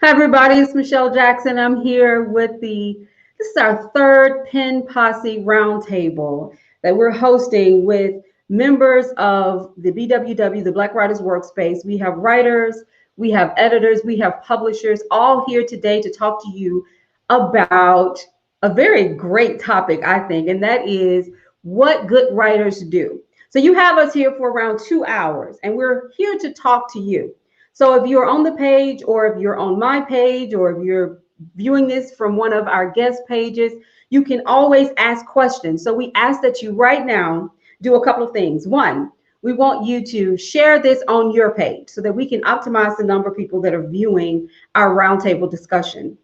Hi, everybody. It's Michelle Jackson. I'm here with this is our third Pen Posse Roundtable that we're hosting with members of the BWW, the Black Writers Workspace. We have writers, we have editors, we have publishers all here today to talk to you about a very great topic, I think, and that is what good writers do. So you have us here for around 2 hours, and we're here to talk to you. So if you're on the page, or if you're on my page, or if you're viewing this from one of our guest pages, you can always ask questions. So we ask that you right now do a couple of things. One, we want you to share this on your page so that we can optimize the number of people that are viewing our roundtable discussion.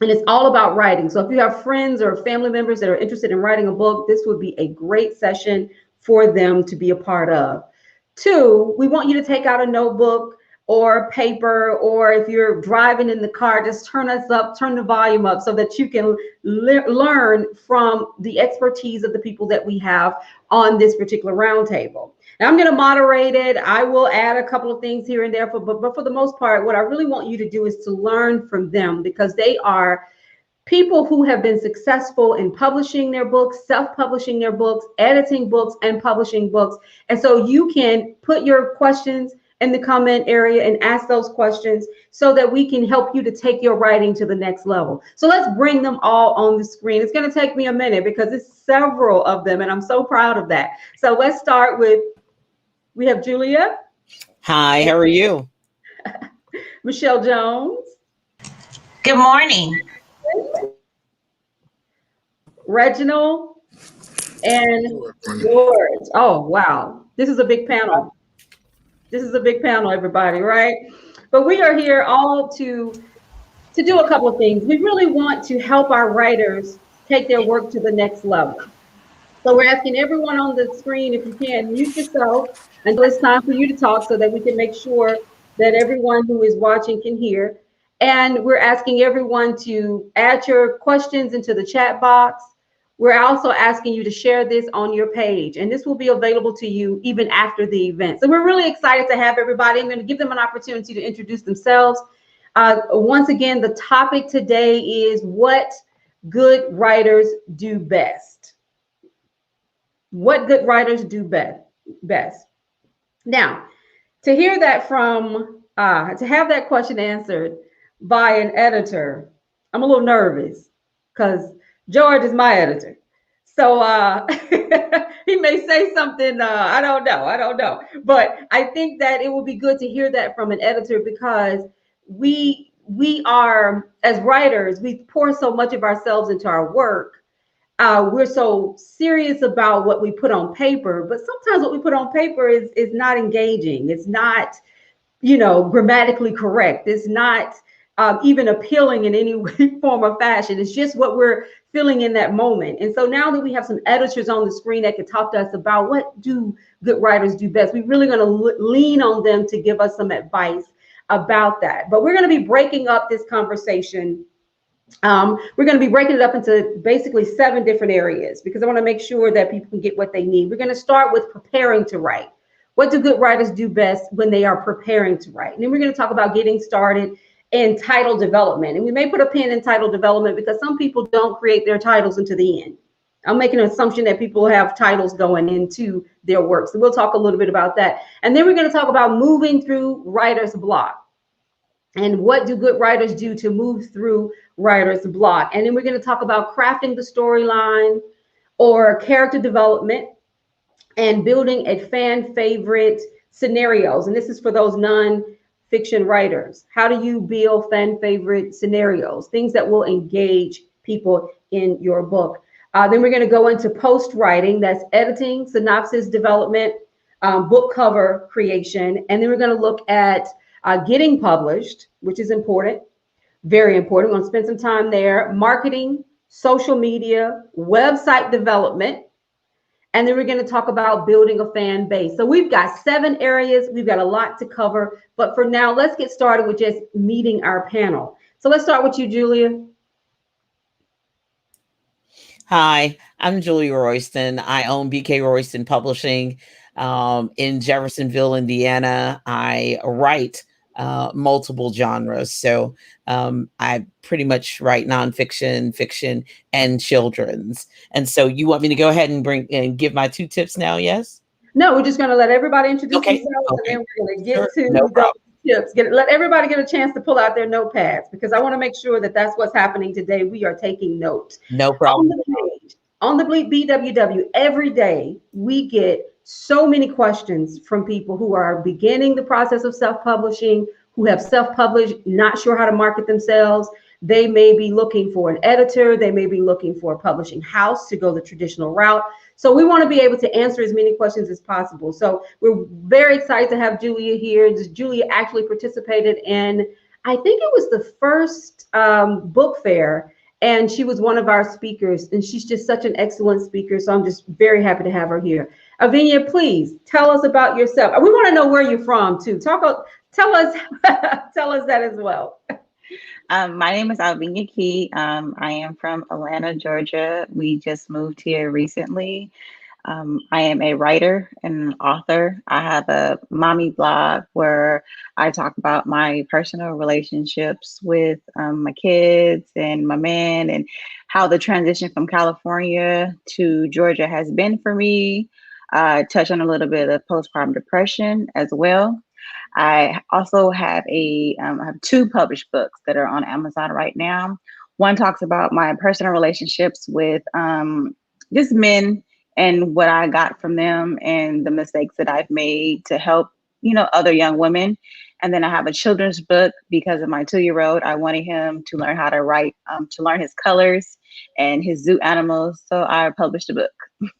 And it's all about writing. So if you have friends or family members that are interested in writing a book, this would be a great session for them to be a part of. Two, we want you to take out a notebook or paper, or if you're driving in the car, just turn the volume up so that you can learn from the expertise of the people that we have on this particular roundtable. Now I'm going to moderate it. I will add a couple of things here and there, but for the most part, what I really want you to do is to learn from them, because they are people who have been successful in publishing their books, self-publishing their books, editing books, and publishing books. And so you can put your questions in the comment area and ask those questions so that we can help you to take your writing to the next level. So let's bring them all on the screen. It's going to take me a minute because it's several of them, and I'm so proud of that. So let's start with, we have Julia. Hi, how are you? Michelle Jones. Good morning. Reginald and George. Oh, wow. This is a big panel. This is a big panel, everybody, right? But we are here all to do a couple of things. We really want to help our writers take their work to the next level. So we're asking everyone on the screen, if you can, mute yourself until it's time for you to talk so that we can make sure that everyone who is watching can hear. And we're asking everyone to add your questions into the chat box. We're also asking you to share this on your page, and this will be available to you even after the event. So we're really excited to have everybody. I'm going to give them an opportunity to introduce themselves. Once again, the topic today is what good writers do best. What good writers do best. Now, to hear that to have that question answered by an editor, I'm a little nervous because George is my editor. So he may say something, I don't know. But I think that it will be good to hear that from an editor, because we are, as writers, we pour so much of ourselves into our work. We're so serious about what we put on paper, but sometimes what we put on paper is not engaging. It's not, grammatically correct. It's not even appealing in any way, form, or fashion. It's just what we're feeling in that moment. And so now that we have some editors on the screen that can talk to us about what do good writers do best, we're really going to lean on them to give us some advice about that. But we're going to be breaking up this conversation. We're going to be breaking it up into basically 7 different areas, because I want to make sure that people can get what they need. We're going to start with preparing to write. What do good writers do best when they are preparing to write? And then we're going to talk about getting started in title development. And we may put a pin in title development because some people don't create their titles until the end. I'm making an assumption that people have titles going into their work. So we'll talk a little bit about that. And then we're going to talk about moving through writer's block. And what do good writers do to move through writer's block? And then we're going to talk about crafting the storyline or character development and building a fan favorite scenarios. And this is for those non-fiction writers. How do you build fan favorite scenarios? Things that will engage people in your book. Then we're going to go into post writing. That's editing, synopsis development, book cover creation. And then we're going to look at getting published, which is important, very important. We're going to spend some time there. Marketing, social media, website development. And then we're going to talk about building a fan base. So we've got 7 areas. We've got a lot to cover. But for now, let's get started with just meeting our panel. So let's start with you, Julia. Hi, I'm Julia Royston. I own BK Royston Publishing in Jeffersonville, Indiana. I write multiple genres. So I pretty much write nonfiction, fiction, and children's. And so you want me to go ahead and give my 2 tips now? Yes. No, we're just going to let everybody introduce Okay. themselves, and then we're going to get Sure. to No those problem. tips. Let everybody get a chance to pull out their notepads, because I want to make sure that that's what's happening today. We are taking notes. No problem. On the page, on the BWW, every day we get so many questions from people who are beginning the process of self-publishing, who have self-published, not sure how to market themselves. They may be looking for an editor. They may be looking for a publishing house to go the traditional route. So we want to be able to answer as many questions as possible. So we're very excited to have Julia here. Julia actually participated in, I think it was the first book fair, and she was one of our speakers, and she's just such an excellent speaker. So I'm just very happy to have her here. Avinia, please tell us about yourself. We want to know where you're from too. Tell us that as well. My name is Alvinia Key. I am from Atlanta, Georgia. We just moved here recently. I am a writer and an author. I have a mommy blog where I talk about my personal relationships with my kids and my man, and how the transition from California to Georgia has been for me. Touch on a little bit of postpartum depression as well. I also have I have 2 published books that are on Amazon right now. One talks about my personal relationships with just men and what I got from them and the mistakes that I've made to help, other young women. And then I have a children's book because of my 2-year-old. I wanted him to learn how to write, to learn his colors and his zoo animals. So I published a book.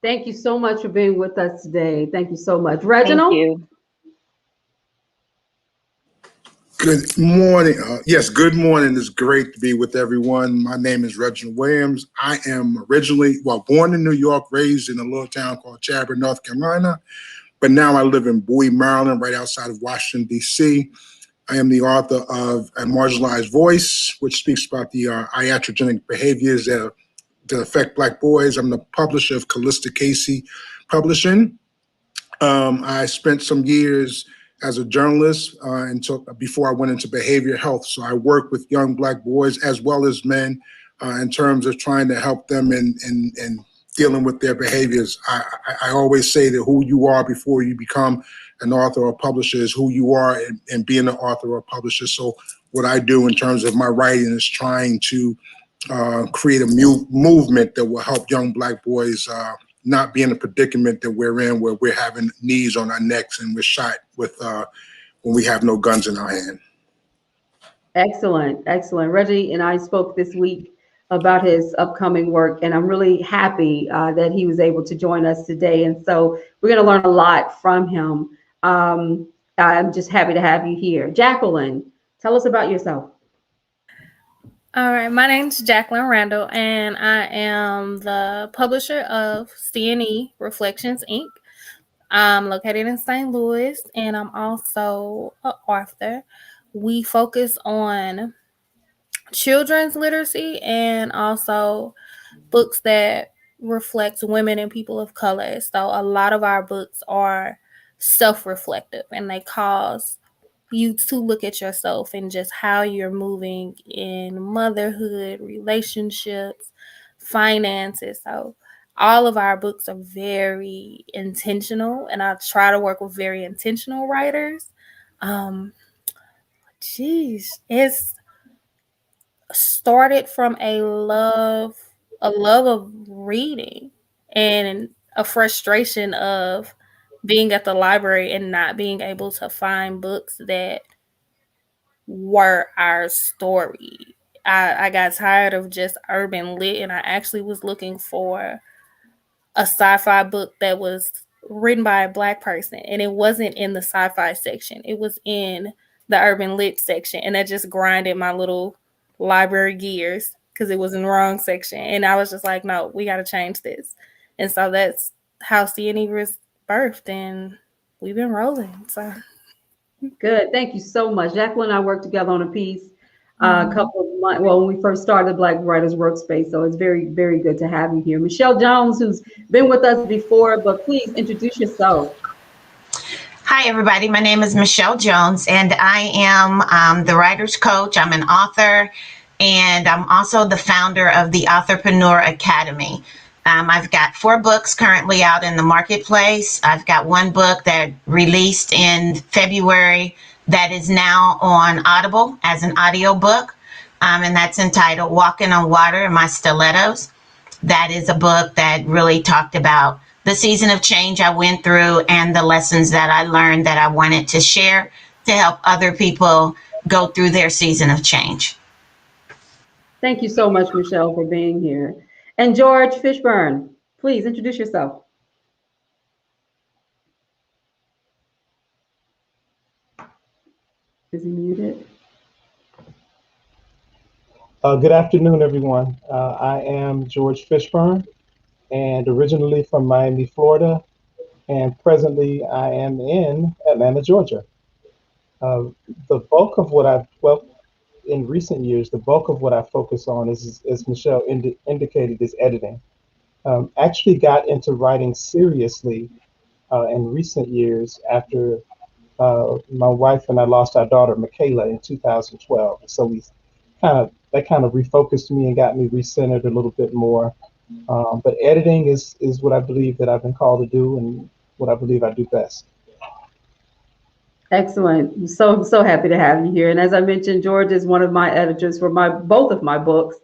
Thank you so much for being with us today. Thank you so much. Reginald? Thank you. Good morning. Yes, good morning. It's great to be with everyone. My name is Reginald Williams. I am originally, born in New York, raised in a little town called Chadron, North Carolina, but now I live in Bowie, Maryland, right outside of Washington, D.C. I am the author of A Marginalized Voice, which speaks about the iatrogenic behaviors that affect Black boys. I'm the publisher of Callista Casey Publishing. I spent some years as a journalist until before I went into behavioral health. So I work with young Black boys as well as men in terms of trying to help them in dealing with their behaviors. I always say that who you are before you become an author or publisher is who you are in being an author or publisher. So what I do in terms of my writing is trying to create a movement that will help young Black boys not be in the predicament that we're in, where we're having knees on our necks and we're shot with when we have no guns in our hand. Excellent, excellent. Reggie and I spoke this week about his upcoming work, and I'm really happy that he was able to join us today. And so we're going to learn a lot from him. I'm just happy to have you here. Jacqueline, tell us about yourself. All right, my name's Jacqueline Randall, and I am the publisher of CNE Reflections, Inc. I'm located in St. Louis, and I'm also an author. We focus on children's literacy and also books that reflect women and people of color. So a lot of our books are self-reflective, and they cause you to look at yourself and just how you're moving in motherhood, relationships, finances. So all of our books are very intentional, and I try to work with very intentional writers. It's started from a love of reading and a frustration of being at the library and not being able to find books that were our story. I got tired of just urban lit, and I actually was looking for a sci-fi book that was written by a Black person, and it wasn't in the sci-fi section. It was in the urban lit section, and that just grinded my little library gears because it was in the wrong section. And I was just like, no, we got to change this. And so that's how CNE was birthed, and we've been rolling. So Good. Thank you so much. Jacqueline and I worked together on a piece a couple of months, when we first started Black Writers Workspace. So it's very, very good to have you here. Michelle Jones, who's been with us before, but please introduce yourself. Hi, everybody. My name is Michelle Jones, and I am the writer's coach. I'm an author, and I'm also the founder of the Authorpreneur Academy. I've got 4 books currently out in the marketplace. I've got 1 book that released in February that is now on Audible as an audio book, and that's entitled Walking on Water in My Stilettos. That is a book that really talked about the season of change I went through and the lessons that I learned that I wanted to share to help other people go through their season of change. Thank you so much, Michelle, for being here. And George Fishburne, please introduce yourself. Is he muted? Good afternoon, everyone. I am George Fishburne, and originally from Miami, Florida, and presently I am in Atlanta, Georgia. The bulk of what in recent years, the bulk of what I focus on is, as Michelle indicated, is editing. Actually got into writing seriously in recent years after my wife and I lost our daughter, Michaela, in 2012. So that kind of refocused me and got me recentered a little bit more. But editing is what I believe that I've been called to do and what I believe I do best. Excellent. So happy to have you here. And as I mentioned, George is one of my editors for both of my books.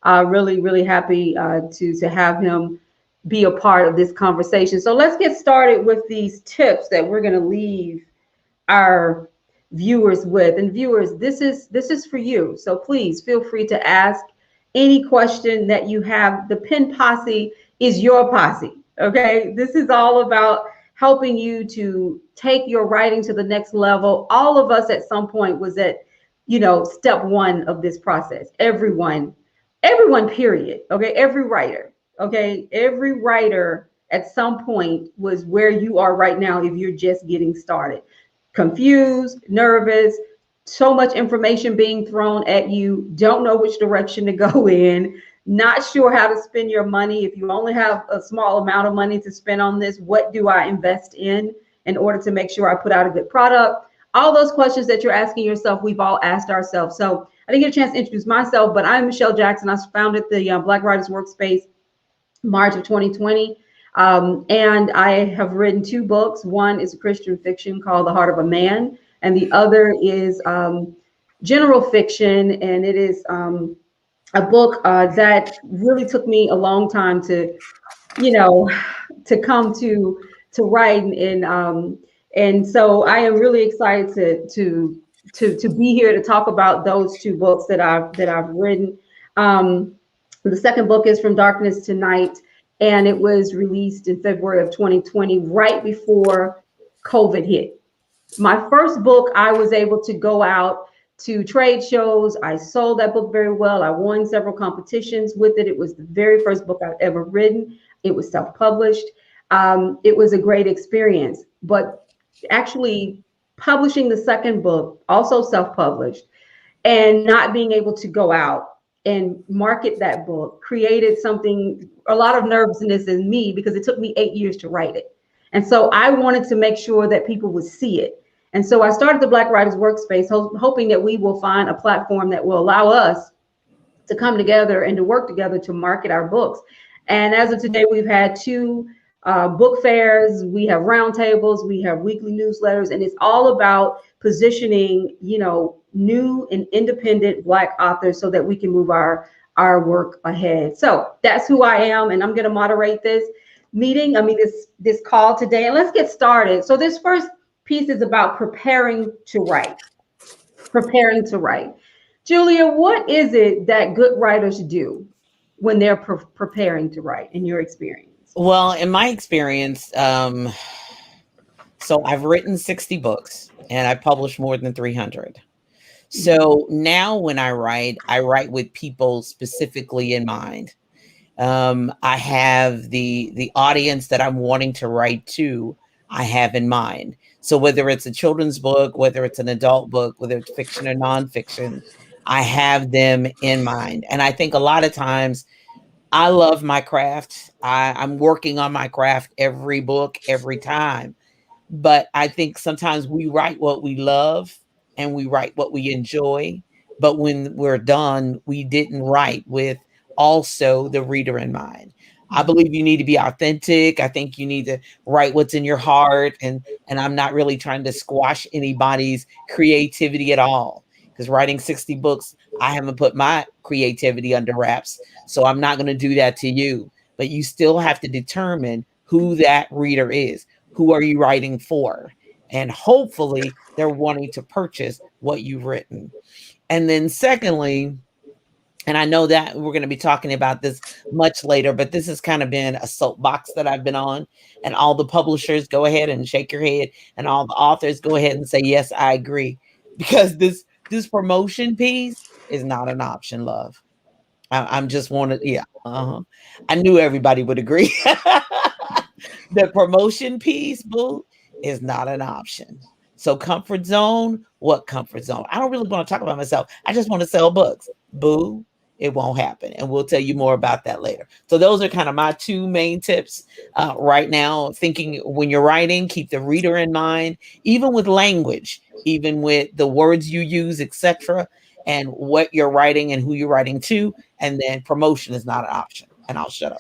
Really happy to have him be a part of this conversation. So let's get started with these tips that we're going to leave our viewers with. And viewers, this is for you. So please feel free to ask any question that you have. The Pen Posse is your posse. Okay, this is all about helping you to take your writing to the next level. All of us at some point was at, step 1 of this process. Everyone, period. Okay, every writer. Okay, every writer at some point was where you are right now if you're just getting started. Confused, nervous, so much information being thrown at you, don't know which direction to go in, not sure how to spend your money. If you only have a small amount of money to spend on this, what do I invest in order to make sure I put out a good product? All those questions that you're asking yourself, we've all asked ourselves. So I didn't get a chance to introduce myself, but I'm Michelle Jackson. I founded the Black Writers Workspace March of 2020. And I have written 2 books. One is a Christian fiction called The Heart of a Man, and the other is general fiction, and it is a book that really took me a long time to come to write, and so I am really excited to be here to talk about those 2 books that I've written. The second book is From Darkness to Night, and it was released in February of 2020, right before COVID hit. My first book, I was able to go out to trade shows. I sold that book very well. I won several competitions with it. It was the very first book I've ever written. It was self-published. It was a great experience. But actually publishing the second book, also self-published, and not being able to go out and market that book created a lot of nervousness in me, because it took me 8 years to write it. And so I wanted to make sure that people would see it. And so I started the Black Writers Workspace, hoping that we will find a platform that will allow us to come together and to work together to market our books. And as of today, we've had 2 book fairs, we have roundtables, we have weekly newsletters, and it's all about positioning, new and independent Black authors so that we can move our work ahead. So that's who I am, and I'm going to moderate this this call today. And let's get started. So this first piece is about preparing to write. Julia, what is it that good writers do when they're preparing to write, in your experience? Well, in my experience, so I've written 60 books and I've published more than 300. So now when I write with people specifically in mind. I have the audience that I'm wanting to write to, I have in mind. So whether it's a children's book, whether it's an adult book, whether it's fiction or nonfiction, I have them in mind. And I think a lot of times I love my craft. I'm working on my craft every book, every time. But I think sometimes we write what we love and we write what we enjoy. But when we're done, we didn't write with also the reader in mind. I believe you need to be authentic. I think you need to write what's in your heart. And I'm not really trying to squash anybody's creativity at all. Because writing 60 books, I haven't put my creativity under wraps. So I'm not going to do that to you. But you still have to determine who that reader is. Who are you writing for? And hopefully they're wanting to purchase what you've written. And then secondly, and I know that we're going to be talking about this much later, but this has kind of been a soapbox that I've been on. And all the publishers, go ahead and shake your head. And all the authors, go ahead and say, yes, I agree. Because this promotion piece is not an option, love. I'm just wanted, yeah. I knew everybody would agree. The promotion piece, boo, is not an option. So comfort zone, what comfort zone? I don't really want to talk about myself. I just want to sell books. Boo, it won't happen. And we'll tell you more about that later. So those are kind of my two main tips right now. Thinking when you're writing, keep the reader in mind, even with language, even with the words you use, etc., and what you're writing and who you're writing to. And then promotion is not an option. And I'll shut up.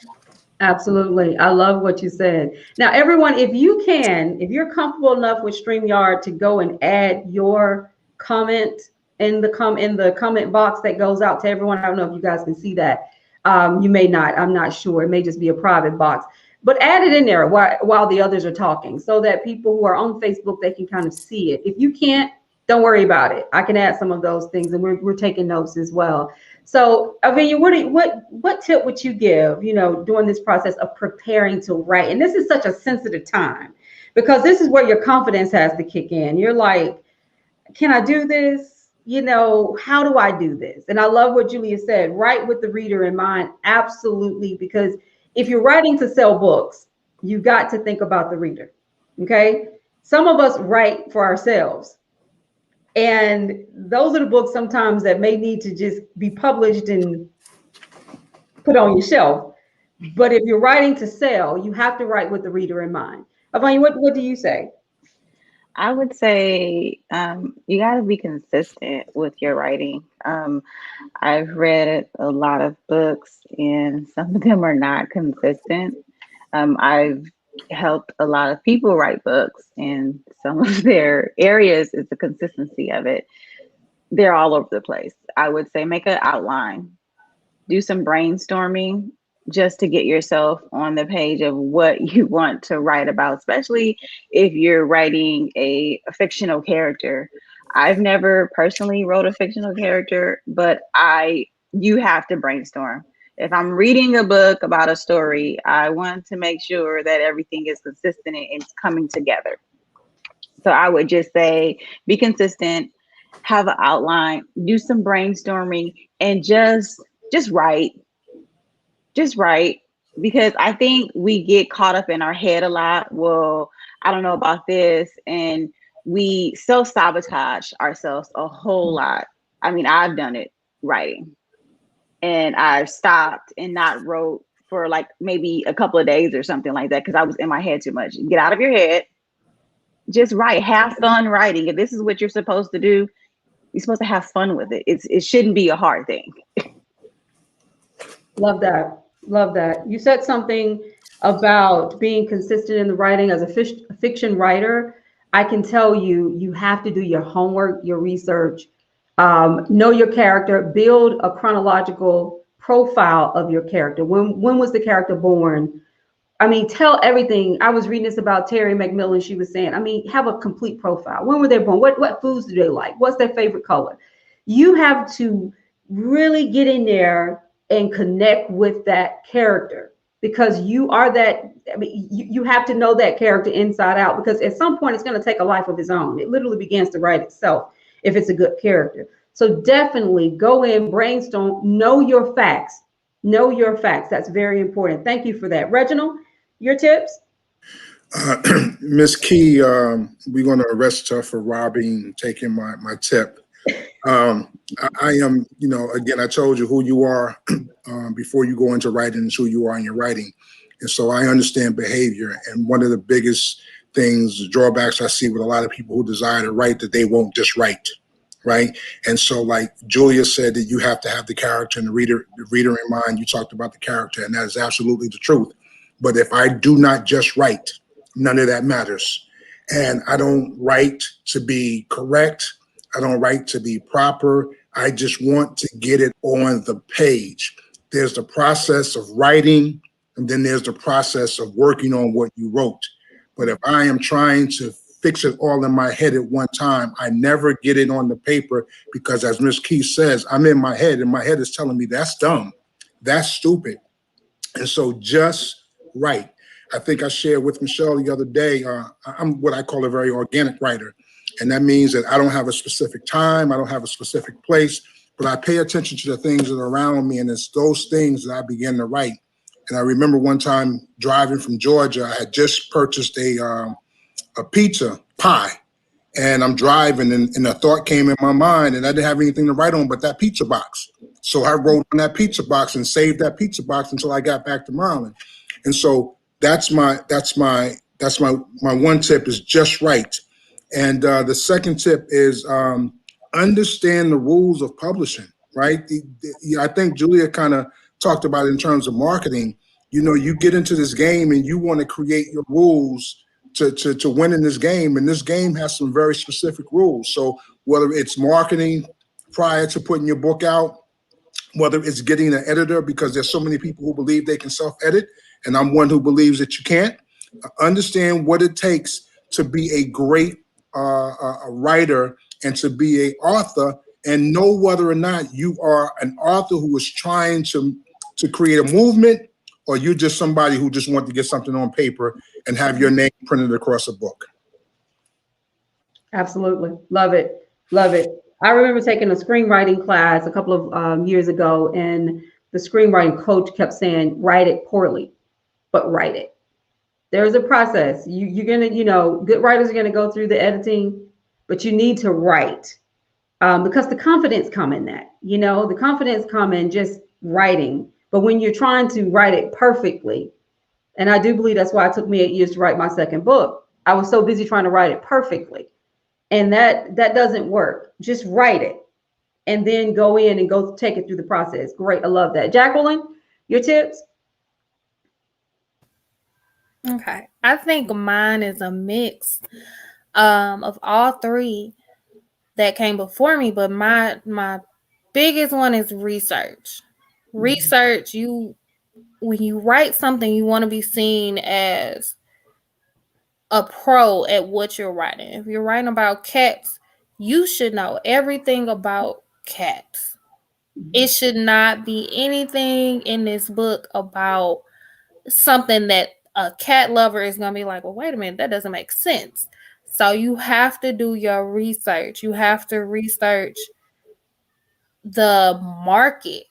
Absolutely. I love what you said. Now, everyone, if you're comfortable enough with StreamYard to go and add your comment in the comment box that goes out to everyone. I don't know if you guys can see that. You may not. I'm not sure. It may just be a private box. But add it in there while the others are talking so that people who are on Facebook, they can kind of see it. If you can't, don't worry about it. I can add some of those things, and we're taking notes as well. So, Avinia, what tip would you give, during this process of preparing to write? And this is such a sensitive time because this is where your confidence has to kick in. You're like, can I do this? How do I do this? And I love what Julia said, write with the reader in mind. Absolutely. Because if you're writing to sell books, you've got to think about the reader. Okay. Some of us write for ourselves. And those are the books sometimes that may need to just be published and put on your shelf. But if you're writing to sell, you have to write with the reader in mind. Avanya, what do you say? I would say you got to be consistent with your writing. I've read a lot of books and some of them are not consistent. I've helped a lot of people write books, and some of their areas is the consistency of it. They're all over the place. I would say make an outline, do some brainstorming just to get yourself on the page of what you want to write about, especially if you're writing a fictional character. I've never personally wrote a fictional character, but you have to brainstorm. If I'm reading a book about a story, I want to make sure that everything is consistent and it's coming together. So I would just say, be consistent, have an outline, do some brainstorming, and just write. Just write. Because I think we get caught up in our head a lot. Well, I don't know about this. And we self-sabotage ourselves a whole lot. I mean, I've done it writing. And I've stopped and not wrote for like maybe a couple of days or something like that because I was in my head too much. Get out of your head. Just write. Have fun writing. If this is what you're supposed to do, you're supposed to have fun with it. It shouldn't be a hard thing. Love that. Love that. You said something about being consistent in the writing. As a fiction writer, I can tell you have to do your homework, your research. Know your character, build a chronological profile of your character. When was the character born? I mean, tell everything. I was reading this about Terry McMillan. She was saying, have a complete profile. When were they born? What foods do they like? What's their favorite color? You have to really get in there and connect with that character because you are that. You have to know that character inside out because at some point it's going to take a life of its own. It literally begins to write itself. If it's a good character. So definitely go in, brainstorm, know your facts. Know your facts. That's very important. Thank you for that. Reginald, your tips? Miss Key, we're going to arrest her for robbing, taking my tip. I am, again, I told you who you are before you go into writing is who you are in your writing. And so I understand behavior. And one of the biggest things, the drawbacks I see with a lot of people who desire to write, that they won't just write, right? And so, like Julia said, that you have to have the character and the reader in mind. You talked about the character, and that is absolutely the truth. But if I do not just write, none of that matters. And I don't write to be correct. I don't write to be proper. I just want to get it on the page. There's the process of writing, and then there's the process of working on what you wrote. But if I am trying to fix it all in my head at one time, I never get it on the paper, because as Ms. Keith says, I'm in my head and my head is telling me that's dumb, that's stupid. And so just write. I think I shared with Michelle the other day, I'm what I call a very organic writer. And that means that I don't have a specific time, I don't have a specific place, but I pay attention to the things that are around me, and it's those things that I begin to write. And I remember one time driving from Georgia, I had just purchased a pizza pie, and I'm driving, and a thought came in my mind, and I didn't have anything to write on but that pizza box. So I wrote on that pizza box and saved that pizza box until I got back to Maryland. And so that's my one tip, is just write. And the second tip is understand the rules of publishing, right? I think Julia kind of talked about it in terms of marketing. You know, you get into this game and you want to create your rules to win in this game. And this game has some very specific rules. So whether it's marketing prior to putting your book out, whether it's getting an editor, because there's so many people who believe they can self-edit, and I'm one who believes that you can't. Understand what it takes to be a great a writer and to be an author, and know whether or not you are an author who is trying to create a movement, or you're just somebody who just wants to get something on paper and have your name printed across a book. Absolutely. Love it. Love it. I remember taking a screenwriting class a couple of years ago, and the screenwriting coach kept saying, write it poorly, but write it. There's a process. You're going to, good writers are going to go through the editing, but you need to write because the confidence come in that, the confidence come in just writing. But when you're trying to write it perfectly, and I do believe that's why it took me 8 years to write my second book. I was so busy trying to write it perfectly. And that doesn't work. Just write it and then go in and go take it through the process. Great. I love that. Jacqueline, your tips? Okay. I think mine is a mix of all three that came before me, but my biggest one is research. Research, when you write something, you want to be seen as a pro at what you're writing. If you're writing about cats, you should know everything about cats. It should not be anything in this book about something that a cat lover is going to be like, well, wait a minute, that doesn't make sense. So you have to do your research. You have to research the market.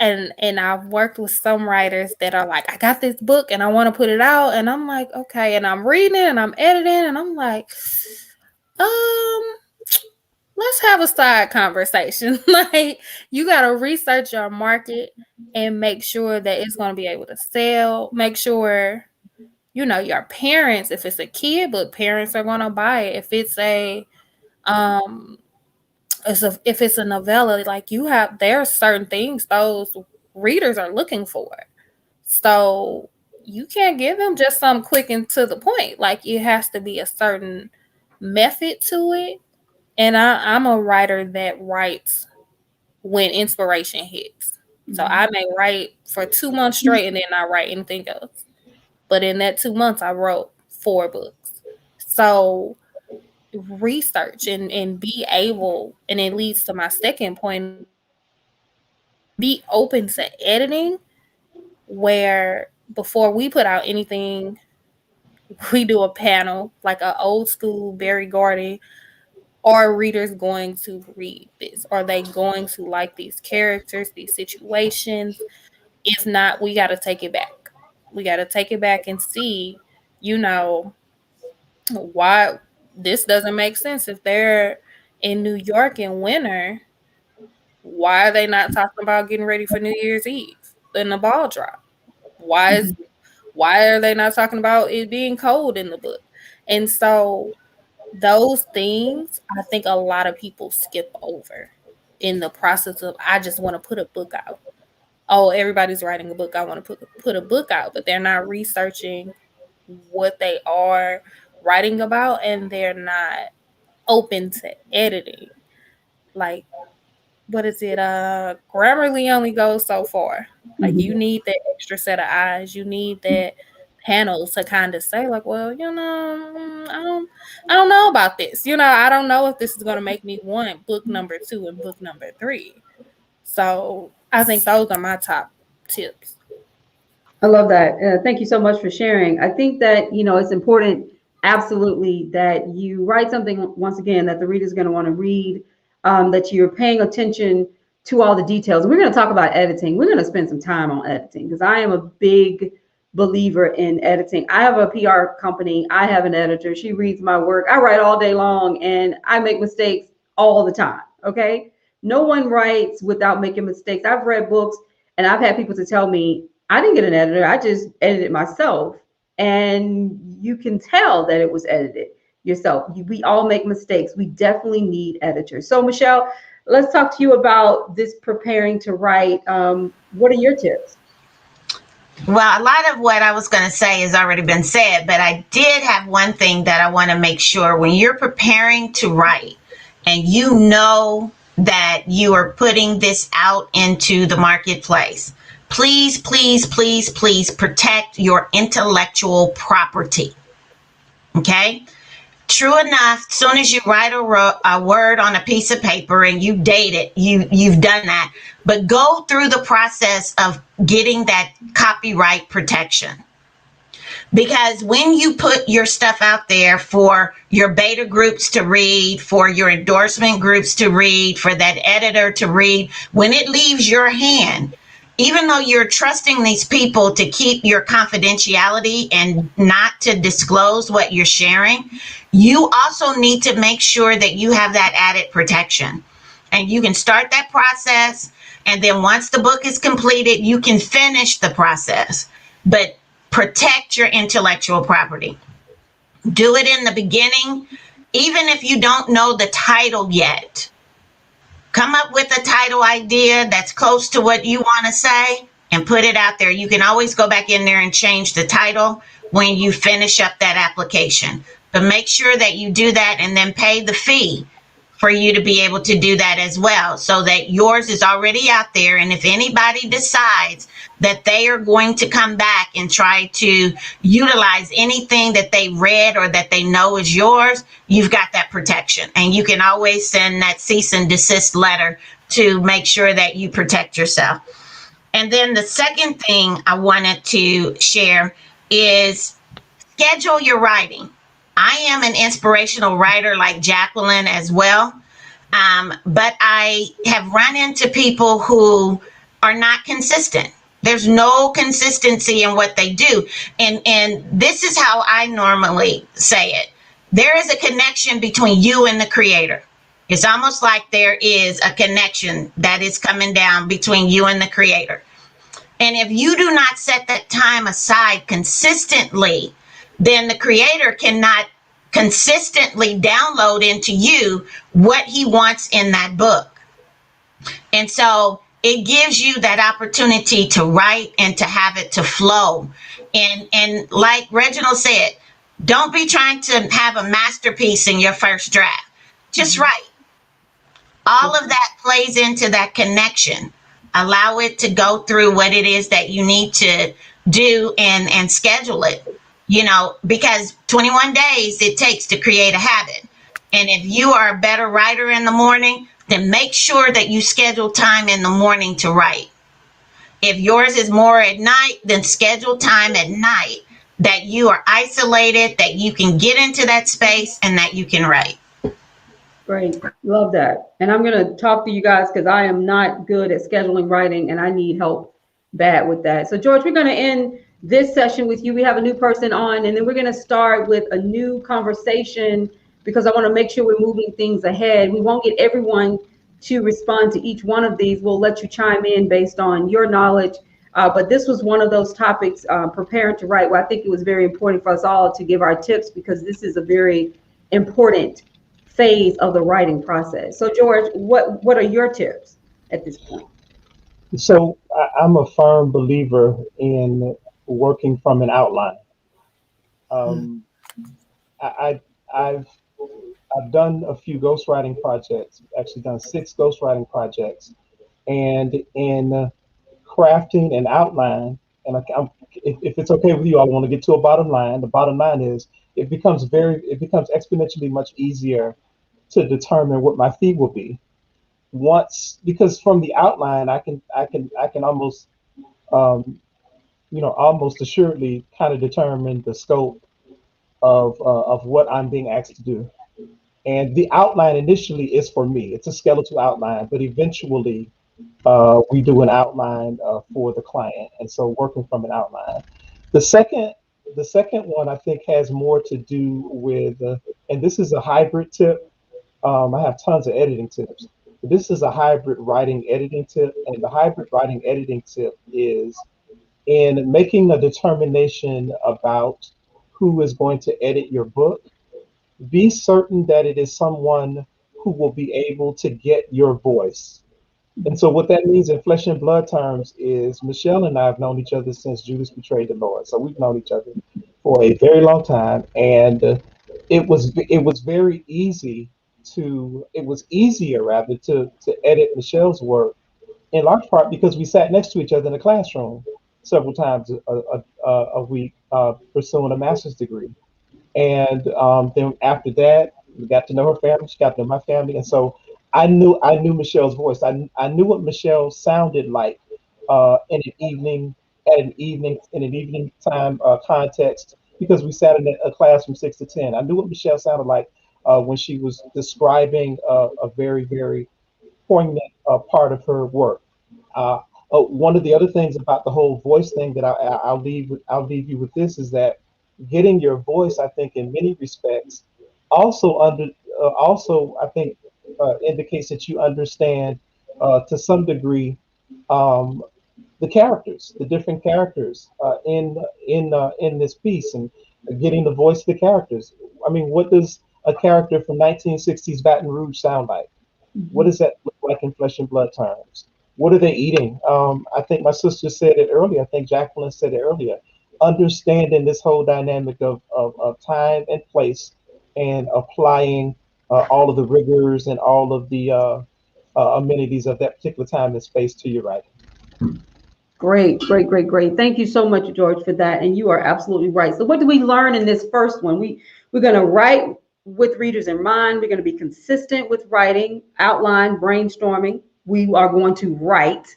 And I've worked with some writers that are like, I got this book and I want to put it out. And I'm like, okay. And I'm reading it and I'm editing and I'm like, let's have a side conversation. Like, you got to research your market and make sure that it's going to be able to sell. Make sure, your parents, if it's a kid book, parents are going to buy it. If it's if it's a novella, like there are certain things those readers are looking for. So you can't give them just something quick and to the point. Like, it has to be a certain method to it. And I'm a writer that writes when inspiration hits. So I may write for 2 months straight and then not write anything else. But in that 2 months, I wrote 4 books. So research and be able, and it leads to my second point, be open to editing, where before we put out anything, we do a panel, like an old school Barry Gordy. Are readers going to read this? Are they going to like these characters, these situations? If not, we got to take it back. We got to take it back and see, why this doesn't make sense. If they're in New York in winter, why are they not talking about getting ready for New Year's Eve and the ball drop? Why are they not talking about it being cold in the book? And so those things, I think a lot of people skip over in the process of, I just want to put a book out. Oh, everybody's writing a book. I want to put a book out, but they're not researching what they are writing about, and they're not open to editing. Like, what is it? Grammarly only goes so far. Like, you need that extra set of eyes. You need that panel to kind of say, like, well, I don't know about this. I don't know if this is going to make me want book number 2 and book number 3. So I think those are my top tips. I love that. Thank you so much for sharing. I think that, it's important, absolutely, that you write something, once again, that the reader's going to want to read, that you're paying attention to all the details. We're going to talk about editing. We're going to spend some time on editing because I am a big believer in editing. I have a PR company. I have an editor. She reads my work. I write all day long and I make mistakes all the time. Okay. No one writes without making mistakes. I've read books and I've had people to tell me, I didn't get an editor. I just edited myself. And you can tell that it was edited yourself. We all make mistakes. We definitely need editors. So Michelle, let's talk to you about this preparing to write. What are your tips? Well, a lot of what I was going to say has already been said, but I did have one thing that I want to make sure when you're preparing to write and you know that you are putting this out into the marketplace, please, please, please, please protect your intellectual property. Okay? True enough, as soon as you write a word on a piece of paper and you date it, you've done that. But go through the process of getting that copyright protection. Because when you put your stuff out there for your beta groups to read, for your endorsement groups to read, for that editor to read, when it leaves your hand, even though you're trusting these people to keep your confidentiality and not to disclose what you're sharing, you also need to make sure that you have that added protection. And you can start that process. And then once the book is completed, you can finish the process. But protect your intellectual property. Do it in the beginning, even if you don't know the title yet. Come up with a title idea that's close to what you want to say and put it out there. You can always go back in there and change the title when you finish up that application. But make sure that you do that and then pay the fee for you to be able to do that as well, so that yours is already out there. And if anybody decides that they are going to come back and try to utilize anything that they read or that they know is yours, you've got that protection. And you can always send that cease and desist letter to make sure that you protect yourself. And then the second thing I wanted to share is schedule your writing. I am an inspirational writer like Jacqueline as well. But I have run into people who are not consistent. There's no consistency in what they do. And this is how I normally say it. There is a connection between you and the creator. It's almost like there is a connection that is coming down between you and the creator. And if you do not set that time aside consistently, then the creator cannot consistently download into you what he wants in that book. And so it gives you that opportunity to write and to have it to flow. And like Reginald said, don't be trying to have a masterpiece in your first draft. Just write. All of that plays into that connection. Allow it to go through what it is that you need to do and schedule it. Because 21 days it takes to create a habit. And if you are a better writer in the morning, then make sure that you schedule time in the morning to write. If yours is more at night, then schedule time at night that you are isolated, that you can get into that space and that you can write. Great. Love that. And I'm going to talk to you guys because I am not good at scheduling writing and I need help bad with that. So George, we're going to end this session with you. We have a new person on, and then we're going to start with a new conversation because I want to make sure we're moving things ahead. We won't get everyone to respond to each one of these. We'll let you chime in based on your knowledge But this was one of those topics, preparing to write, where I think it was very important for us all to give our tips, because this is a very important phase of the writing process. So George, what are your tips at this point? So I'm a firm believer in working from an outline. Um, I, I've done a few ghostwriting projects, actually done 6 ghostwriting projects, and in crafting an outline, and if it's okay with you, I want to get to a bottom line. The bottom line is it becomes exponentially much easier to determine what my fee will be once, because from the outline I can almost almost assuredly kind of determine the scope of what I'm being asked to do. And the outline initially is for me. It's a skeletal outline, but eventually we do an outline for the client. And so working from an outline. The second, the second one I think has more to do with, and this is a hybrid tip. I have tons of editing tips. But this is a hybrid writing editing tip, and the hybrid writing editing tip is in making a determination about who is going to edit your book. Be certain that it is someone who will be able to get your voice. And so what that means in flesh and blood terms is Michelle and I have known each other since Judas betrayed the Lord. So we've known each other for a very long time, and it was very easy it was easier rather to edit Michelle's work in large part because we sat next to each other in the classroom several times a week pursuing a master's degree. And then after that, we got to know her family. She got to know my family, and so I knew Michelle's voice. I knew what Michelle sounded like in an evening in an evening time context because we sat in a class from 6 to 10. I knew what Michelle sounded like when she was describing a very poignant part of her work. Uh, One of the other things about the whole voice thing that I'll leave you with this is that getting your voice, I think, in many respects, also I think indicates that you understand to some degree um, the characters, the different characters in this piece, and getting the voice of the characters. I mean, what does a character from 1960s Baton Rouge sound like? What does that look like in flesh and blood terms? What are they eating? I think my sister said it earlier. I think Jacqueline said it earlier. Understanding this whole dynamic of time and place and applying all of the rigors and all of the amenities of that particular time and space to your writing. Great. Thank you so much, George, for that. And you are absolutely right. So what do we learn in this first one? We're going to write with readers in mind. We're going to be consistent with writing, outline, brainstorming. We are going to write.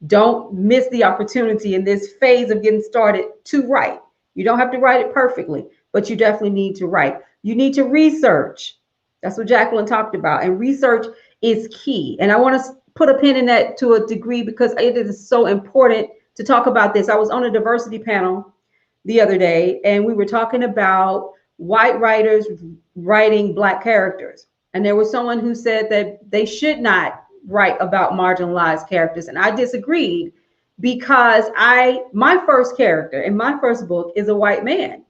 Don't miss the opportunity in this phase of getting started to write. You don't have to write it perfectly, but you definitely need to write. You need to research. That's what Jacqueline talked about. And research is key. And I want to put a pin in that to a degree because it is so important to talk about this. I was on a diversity panel the other day, and we were talking about white writers writing Black characters. And there was someone who said that they should not write about marginalized characters. And I disagreed because my first character in my first book is a white man.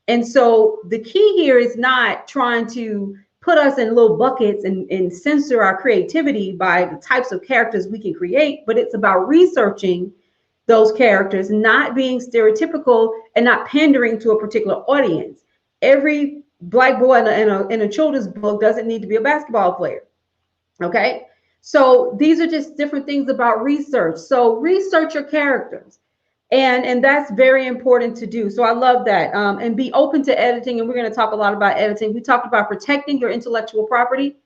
And so the key here is not trying to put us in little buckets and censor our creativity by the types of characters we can create, but it's about researching those characters, not being stereotypical and not pandering to a particular audience. Every Black boy in a children's book doesn't need to be a basketball player. Okay. So these are just different things about research. So research your characters. And that's very important to do. So I love that. And be open to editing. And we're going to talk a lot about editing. We talked about protecting your intellectual property.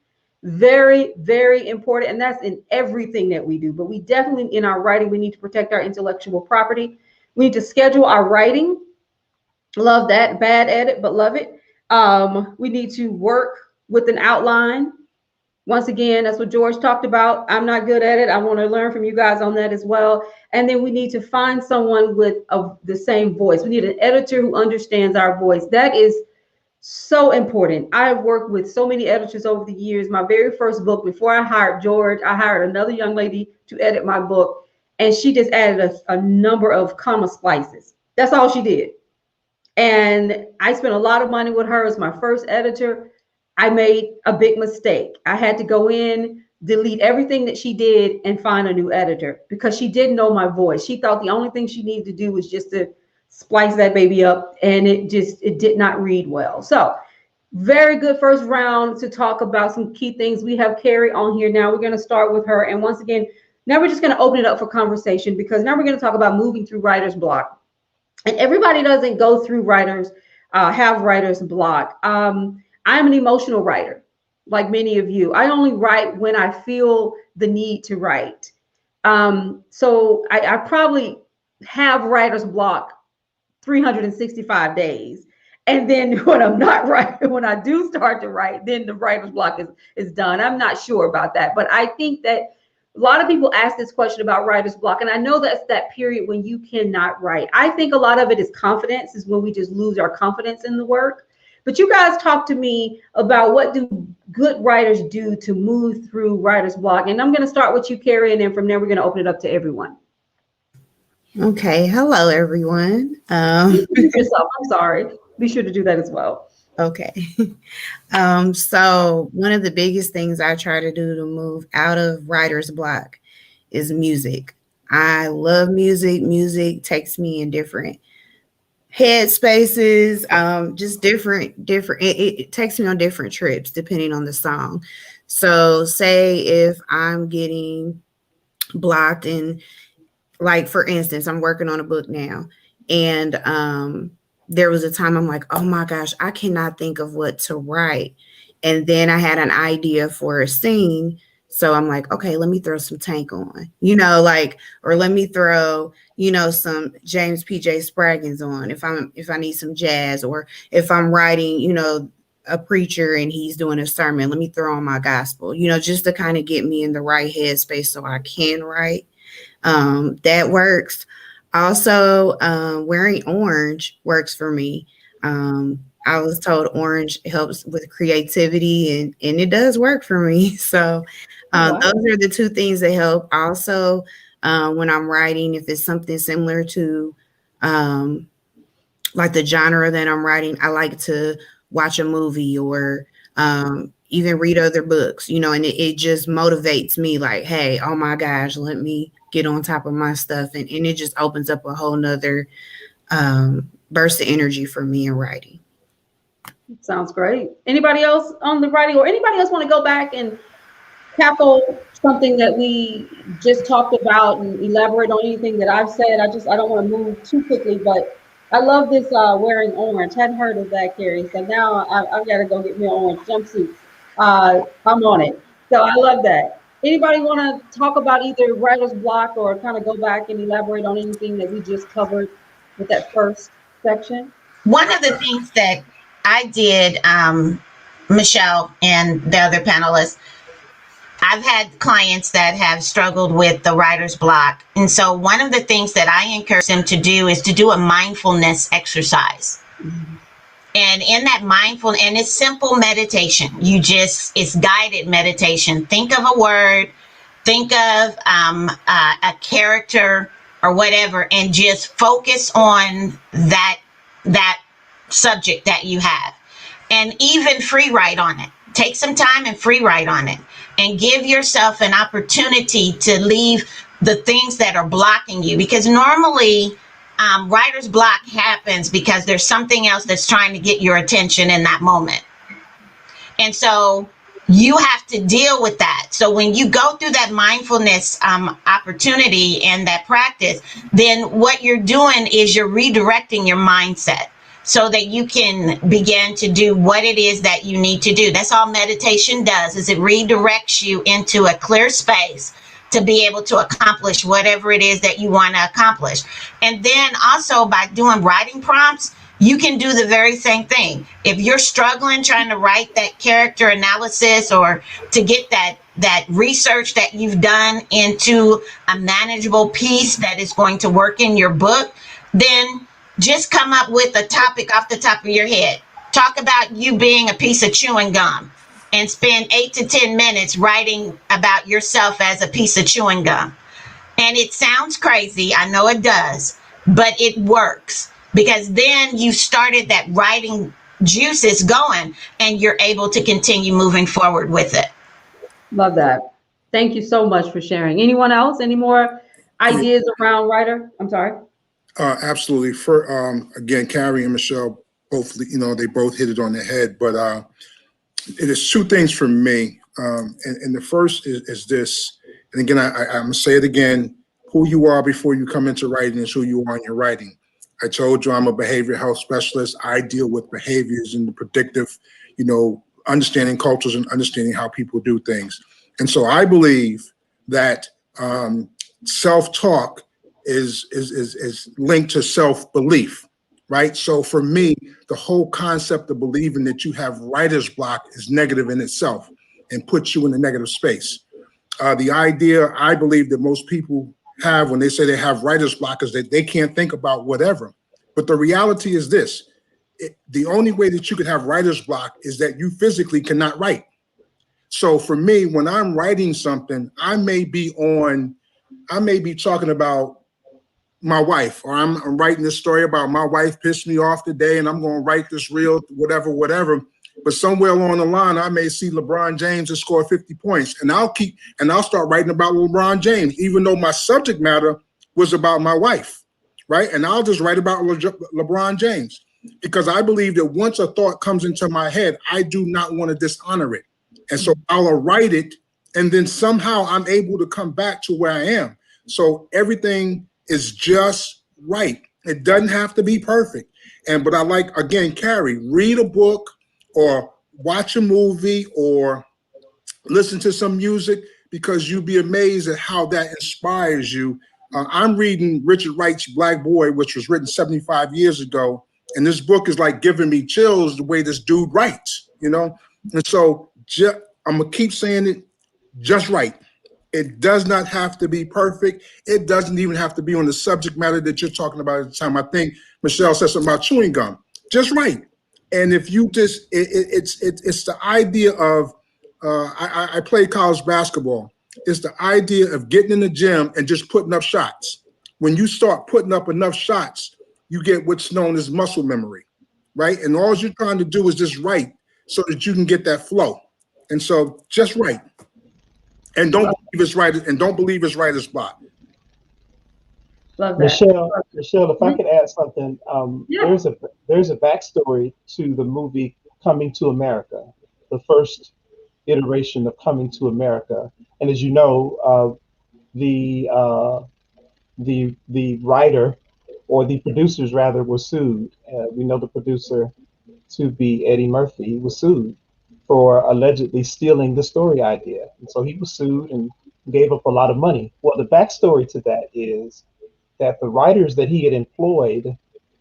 Very important. And that's in everything that we do. But we definitely, in our writing, we need to protect our intellectual property. We need to schedule our writing. Love that. Bad edit, but love it. We need to work with an outline. Once again, that's what George talked about. I'm not good at it. I want to learn from you guys on that as well. And then we need to find someone with the same voice. We need an editor who understands our voice. That is so important. I have worked with so many editors over the years. My very first book, before I hired George, I hired another young lady to edit my book. and she just added a number of comma splices. That's all she did. And I spent a lot of money with her as my first editor. I made a big mistake. I had to go in, delete everything that she did, and find a new editor because she didn't know my voice. She thought the only thing she needed to do was just to splice that baby up, and it did not read well. So very good first round to talk about some key things. We have Carrie on here now. We're going to start with her. And once again, now we're just going to open it up for conversation because now we're going to talk about moving through writer's block. And everybody doesn't go through have writer's block. I'm an emotional writer, like many of you. I only write when I feel the need to write. So I probably have writer's block 365 days. And then when I'm not writing, when I do start to write, then the writer's block is done. I'm not sure about that. But I think that a lot of people ask this question about writer's block. And I know that's that period when you cannot write. I think a lot of it is confidence, is when we just lose our confidence in the work. But you guys talk to me about what do good writers do to move through writer's block. And I'm going to start with you, Carrie, and then from there, we're going to open it up to everyone. Okay. Hello, everyone. Yourself. I'm sorry. Be sure to do that as well. Okay. So one of the biggest things I try to do to move out of writer's block is music. I love music. Music takes me in different head spaces, just different, it takes me on different trips depending on the song. So say if I'm getting blocked and, like, for instance, I'm working on a book now, and there was a time I'm like, oh my gosh, I cannot think of what to write. And then I had an idea for a scene. So I'm like, okay, let me throw some Tank on, or let me throw, some James P.J. Spraggins on if I need some jazz, or if I'm writing, a preacher and he's doing a sermon, let me throw on my gospel, just to kind of get me in the right headspace so I can write. That works. Also, wearing orange works for me. I was told orange helps with creativity, and it does work for me. So Wow. Those are the two things that help. Also, when I'm writing, if it's something similar to like the genre that I'm writing, I like to watch a movie or even read other books, and it just motivates me, like, hey, oh my gosh, let me get on top of my stuff. And it just opens up a whole nother burst of energy for me in writing. Sounds great. Anybody else on the writing, or anybody else want to go back and tackle something that we just talked about and elaborate on anything that I've said? I don't want to move too quickly, but I love this wearing orange. Hadn't heard of that, Carrie. So now I've got to go get me an orange jumpsuit. I'm on it. So I love that. Anybody want to talk about either writer's block or kind of go back and elaborate on anything that we just covered with that first section? One of the things that I did, Michelle and the other panelists, I've had clients that have struggled with the writer's block. And so one of the things that I encourage them to do is to do a mindfulness exercise. Mm-hmm. And in that and it's simple meditation. It's guided meditation. Think of a word, think of a character or whatever, and just focus on that subject that you have. And even free write on it. Take some time and free write on it. And give yourself an opportunity to leave the things that are blocking you. Because normally, writer's block happens because there's something else that's trying to get your attention in that moment. And so you have to deal with that. So when you go through that mindfulness opportunity and that practice, then what you're doing is you're redirecting your mindset so that you can begin to do what it is that you need to do. That's all meditation does, is it redirects you into a clear space to be able to accomplish whatever it is that you want to accomplish. And then also by doing writing prompts, you can do the very same thing. If you're struggling trying to write that character analysis or to get that research that you've done into a manageable piece that is going to work in your book, then just come up with a topic off the top of your head. Talk about you being a piece of chewing gum and spend 8 to 10 minutes writing about yourself as a piece of chewing gum. And it sounds crazy. I know it does, but it works because then you started that writing juices going and you're able to continue moving forward with it. Love that. Thank you so much for sharing. Anyone else? Any more ideas around writer? I'm sorry. Absolutely. For again, Carrie and Michelle both, they both hit it on the head. But it is two things for me, and the first is this. And again, I'm gonna say it again: who you are before you come into writing is who you are in your writing. I told you I'm a behavioral health specialist. I deal with behaviors and the predictive, understanding cultures and understanding how people do things. And so I believe that self-talk is linked to self-belief, right? So for me, the whole concept of believing that you have writer's block is negative in itself and puts you in a negative space. The idea I believe that most people have when they say they have writer's block is that they can't think about whatever. But the reality is this: the only way that you could have writer's block is that you physically cannot write. So for me, when I'm writing something, I may be talking about my wife, or I'm writing this story about my wife pissed me off today, and I'm going to write this reel, whatever. But somewhere along the line, I may see LeBron James has scored 50 points, and I'll start writing about LeBron James, even though my subject matter was about my wife, right? And I'll just write about LeBron James because I believe that once a thought comes into my head, I do not want to dishonor it. And so I'll write it, and then somehow I'm able to come back to where I am. So everything is just right. It doesn't have to be perfect. But I like, again, Carrie, read a book or watch a movie or listen to some music because you'll be amazed at how that inspires you. I'm reading Richard Wright's Black Boy, which was written 75 years ago. And this book is like giving me chills the way this dude writes, And so I'm going to keep saying it, just right. It does not have to be perfect. It doesn't even have to be on the subject matter that you're talking about at the time. I think Michelle said something about chewing gum. Just right. And if you just, it's the idea of, I played college basketball. It's the idea of getting in the gym and just putting up shots. When you start putting up enough shots, you get what's known as muscle memory, right? And all you're trying to do is just write so that you can get that flow. And so just write. And don't believe it's right. And don't believe it's writer's block. Love that. Michelle, if I could add something, there's a backstory to the movie Coming to America, the first iteration of Coming to America. And as you know, the writer, or the producers rather, were sued. We know the producer to be Eddie Murphy was sued for allegedly stealing the story idea. And so he was sued and gave up a lot of money. Well, the backstory to that is that the writers that he had employed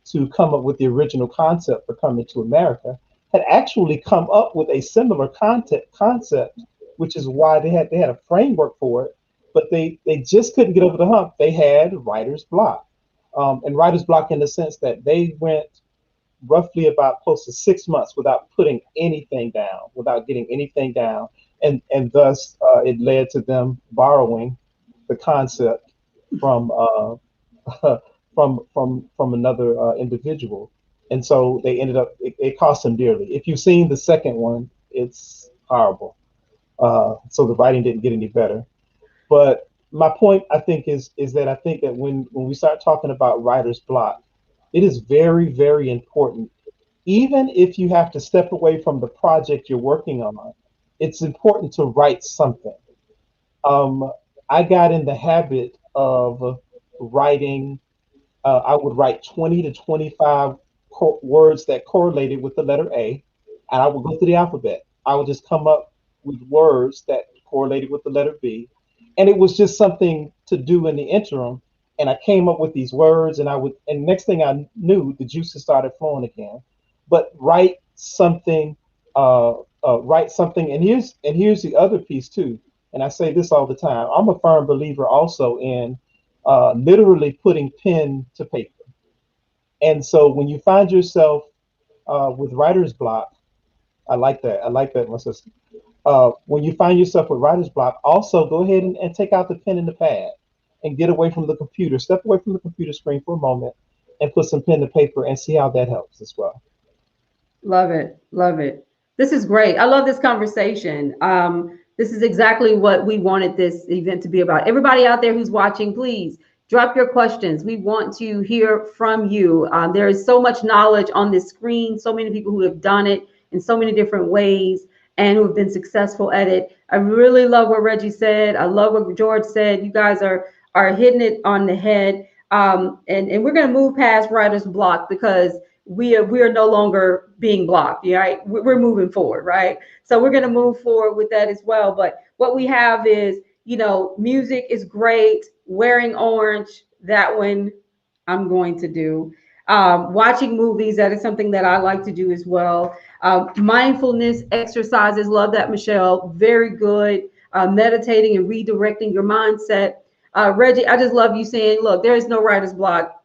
to come up with the original concept for Coming to America had actually come up with a similar concept, which is why they had a framework for it, but they just couldn't get over the hump. They had writer's block. And writer's block in the sense that they went roughly about close to 6 months without putting anything down, without getting anything down. And thus it led to them borrowing the concept from from another individual. And so they ended up, it cost them dearly. If you've seen the second one, it's horrible. So the writing didn't get any better. But my point, I think, is that I think that when we start talking about writer's block, it is very, very important. Even if you have to step away from the project you're working on, it's important to write something. I got in the habit of writing. I would write 20 to 25 words that correlated with the letter A, and I would go through the alphabet. I would just come up with words that correlated with the letter B. And it was just something to do in the interim. And I came up with these words, and next thing I knew, the juices started flowing again. But write something, and here's the other piece too. And I say this all the time. I'm a firm believer also in literally putting pen to paper. And so when you find yourself with writer's block, I like that, my sister. When you find yourself with writer's block, also go ahead and take out the pen and the pad. and get away from the computer. Step away from the computer screen for a moment and put some pen to paper and see how that helps as well. Love it. Love it. This is great. I love this conversation. This is exactly what we wanted this event to be about. Everybody out there who's watching, please drop your questions. We want to hear from you. There is so much knowledge on this screen, so many people who have done it in so many different ways and who have been successful at it. I really love what Reggie said. I love what George said. You guys are hitting it on the head. And we're going to move past writer's block because we are no longer being blocked, right? We're moving forward, right? So we're going to move forward with that as well. But what we have is, music is great. Wearing orange, that one I'm going to do. Watching movies, that is something that I like to do as well. Mindfulness exercises, love that, Michelle. Very good. Meditating and redirecting your mindset. Reggie, I just love you saying, look, there is no writer's block.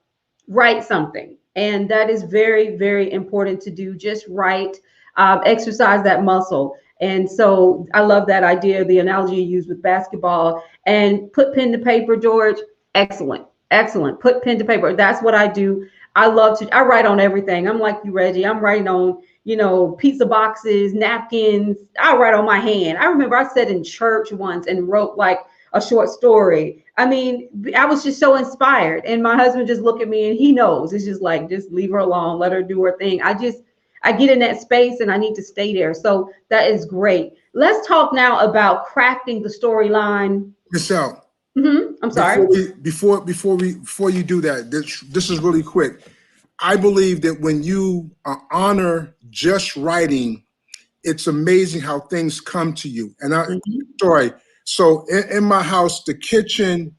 Write something. And that is very, very important to do. Just write, exercise that muscle. And so I love that idea, the analogy you use with basketball, and put pen to paper, George. Excellent. Excellent. Put pen to paper. That's what I do. I write on everything. I'm like you, Reggie. I'm writing on, pizza boxes, napkins. I write on my hand. I remember I sat in church once and wrote like a short story. I mean, I was just so inspired, and my husband just looked at me and he knows. It's just like, just leave her alone, let her do her thing. I get in that space and I need to stay there. So that is great. Let's talk now about crafting the storyline. Michelle. I'm sorry. Before you do that, this is really quick. I believe that when you honor just writing, it's amazing how things come to you. And sorry. So in my house, the kitchen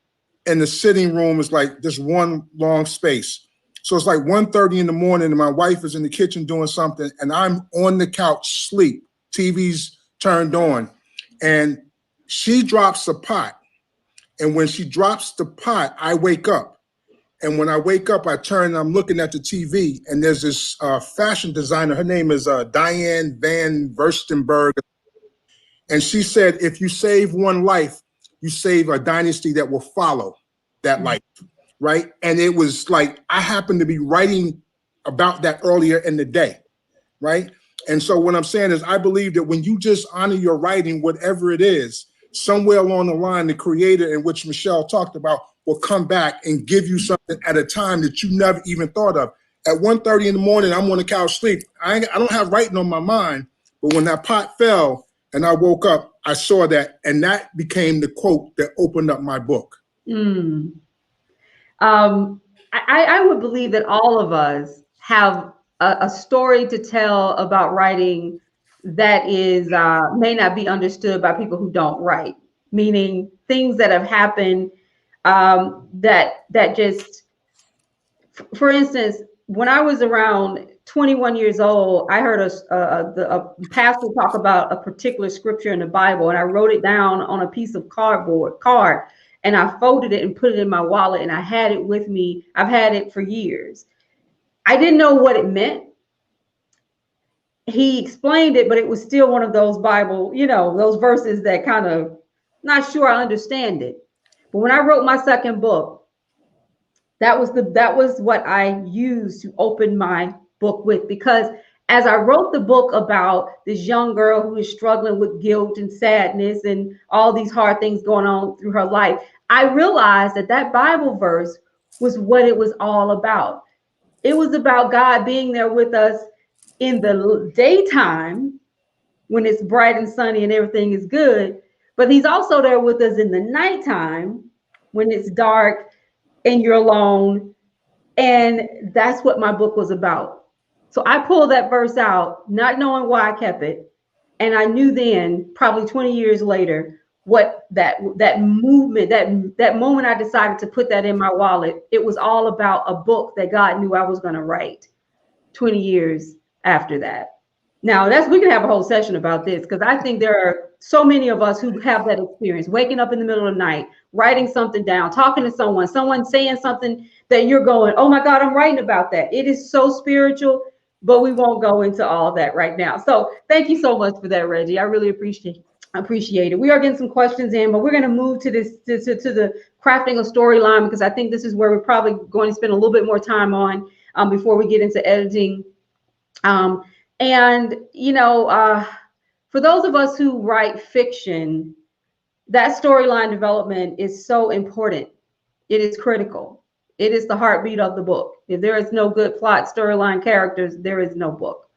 and the sitting room is like this one long space. So it's like 1:30 in the morning and my wife is in the kitchen doing something and I'm on the couch, sleep, TV's turned on, and she drops a pot. And when she drops the pot, I wake up. And when I wake up, I turn and I'm looking at the TV and there's this fashion designer. Her name is Diane Van Verstenberg. And she said, if you save one life, you save a dynasty that will follow that life, right? And it was like, I happened to be writing about that earlier in the day, right? And so what I'm saying is I believe that when you just honor your writing, whatever it is, somewhere along the line, the creator in which Michelle talked about will come back and give you something at a time that you never even thought of. At 1:30 in the morning, I'm on the couch sleep. I don't have writing on my mind, but when that pot fell, and I woke up, I saw that, and that became the quote that opened up my book. I would believe that all of us have a story to tell about writing that is may not be understood by people who don't write, meaning things that have happened that just, for instance, when I was around 21 years old, I heard a pastor talk about a particular scripture in the Bible, and I wrote it down on a piece of card, and I folded it and put it in my wallet, and I had it with me. I've had it for years. I didn't know what it meant. He explained it, but it was still one of those Bible, those verses that kind of not sure I understand it. But when I wrote my second book, that was what I used to open my book with, because as I wrote the book about this young girl who is struggling with guilt and sadness and all these hard things going on through her life, I realized that Bible verse was what it was all about. It was about God being there with us in the daytime when it's bright and sunny and everything is good, but he's also there with us in the nighttime when it's dark and you're alone. And that's what my book was about. So I pulled that verse out, not knowing why I kept it. And I knew then, probably 20 years later, what that movement, that moment I decided to put that in my wallet, it was all about a book that God knew I was going to write 20 years after that. Now, we can have a whole session about this, because I think there are so many of us who have that experience, waking up in the middle of the night, writing something down, talking to someone saying something that you're going, oh my God, I'm writing about that. It is so spiritual, but we won't go into all that right now. So thank you so much for that, Reggie. I really appreciate I appreciate it. We are getting some questions in, but we're going to move to this to the crafting a storyline, because I think this is where we're probably going to spend a little bit more time on before we get into editing. And for those of us who write fiction, that storyline development is so important. It is critical. It is the heartbeat of the book. If there is no good plot, storyline, characters, there is no book.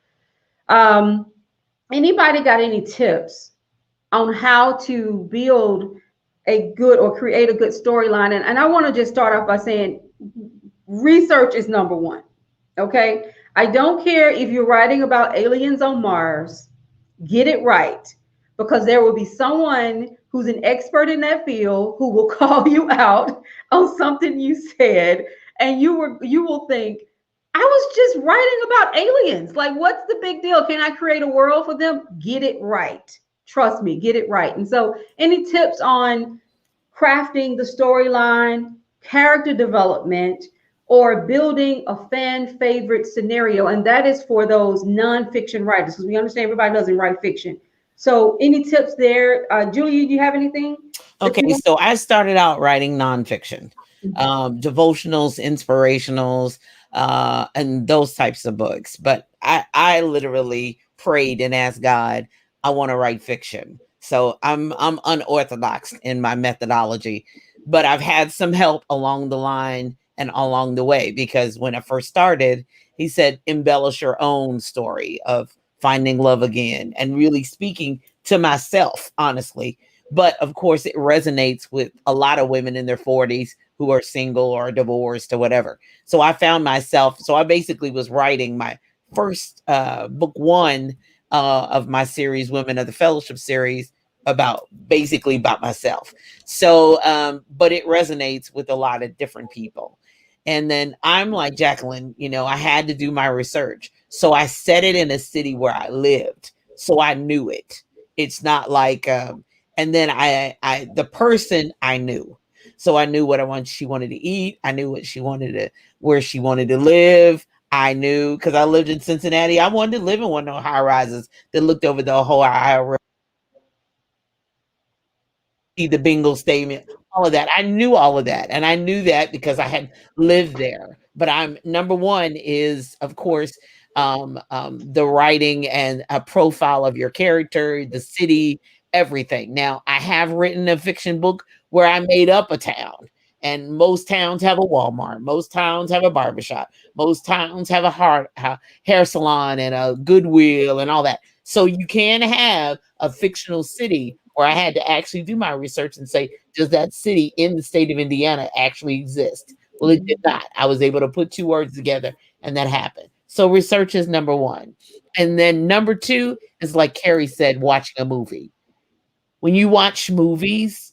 Anybody got any tips on how to build a good or create a good storyline? And I want to just start off by saying research is number one. Okay. I don't care if you're writing about aliens on Mars, get it right, because there will be someone who's an expert in that field who will call you out on something you said, and you will think, I was just writing about aliens. Like, what's the big deal? Can I create a world for them? Get it right. Trust me, get it right. And so, any tips on crafting the storyline, character development, or building a fan favorite scenario? And that is for those nonfiction writers, because we understand everybody doesn't write fiction. So any tips there? Julia, do you have anything? Okay, so I started out writing nonfiction, devotionals, inspirationals, and those types of books. But I literally prayed and asked God, I want to write fiction. So I'm unorthodox in my methodology, but I've had some help along the line and along the way, because when I first started, he said, embellish your own story of finding love again, and really speaking to myself, honestly. But of course, it resonates with a lot of women in their 40s who are single or divorced or whatever. So I found myself, so I basically was writing my first book one of my series, Women of the Fellowship series, about myself. So, but it resonates with a lot of different people. And then I'm like Jacqueline, I had to do my research. So I set it in a city where I lived. So I knew it. It's not like, and then the person I knew. So I knew what she wanted to eat. I knew where she wanted to live. I knew, because I lived in Cincinnati. I wanted to live in one of those high rises that looked over the whole Ohio, the bingo statement, all of that. I knew all of that. And I knew that because I had lived there. But number one is, of course, the writing and a profile of your character, the city, everything. Now, I have written a fiction book where I made up a town. And most towns have a Walmart. Most towns have a barbershop. Most towns have a hair salon and a Goodwill and all that. So you can have a fictional city where I had to actually do my research and say, does that city in the state of Indiana actually exist? Well, it did not. I was able to put two words together, and that happened. So research is number one. And then number two is, like Carrie said, watching a movie. When you watch movies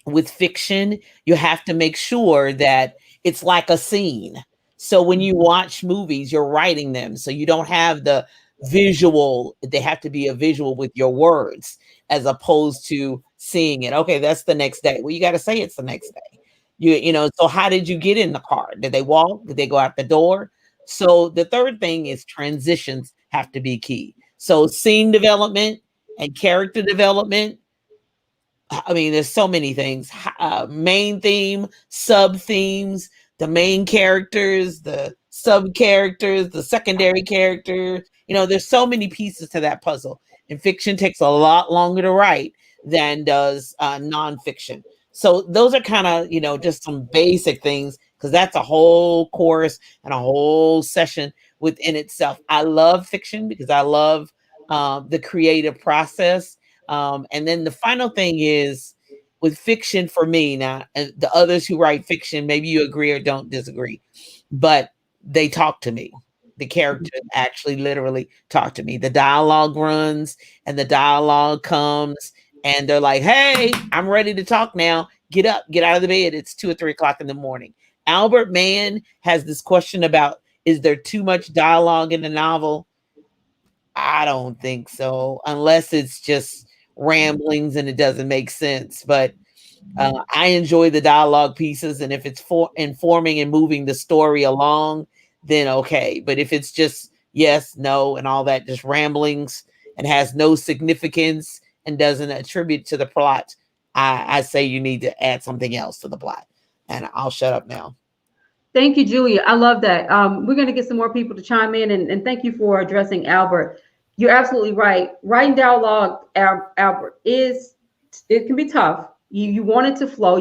with fiction, you have to make sure that it's like a scene. So when you watch movies, you're writing them. So you don't have the visual. They have to be a visual with your words, as opposed to seeing it. Okay, that's the next day. Well, you got to say it's the next day. So how did you get in the car? Did they walk? Did they go out the door? So the third thing is transitions have to be key. So scene development and character development. I mean, there's so many things. Main theme, sub themes, the main characters, the sub characters, the secondary characters. There's so many pieces to that puzzle. And fiction takes a lot longer to write than does nonfiction. So those are kind of, just some basic things, because that's a whole course and a whole session within itself. I love fiction because I love the creative process. And then the final thing is with fiction for me now, and the others who write fiction, maybe you agree or don't disagree, but they talk to me. The characters actually literally talk to me. The dialogue runs and the dialogue comes and they're like, hey, I'm ready to talk now. Get up, get out of the bed. It's 2 or 3 o'clock in the morning. Albert Mann has this question about, is there too much dialogue in the novel? I don't think so, unless it's just ramblings and it doesn't make sense. But I enjoy the dialogue pieces. And if it's for informing and moving the story along, then okay. But if it's just yes, no, and all that, just ramblings and has no significance and doesn't attribute to the plot, I say you need to add something else to the plot. And I'll shut up now. Thank you, Julia. I love that. We're going to get some more people to chime in, and thank you for addressing Albert. You're absolutely right. Writing dialogue, Albert, it can be tough. You want it to flow.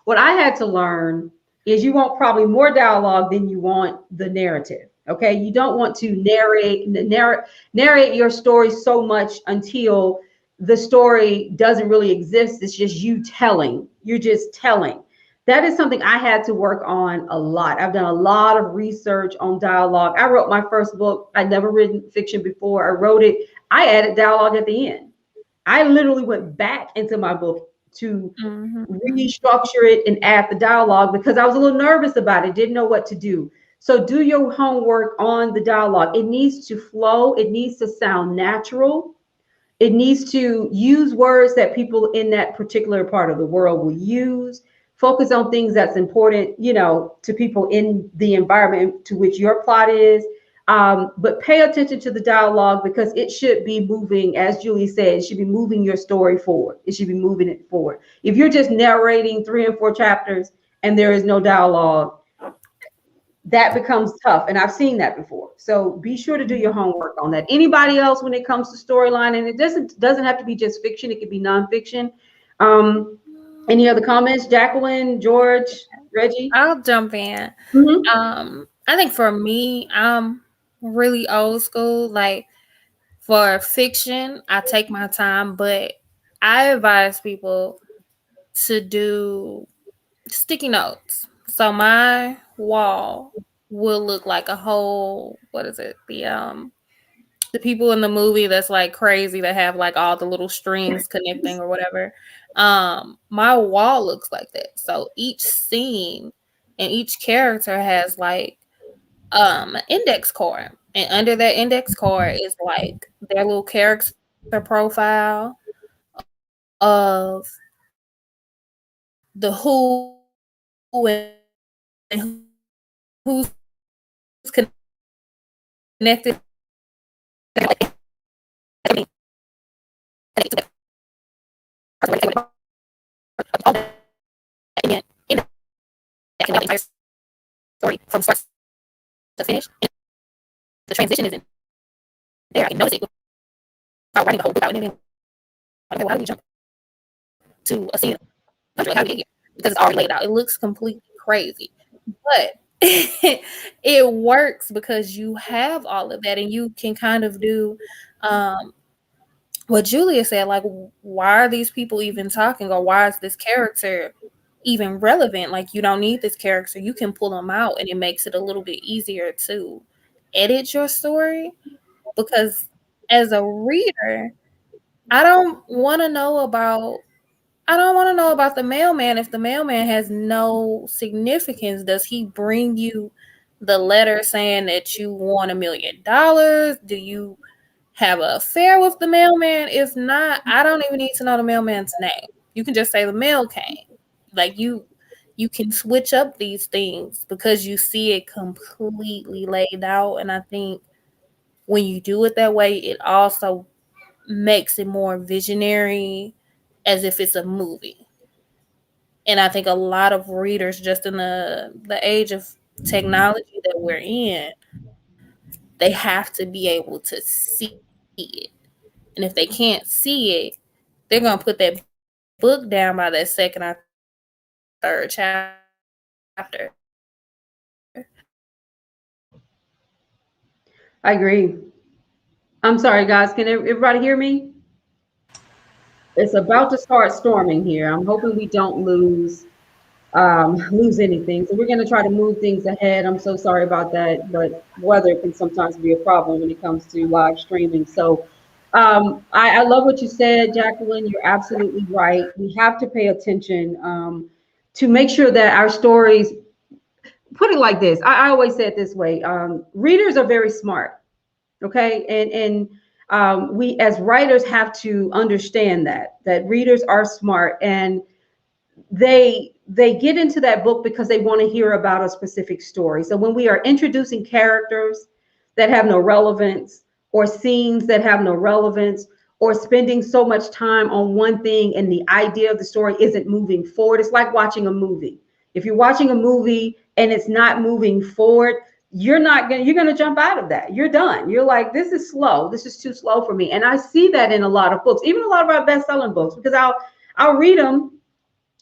What I had to learn is you want probably more dialogue than you want the narrative. Okay. You don't want to narrate your story so much until the story doesn't really exist. It's just you telling. You're just telling. That is something I had to work on a lot. I've done a lot of research on dialogue. I wrote my first book. I'd never written fiction before. I wrote it. I added dialogue at the end. I literally went back into my book to restructure it and add the dialogue because I was a little nervous about it, didn't know what to do. So do your homework on the dialogue. It needs to flow. It needs to sound natural. It needs to use words that people in that particular part of the world will use. Focus on things that's important, to people in the environment to which your plot is. But pay attention to the dialogue because it should be moving, as Julie said, it should be moving your story forward. It should be moving it forward. If you're just narrating 3 and 4 chapters and there is no dialogue, that becomes tough. And I've seen that before. So be sure to do your homework on that. Anybody else when it comes to storyline, and it doesn't have to be just fiction, it could be nonfiction. Any other comments? Jacqueline, George, Reggie? I'll jump in. I think for me, I'm really old school. Like for fiction, I take my time, but I advise people to do sticky notes. So my wall will look like a whole, what is it? The people in the movie that's like crazy that have like all the little strings connecting or whatever. My wall looks like that. So each scene and each character has like an index card. And under that index card is like their little character profile of the who and who's connected. Story from start to finish. The transition isn't there. I can notice it without writing the whole book out, and then why do we jump to a scene? How do we get here? Because it's already laid out. It looks completely crazy, but it works because you have all of that, and you can kind of do what Julia said. Like, why are these people even talking, or why is this character even relevant? Like, you don't need this character. You can pull them out, and it makes it a little bit easier to edit your story. Because as a reader, I don't want to know about the mailman if the mailman has no significance. Does he bring you the letter saying that you want $1 million? Do you have an affair with the mailman? If not, I don't even need to know the mailman's name. You can just say the mail came. Like you can switch up these things because you see it completely laid out. And I think when you do it that way, it also makes it more visionary, as if it's a movie. And I think a lot of readers, just in the age of technology that we're in, they have to be able to see it. And if they can't see it, they're going to put that book down by that second or third chapter. I agree. I'm sorry, guys. Can everybody hear me? It's about to start storming here. I'm hoping we don't lose anything. So we're going to try to move things ahead. I'm so sorry about that, but weather can sometimes be a problem when it comes to live streaming. So I love what you said, Jacqueline. You're absolutely right. We have to pay attention to make sure that our stories, put it like this. I always say it this way. Readers are very smart. Okay. And we as writers have to understand that readers are smart, and they get into that book because they want to hear about a specific story. So when we are introducing characters that have no relevance, or scenes that have no relevance, or spending so much time on one thing and the idea of the story isn't moving forward. It's like watching a movie. If you're watching a movie and it's not moving forward, you're gonna jump out of that. You're done. You're like, this is slow. This is too slow for me. And I see that in a lot of books, even a lot of our best-selling books, because I'll read them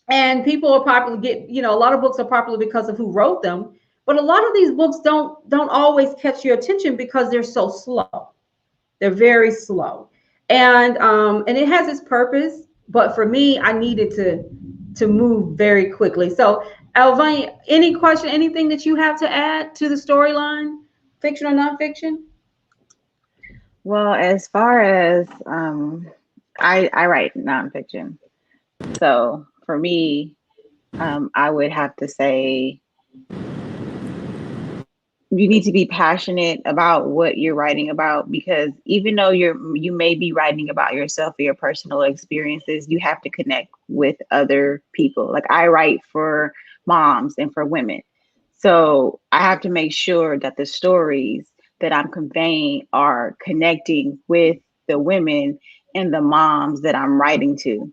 and people are popular. A lot of books are popular because of who wrote them. But a lot of these books don't always catch your attention because they're so slow. They're very slow. And it has its purpose. But for me, I needed to move very quickly. So Elvania, any question, anything that you have to add to the storyline, fiction or nonfiction? Well, as far as I write nonfiction, so for me, I would have to say you need to be passionate about what you're writing about, because even though you may be writing about yourself or your personal experiences, you have to connect with other people. Like I write for moms and for women. So I have to make sure that the stories that I'm conveying are connecting with the women and the moms that I'm writing to.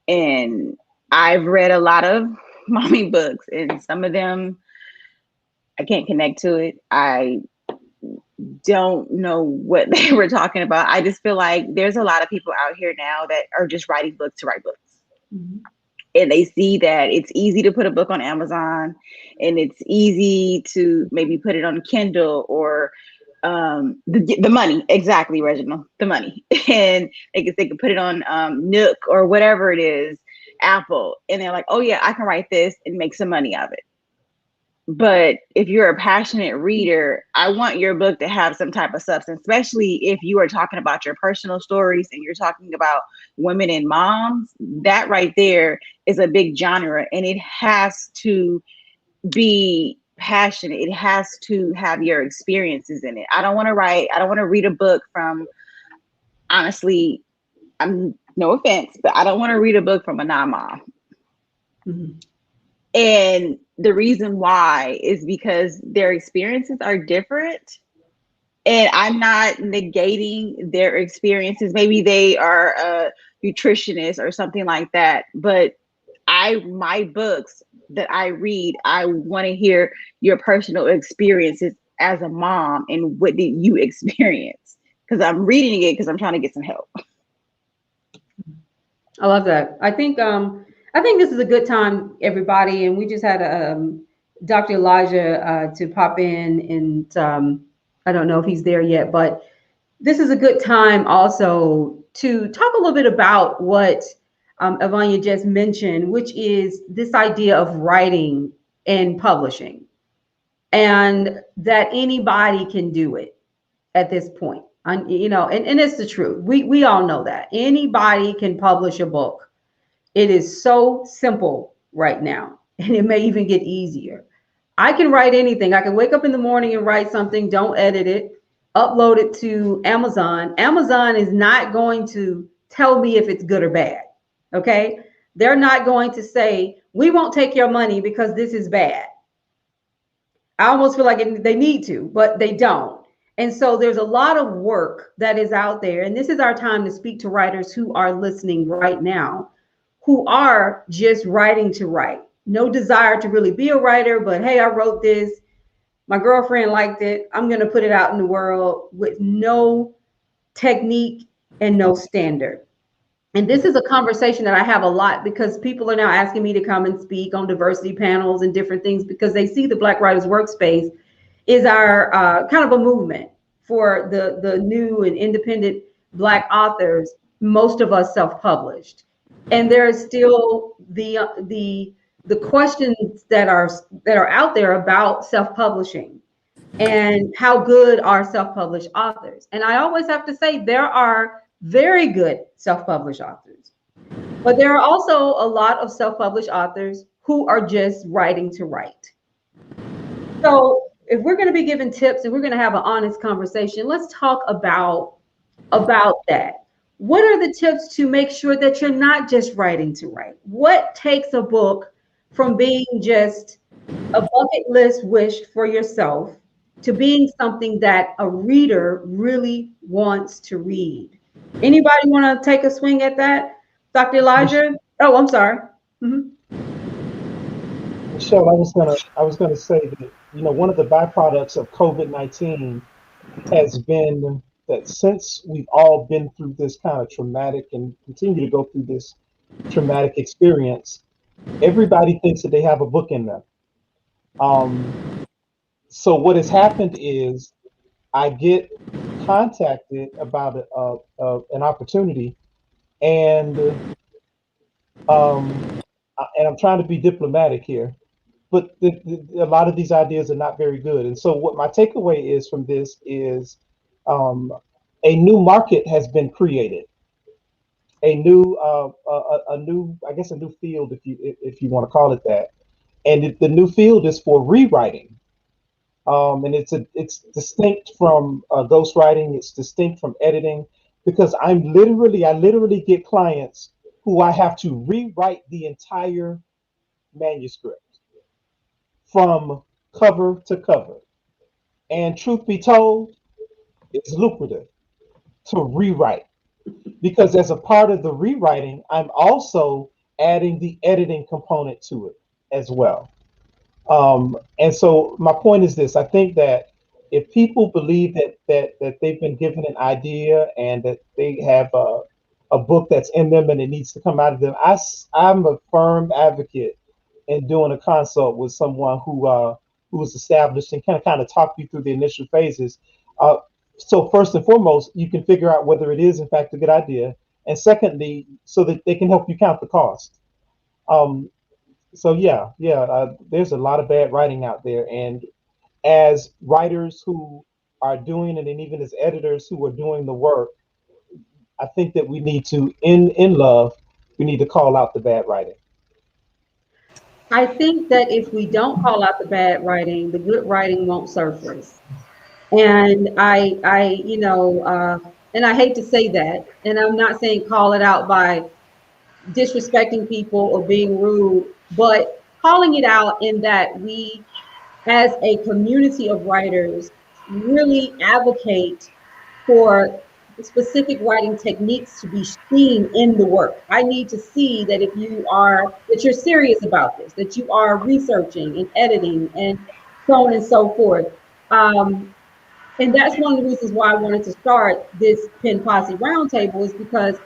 And I've read a lot of mommy books, and some of them I can't connect to it. I don't know what they were talking about. I just feel like there's a lot of people out here now that are just writing books to write books. Mm-hmm. And they see that it's easy to put a book on Amazon, and it's easy to maybe put it on Kindle or the money. Exactly, Reginald, the money. And they can put it on Nook or whatever it is, Apple. And they're like, oh yeah, I can write this and make some money out of it. But if you're a passionate reader, I want your book to have some type of substance, especially if you are talking about your personal stories and you're talking about women and moms. That right there is a big genre, and it has to be passionate. It has to have your experiences in it. I don't want to read a book from, honestly, no offense, but I don't want to read a book from a non-mom. Mm-hmm. And the reason why is because their experiences are different. And I'm not negating their experiences. Maybe they are a nutritionist or something like that. But my books that I read, I want to hear your personal experiences as a mom and what did you experience? Because I'm reading it because I'm trying to get some help. I love that. I think this is a good time, everybody, and we just had Dr. Elijah to pop in, and I don't know if he's there yet, but this is a good time also to talk a little bit about what Elvania just mentioned, which is this idea of writing and publishing, and that anybody can do it at this point. And it's the truth. We all know that anybody can publish a book. It is so simple right now, and it may even get easier. I can write anything. I can wake up in the morning and write something, don't edit it, upload it to Amazon. Amazon is not going to tell me if it's good or bad, okay? They're not going to say, we won't take your money because this is bad. I almost feel like they need to, but they don't. And so there's a lot of work that is out there, and this is our time to speak to writers who are listening right now, who are just writing to write. No desire to really be a writer, but hey, I wrote this. My girlfriend liked it. I'm going to put it out in the world with no technique and no standard. And this is a conversation that I have a lot because people are now asking me to come and speak on diversity panels and different things because they see the Black Writers Workspace is our kind of a movement for the new and independent Black authors, most of us self-published. And there is still the questions that are out there about self-publishing and how good are self-published authors. And I always have to say there are very good self-published authors, but there are also a lot of self-published authors who are just writing to write. So if we're going to be giving tips and we're going to have an honest conversation, let's talk about that. What are the tips to make sure that you're not just writing to write? What takes a book from being just a bucket list wish for yourself to being something that a reader really wants to read? Anybody want to take a swing at that? Dr. Elijah? Oh, I'm sorry. Mhm. Michelle, I was gonna say that one of the byproducts of COVID-19 has been that since we've all been through this kind of traumatic and continue to go through this traumatic experience, everybody thinks that they have a book in them. Um, so what has happened is I get contacted about an opportunity, and and I'm trying to be diplomatic here, but a lot of these ideas are not very good. And so what my takeaway is from this is um, a new market has been created, a new, I guess, a new field, if you want to call it that. And the new field is for rewriting. And it's distinct from ghostwriting. It's distinct from editing because I literally get clients who I have to rewrite the entire manuscript from cover to cover. And truth be told, it's lucrative to rewrite because as a part of the rewriting, I'm also adding the editing component to it as well. And so my point is this: I think that if people believe that they've been given an idea and that they have a book that's in them and it needs to come out of them, I'm a firm advocate in doing a consult with someone who is established and can kind of talk you through the initial phases. Uh, so first and foremost, you can figure out whether it is in fact a good idea, and secondly, so that they can help you count the cost. Um, so there's a lot of bad writing out there, and as writers who are doing it, and even as editors who are doing the work, I think that we need to, in love, we need to call out the bad writing. I think that if we don't call out the bad writing, the good writing won't surface. And and I hate to say that, and I'm not saying call it out by disrespecting people or being rude, but calling it out in that we, as a community of writers, really advocate for specific writing techniques to be seen in the work. I need to see that that you're serious about this, that you are researching and editing and so on and so forth. And that's one of the reasons why I wanted to start this Pen Posse Roundtable, is because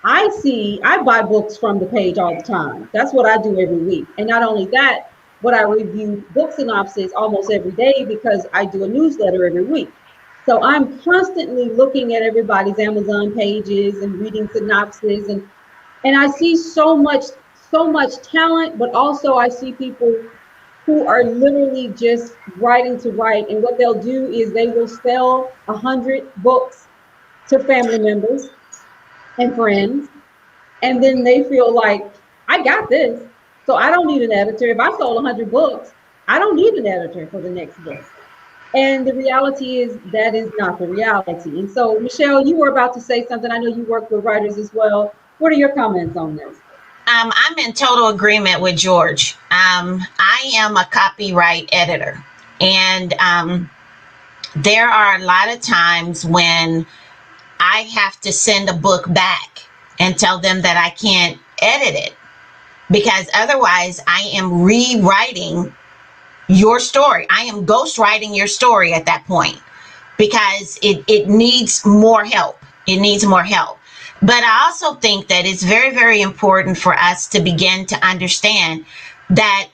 I buy books from the page all the time. That's what I do every week. And not only that, but I review book synopsis almost every day because I do a newsletter every week. So I'm constantly looking at everybody's Amazon pages and reading synopsis, and I see so much talent, but also I see people who are literally just writing to write. And what they'll do is they will sell 100 books to family members and friends. And then they feel like, I got this, so I don't need an editor. If I sold 100 books, I don't need an editor for the next book. And the reality is that is not the reality. And so, Michelle, you were about to say something. I know you work with writers as well. What are your comments on this? I'm in total agreement with George. I am a copyright editor, and there are a lot of times when I have to send a book back and tell them that I can't edit it because otherwise I am rewriting your story. I am ghostwriting your story at that point because it needs more help. It needs more help. But I also think that it's very, very important for us to begin to understand that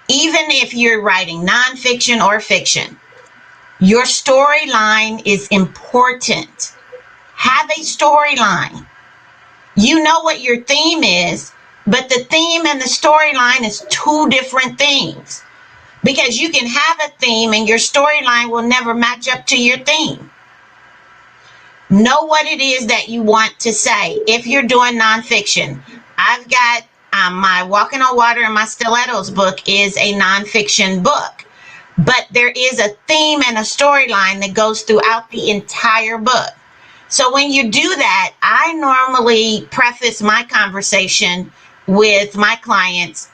even if you're writing nonfiction or fiction, your storyline is important. Have a storyline. You know what your theme is, but the theme and the storyline is two different things. Because you can have a theme and your storyline will never match up to your theme. Know what it is that you want to say. If you're doing nonfiction, I've got my Walking on Water and my Stilettos book is a nonfiction book. But there is a theme and a storyline that goes throughout the entire book. So when you do that, I normally preface my conversation with my clients.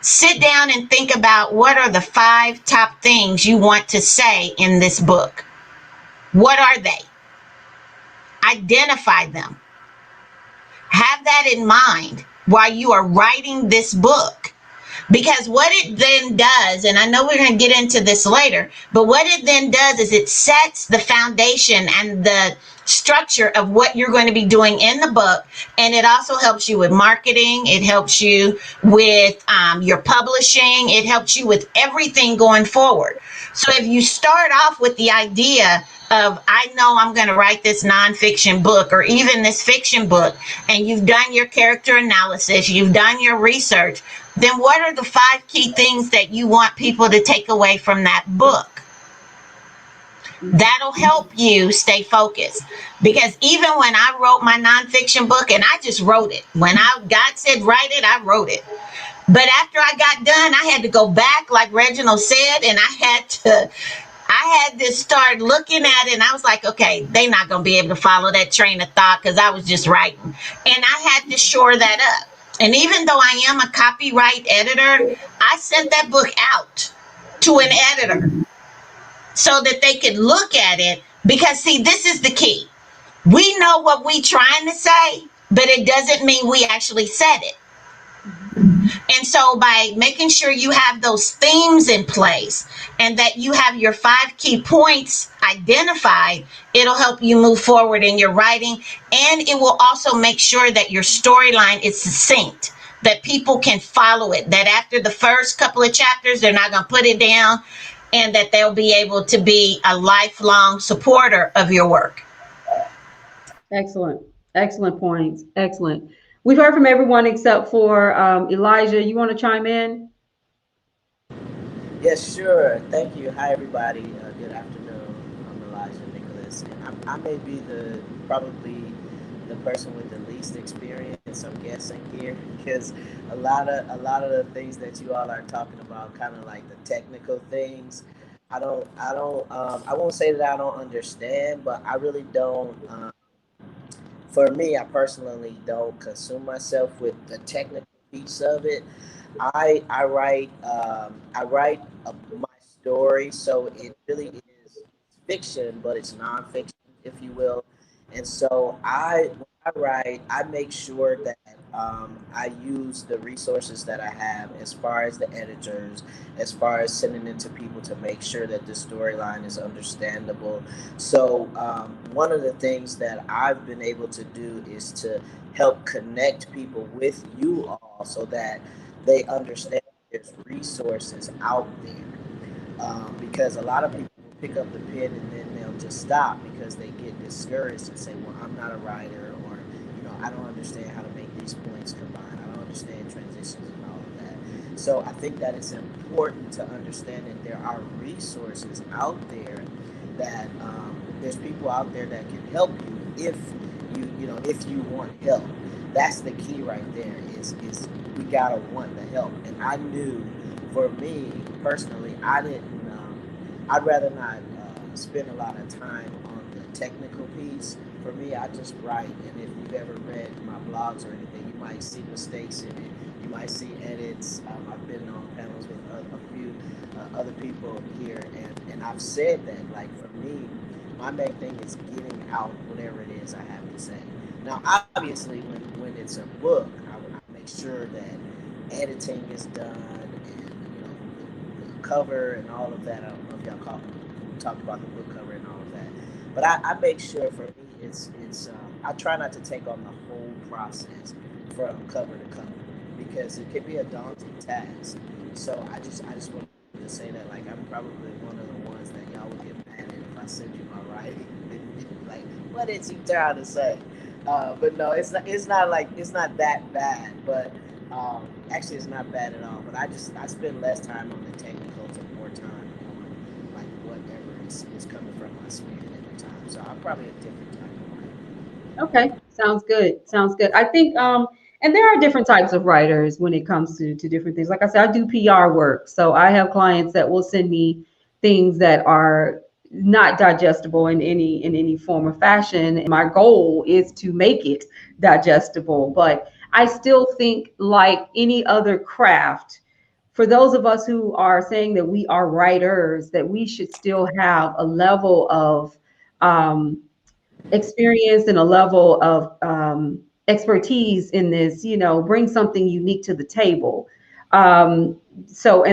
Sit down and think about what are the 5 top things you want to say in this book. What are they? Identify them. Have that in mind while you are writing this book. Because what it then does, and I know we're going to get into this later, but what it then does is it sets the foundation and the structure of what you're going to be doing in the book. And it also helps you with marketing. It helps you with your publishing. It helps you with everything going forward. So if you start off with the idea of, I know I'm going to write this nonfiction book or even this fiction book, and you've done your character analysis, you've done your research, then what are the 5 key things that you want people to take away from that book? That'll help you stay focused. Because even when I wrote my nonfiction book, and I just wrote it, when God said write it, I wrote it. But after I got done, I had to go back, like Reginald said, and I had to start looking at it, and I was like, okay, they're not going to be able to follow that train of thought because I was just writing. And I had to shore that up. And even though I am a copyright editor, I sent that book out to an editor so that they could look at it. Because, see, this is the key. We know what we're trying to say, but it doesn't mean we actually said it. And so by making sure you have those themes in place and that you have your 5 key points identified, it'll help you move forward in your writing. And it will also make sure that your storyline is succinct, that people can follow it, that after the first couple of chapters, they're not going to put it down, and that they'll be able to be a lifelong supporter of your work. Excellent. Excellent points. Excellent. We've heard from everyone except for Elijah. You want to chime in? Yes, sure. Thank you. Hi, everybody. Good afternoon. I'm Elijah Nicholas, and I may be probably the person with the least experience, I'm guessing here, because a lot of the things that you all are talking about, kind of like the technical things, I won't say that I don't understand, but I really don't. For me, I personally don't consume myself with the technical piece of it. I write my story, so it really is fiction, but it's nonfiction, if you will. And so when I write, I make sure that I use the resources that I have, as far as the editors, as far as sending it to people, to make sure that the storyline is understandable. So one of the things that I've been able to do is to help connect people with you all so that they understand there's resources out there. Because a lot of people will pick up the pen and then they'll just stop because they get discouraged and say, well, I'm not a writer, or, I don't understand how to make these points combine. I don't understand transitions and all of that. So I think that it's important to understand that there are resources out there, that there's people out there that can help you if you want help. That's the key right there, is we gotta want the help. And I knew, for me personally, I'd rather not spend a lot of time on the technical piece. For me, I just write, and if you've ever read my blogs or anything, you might see mistakes in it. You might see edits. I've been on panels with a few other people here, and I've said that, like, for me, my main thing is getting out whatever it is I have to say. Now, obviously, when it's a book, I make sure that editing is done, and the cover and all of that. I don't know if y'all talked about the book cover and all of that, but I make sure, for me, it's I try not to take on the whole process from cover to cover, because it can be a daunting task. So I just want to say that, like, I'm probably one of the ones that y'all would get mad at if I send you my writing. Like, what is he trying to say? But no, it's not that bad. But actually, it's not bad at all. But I spend less time on the technicals and more time on, like, whatever is coming from my spirit at the time. So I'm probably a different type of writer. Okay, sounds good. Sounds good. I think, and there are different types of writers when it comes to different things. Like I said, I do PR work, so I have clients that will send me things that are not digestible in any form or fashion. And my goal is to make it digestible. But I still think, like any other craft, for those of us who are saying that we are writers, that we should still have a level of experience and a level of expertise in this, bring something unique to the table. And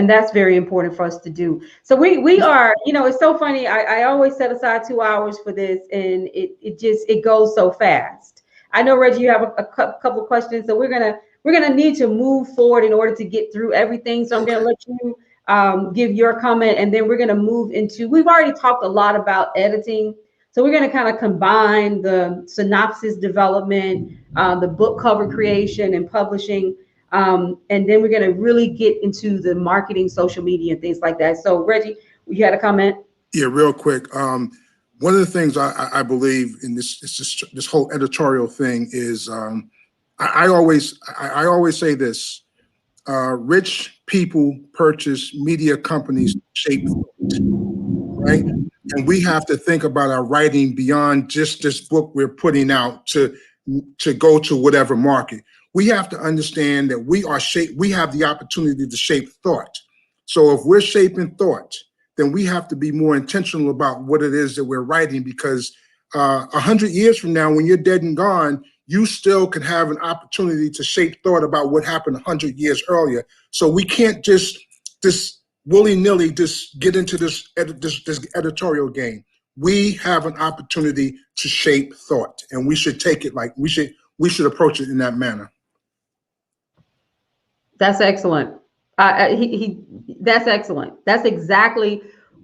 that's very important for us to do. So we are, it's so funny. I always set aside 2 hours for this, and it goes so fast. I know, Reggie, you have a couple of questions, so we're gonna need to move forward in order to get through everything. So I'm gonna let you give your comment, and then we're gonna move into. We've already talked a lot about editing. So we're going to kind of combine the synopsis development, the book cover creation and publishing, and then we're going to really get into the marketing, social media, and things like that. So Reggie, you had a comment? Yeah, real quick. One of the things I believe in this whole editorial thing is I always say this: rich people purchase media companies shaped, right? And we have to think about our writing beyond just this book we're putting out to go to whatever market. We have to understand that we have the opportunity to shape thought. So if we're shaping thought, then we have to be more intentional about what it is that we're writing, because 100 years from now, when you're dead and gone, you still can have an opportunity to shape thought about what happened 100 years earlier. So we can't just willy-nilly just get into this editorial game. We have an opportunity to shape thought, and we should take it we should approach it in that manner. That's excellent. That's excellent. That's exactly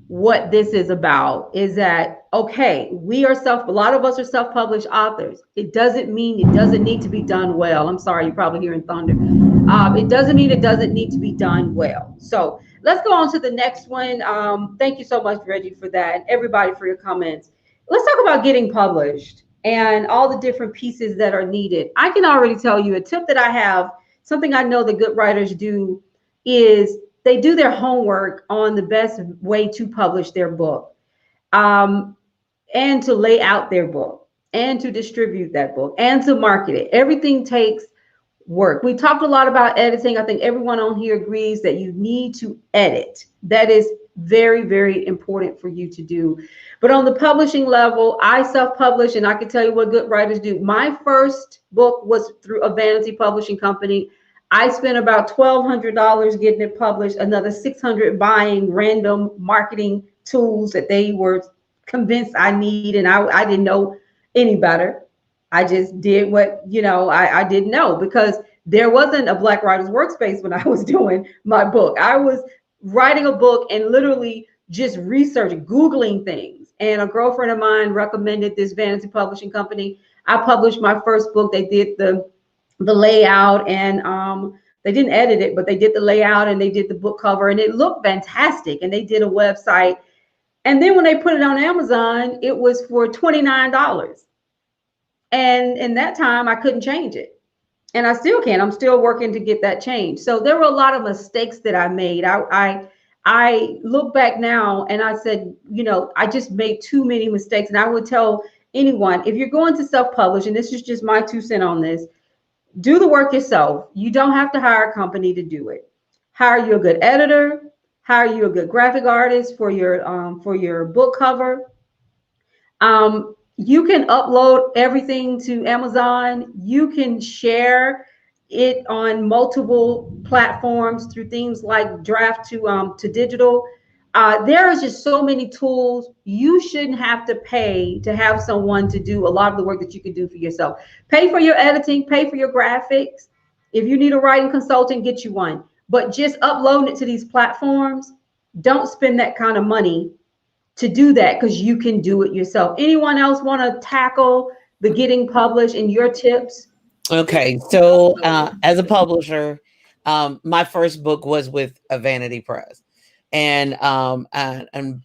what this is about. Is that okay? A lot of us are self-published authors. It doesn't mean it doesn't need to be done well. I'm sorry, you're probably hearing thunder. It doesn't mean it doesn't need to be done well. So let's go on to the next one. Thank you so much, Reggie, for that, and everybody for your comments. Let's talk about getting published and all the different pieces that are needed. I can already tell you a tip that I have, something I know the good writers do, is they do their homework on the best way to publish their book, and to lay out their book, and to distribute that book, and to market it. Everything takes work. We talked a lot about editing. I think everyone on here agrees that you need to edit. That is very, very important for you to do. But on the publishing level, I self-publish, and I can tell you what good writers do. My first book was through a vanity publishing company. I spent about $1,200 getting it published, another $600 buying random marketing tools that they were convinced I need, and I didn't know any better. I just did what, I didn't know, because there wasn't a Black Writers Workspace when I was doing my book. I was writing a book and literally just researching, Googling things. And a girlfriend of mine recommended this vanity publishing company. I published my first book. They did the layout, and they didn't edit it, but they did the layout, and they did the book cover, and it looked fantastic. And they did a website. And then when they put it on Amazon, it was for $29. And in that time, I couldn't change it. And I still can't. I'm still working to get that changed. So there were a lot of mistakes that I made. I look back now and I said, I just made too many mistakes. And I would tell anyone, if you're going to self-publish, and this is just my 2 cents on this, do the work yourself. You don't have to hire a company to do it. Hire you a good editor, hire you a good graphic artist for your book cover. You can upload everything to Amazon. You can share it on multiple platforms through things like Draft to Digital. There is just so many tools. You shouldn't have to pay to have someone to do a lot of the work that you can do for yourself. Pay for your editing, pay for your graphics. If you need a writing consultant, get you one. But just uploading it to these platforms, don't spend that kind of money to do that, because you can do it yourself. Anyone else want to tackle the getting published and your tips? Okay, so as a publisher, my first book was with a vanity press and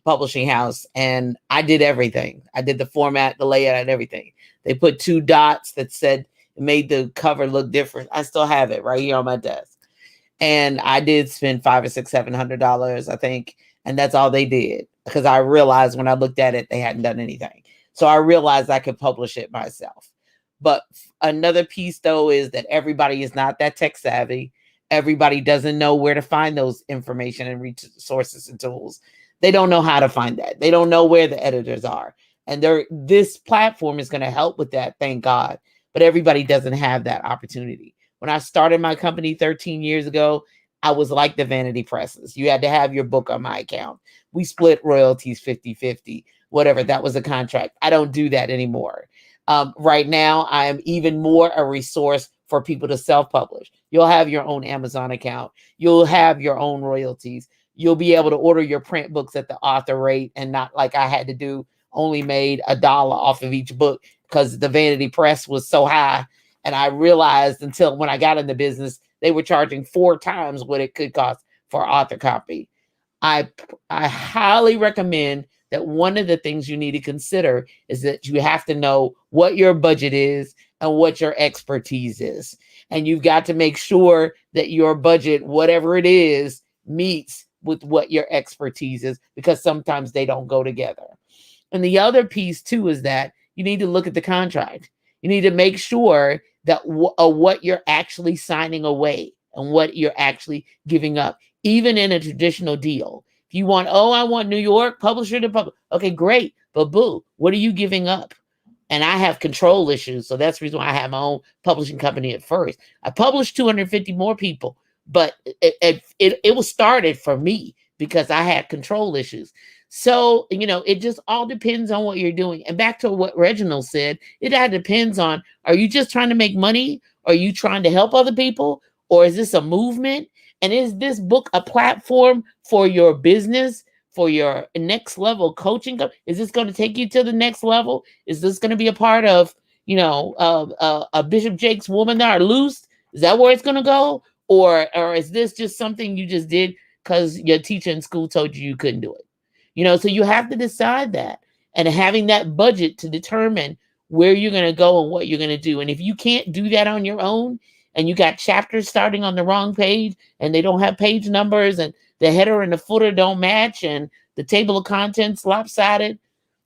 publishing house, and I did everything. I did the format, the layout, and everything. They put 2 dots that said, it made the cover look different. I still have it right here on my desk, and I did spend $500 or $600, $700, I think, and that's all they did. Because I realized when I looked at it, they hadn't done anything. So I realized I could publish it myself. But another piece, though, is that everybody is not that tech savvy. Everybody doesn't know where to find those information and resources and tools. They don't know how to find that. They don't know where the editors are. And this platform is going to help with that, thank God. But everybody doesn't have that opportunity. When I started my company 13 years ago, I was like the vanity presses. You had to have your book on my account. We split royalties 50-50, whatever. That was a contract. I don't do that anymore. Right now, I am even more a resource for people to self-publish. You'll have your own Amazon account. You'll have your own royalties. You'll be able to order your print books at the author rate and not like I had to do, only made $1 off of each book because the vanity press was so high. And I realized until when I got in the business, they were charging 4 times what it could cost for author copy. I highly recommend that one of the things you need to consider is that you have to know what your budget is and what your expertise is. And you've got to make sure that your budget, whatever it is, meets with what your expertise is, because sometimes they don't go together. And the other piece too is that you need to look at the contract. You need to make sure that what you're actually signing away and what you're actually giving up, even in a traditional deal. If you want, I want New York publisher to publish. Okay, great. But boo, what are you giving up? And I have control issues. So that's the reason why I have my own publishing company at first. I published 250 more people, but it was started for me because I had control issues. So, it just all depends on what you're doing. And back to what Reginald said, it all depends on, are you just trying to make money? Are you trying to help other people? Or is this a movement? And is this book a platform for your business, for your next level coaching? Is this going to take you to the next level? Is this going to be a part of, a Bishop Jake's Woman That Are Loosed? Is that where it's going to go? Or is this just something you just did because your teacher in school told you couldn't do it? So you have to decide that, and having that budget to determine where you're going to go and what you're going to do. And if you can't do that on your own, and you got chapters starting on the wrong page and they don't have page numbers and the header and the footer don't match and the table of contents lopsided,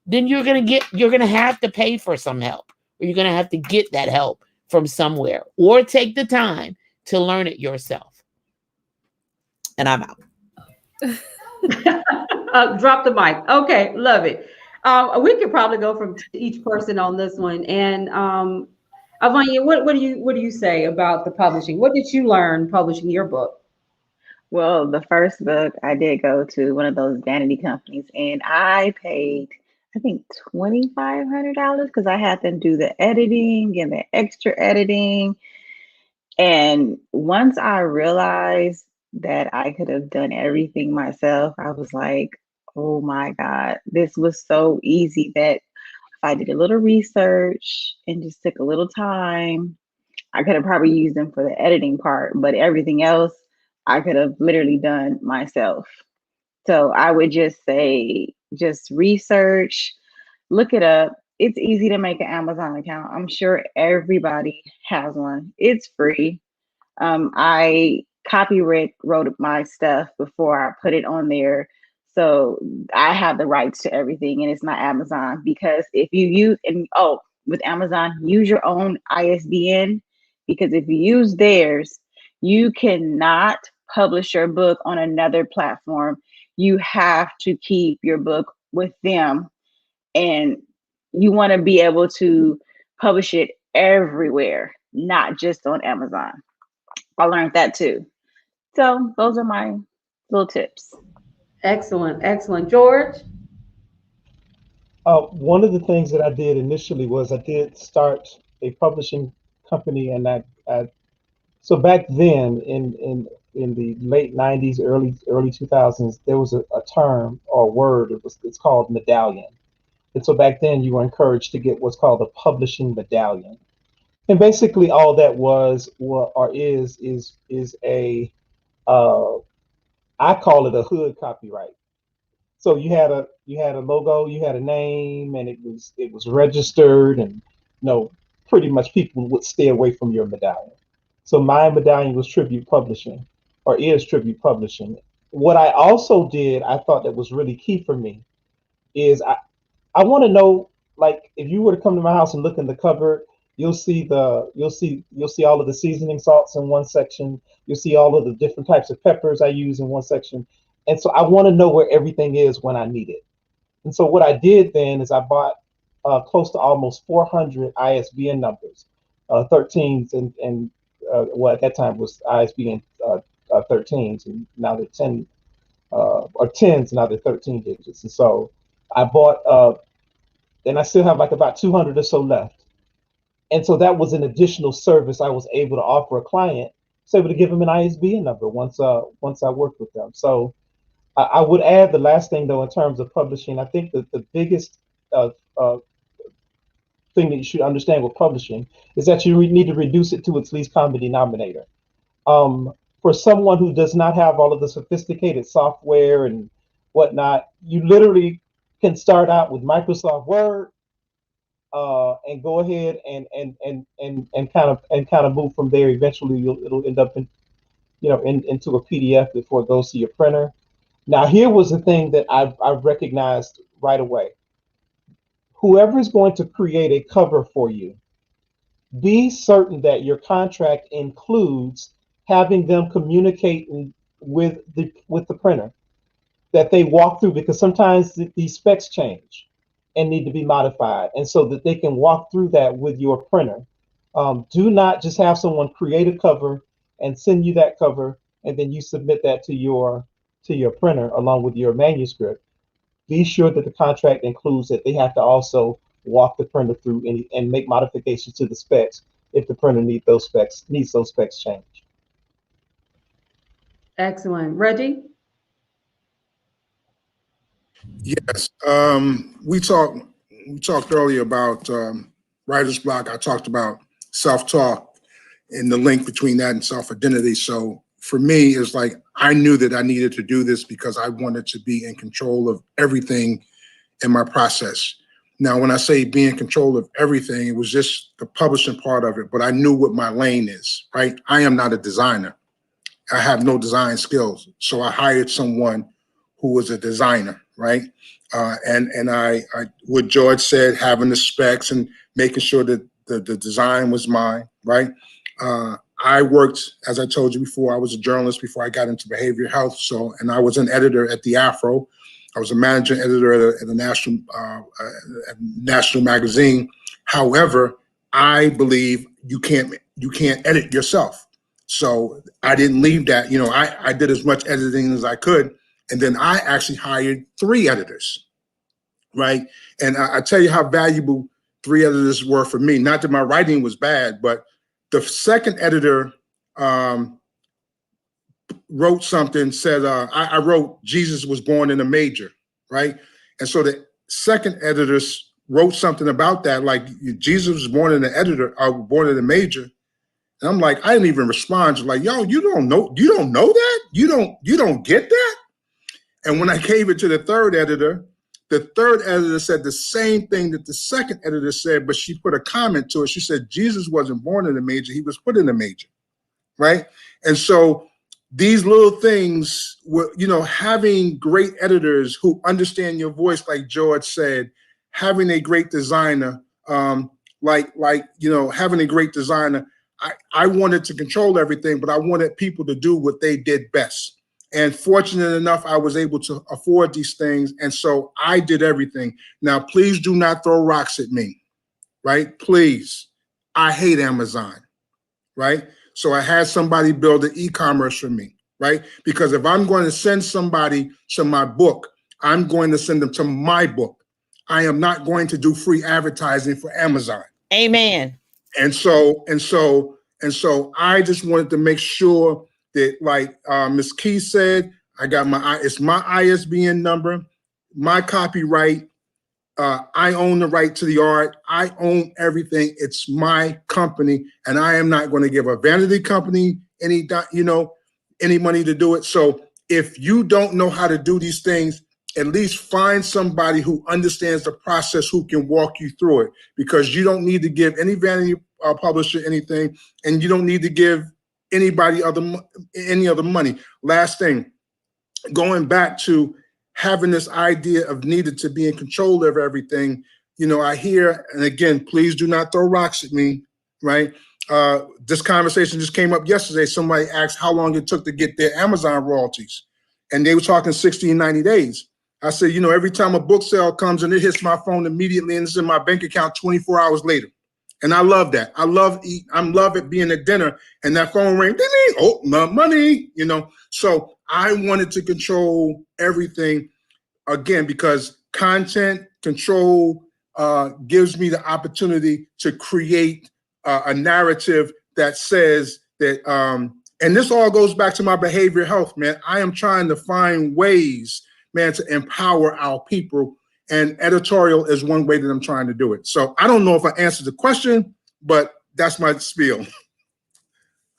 then you're going to have to pay for some help, or you're going to have to get that help from somewhere, or take the time to learn it yourself. And I'm out. Drop the mic. Okay, love it. We could probably go from each person on this one. And Avanya, what do you say about the publishing? What did you learn publishing your book? Well, the first book, I did go to one of those vanity companies, and I paid, I think, $2,500 because I had them do the editing and the extra editing. And once I realized that I could have done everything myself, I was like, oh my God, this was so easy that if I did a little research and just took a little time, I could have probably used them for the editing part, but everything else I could have literally done myself. So I would just say, just research, look it up. It's easy to make an Amazon account. I'm sure everybody has one. It's free. I copyright wrote my stuff before I put it on there. So I have the rights to everything, and it's not Amazon, because if you use, with Amazon, use your own ISBN, because if you use theirs, you cannot publish your book on another platform. You have to keep your book with them, and you want to be able to publish it everywhere, not just on Amazon. I learned that too. So those are my little tips. Excellent. George? One of the things that I did initially was I did start a publishing company, and so back then in the late 90s, early 2000s, there was a term or a word. It's called medallion. And so back then you were encouraged to get what's called a publishing medallion. And basically all that is a I call it a hood copyright. So you had a logo, you had a name, and it was registered, and pretty much people would stay away from your medallion. So my medallion was Tribute Publishing, or is Tribute Publishing. What I also did, I thought that was really key for me, is I want to know, like, if you were to come to my house and look in the cupboard, you'll see all of the seasoning salts in one section. You'll see all of the different types of peppers I use in one section. And so I want to know where everything is when I need it. And so what I did then is I bought close to almost 400 ISBN numbers, 13s and well, at that time was ISBN 13s, and now they're 10 or 10s, now they're 13 digits. And so I bought, and I still have like about 200 or so left. And so that was an additional service I was able to offer a client. I was able to give them an ISBN number once I worked with them. So I would add the last thing though, in terms of publishing, I think that the biggest thing that you should understand with publishing is that you need to reduce it to its least common denominator. For someone who does not have all of the sophisticated software and whatnot, you literally can start out with Microsoft Word and go ahead and kind of move from there. Eventually, it'll end up into a PDF before it goes to your printer. Now, here was the thing that I've recognized right away. Whoever is going to create a cover for you, be certain that your contract includes having them communicate with the printer, that they walk through, because sometimes these specs change and need to be modified, and so that they can walk through that with your printer. Do not just have someone create a cover and send you that cover, and then you submit that to your printer along with your manuscript. Be sure that the contract includes that they have to also walk the printer through and make modifications to the specs if the printer needs those specs changed. Excellent. Reggie? Yes. We talked earlier about writer's block. I talked about self-talk and the link between that and self-identity. So for me, it's like I knew that I needed to do this because I wanted to be in control of everything in my process. Now, when I say be in control of everything, it was just the publishing part of it, but I knew what my lane is, right? I am not a designer. I have no design skills. So I hired someone who was a designer, right? And I what George said, having the specs and making sure that the design was mine, right? I worked, as I told you before, I was a journalist before I got into behavioral health. So, and I was an editor at the Afro. I was a managing editor at a national magazine. However, I believe you can't edit yourself. So I didn't leave that. I did as much editing as I could. And then I actually hired 3 editors, right? And I tell you how valuable 3 editors were for me. Not that my writing was bad, but the second editor wrote something, said, I wrote Jesus was born in a manger, right? And so the second editor wrote something about that, like Jesus was born in born in a manger. And I'm like, I didn't even respond. Like, yo, you don't know that? You don't get that? And when I gave it to the third editor said the same thing that the second editor said, but she put a comment to it. She said, Jesus wasn't born in a manger, he was put in a manger, right? And so these little things were, having great editors who understand your voice, like George said, having a great designer, having a great designer. I wanted to control everything, but I wanted people to do what they did best. And fortunate enough, I was able to afford these things. And so I did everything. Now, please do not throw rocks at me, right? Please. I hate Amazon, right? So I had somebody build an e-commerce for me, right? Because if I'm going to send somebody to my book, I'm going to send them to my book. I am not going to do free advertising for Amazon. Amen. And so I just wanted to make sure that, like Ms. Key said, it's my ISBN number, my copyright. I own the right to the art. I own everything. It's my company, and I am not going to give a vanity company any money to do it. So if you don't know how to do these things, at least find somebody who understands the process, who can walk you through it, because you don't need to give any vanity publisher anything, and you don't need to give anybody any other money. Last thing, going back to having this idea of needed to be in control of everything, I hear, and again, please do not throw rocks at me, right? This conversation just came up yesterday. Somebody asked how long it took to get their Amazon royalties, and they were talking 60 and 90 days. I say, every time a book sale comes and it hits my phone immediately and it's in my bank account 24 hours later. And I love that. I love it being at dinner and that phone ring, ding, ding, oh, my money, So I wanted to control everything again, because content control gives me the opportunity to create a narrative that says that, and this all goes back to my behavioral health, man. I am trying to find ways, man, to empower our people. And editorial is one way that I'm trying to do it. So I don't know if I answered the question, but that's my spiel.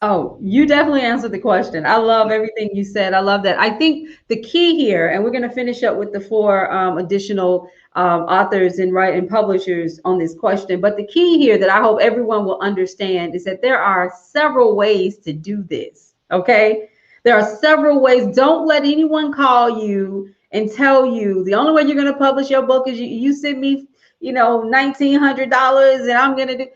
Oh, you definitely answered the question. I love everything you said. I love that. I think the key here, and we're going to finish up with the 4 additional authors and publishers on this question. But the key here that I hope everyone will understand is that there are several ways to do this. Okay, there are several ways. Don't let anyone call you and tell you the only way you're going to publish your book is you send me, $1,900 and I'm going to do.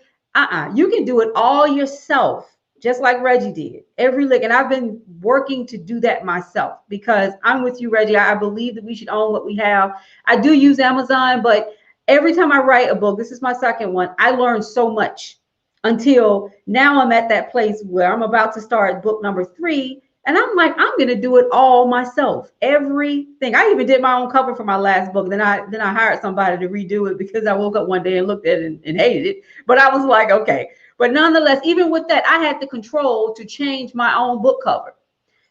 You can do it all yourself. Just like Reggie did, every lick. And I've been working to do that myself because I'm with you, Reggie. I believe that we should own what we have. I do use Amazon, but every time I write a book, this is my second one, I learn so much until now I'm at that place where I'm about to start book number 3. And I'm like, I'm going to do it all myself. Everything. I even did my own cover for my last book. Then I hired somebody to redo it because I woke up one day and looked at it and hated it. But I was like, okay. But nonetheless, even with that, I had the control to change my own book cover.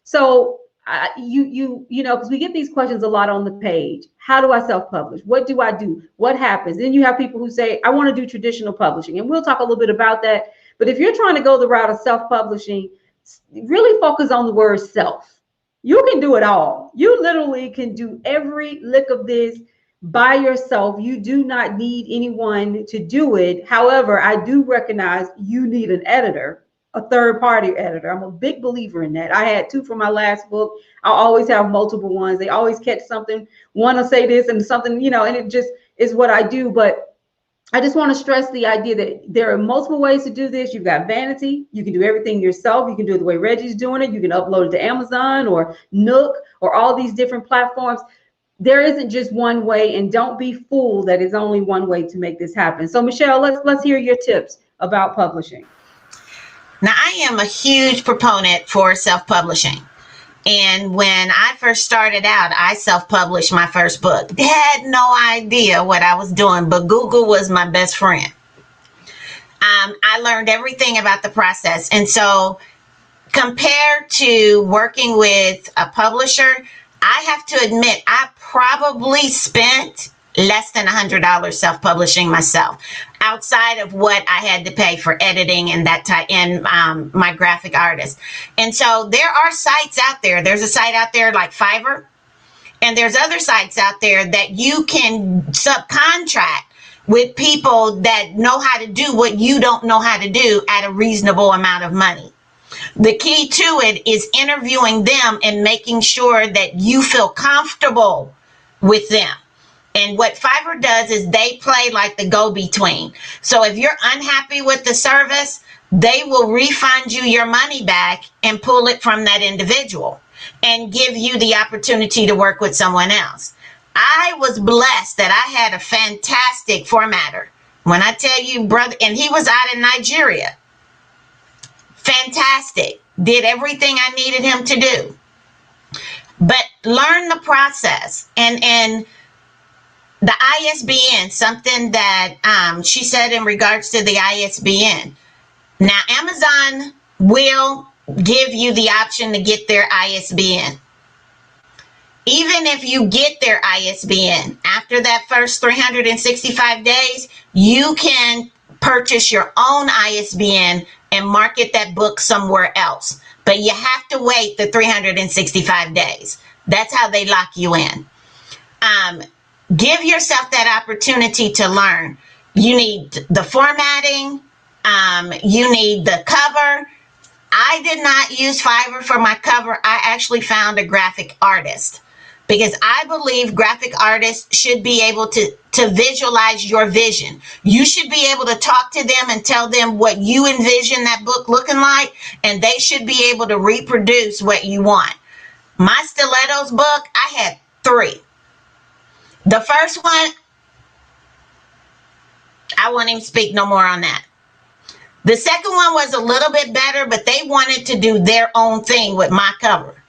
So because we get these questions a lot on the page. How do I self-publish? What do I do? What happens? Then you have people who say, I want to do traditional publishing. And we'll talk a little bit about that. But if you're trying to go the route of self-publishing, really focus on the word self. You can do it all. You literally can do every lick of this by yourself. You do not need anyone to do it. However, I do recognize you need an editor, a third-party editor. I'm a big believer in that. I had 2 for my last book. I always have multiple ones. They always catch something. One will say this and something, and it just is what I do. But I just want to stress the idea that there are multiple ways to do this. You've got Vanity. You can do everything yourself. You can do it the way Reggie's doing it. You can upload it to Amazon or Nook or all these different platforms. There isn't just one way, and don't be fooled that it's only one way to make this happen. So Michelle, let's hear your tips about publishing. Now, I am a huge proponent for self-publishing. And when I first started out, I self-published my first book. Had no idea what I was doing, but Google was my best friend. I learned everything about the process. And so compared to working with a publisher, I have to admit, I probably spent less than $100 self-publishing myself, outside of what I had to pay for editing and that type, and my graphic artist. And so there are sites out there. There's a site out there like Fiverr, and there's other sites out there that you can subcontract with people that know how to do what you don't know how to do at a reasonable amount of money. The key to it is interviewing them and making sure that you feel comfortable with them. And what Fiverr does is they play like the go-between. So if you're unhappy with the service, they will refund you your money back and pull it from that individual and give you the opportunity to work with someone else. I was blessed that I had a fantastic formatter. When I tell you, brother, and he was out in Nigeria. Fantastic. Did everything I needed him to do. But learn the process. And the ISBN, something that she said in regards to the ISBN. Now, Amazon will give you the option to get their ISBN. Even if you get their ISBN, after that first 365 days, you can purchase your own ISBN and market that book somewhere else. But you have to wait the 365 days. That's how they lock you in. Give yourself that opportunity to learn. You need the formatting. You need the cover. I did not use Fiverr for my cover. I actually found a graphic artist because I believe graphic artists should be able to visualize your vision. You should be able to talk to them and tell them what you envision that book looking like, and they should be able to reproduce what you want. My Stilettos book, I had 3. The first one, I won't even speak no more on that. The second one was a little bit better, but they wanted to do their own thing with my cover.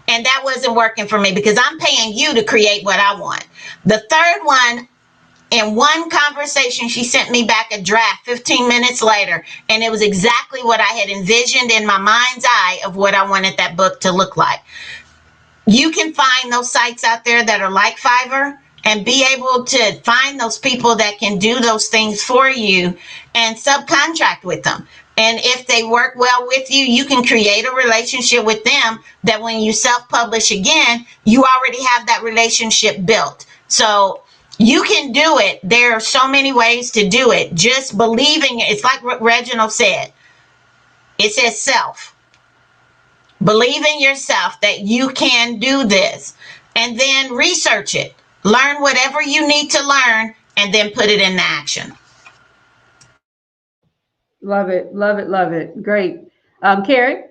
And that wasn't working for me because I'm paying you to create what I want. The third one, in one conversation, she sent me back a draft 15 minutes later, and it was exactly what I had envisioned in my mind's eye of what I wanted that book to look like. You can find those sites out there that are like Fiverr and be able to find those people that can do those things for you and subcontract with them. And if they work well with you, you can create a relationship with them that when you self-publish again, you already have that relationship built. So you can do it. There are so many ways to do it. Just believing it. It's like what Reginald said. It says self. Believe in yourself that you can do this, and then research it. Learn whatever you need to learn and then put it into action. Love it, love it, love it. Great. Carrie?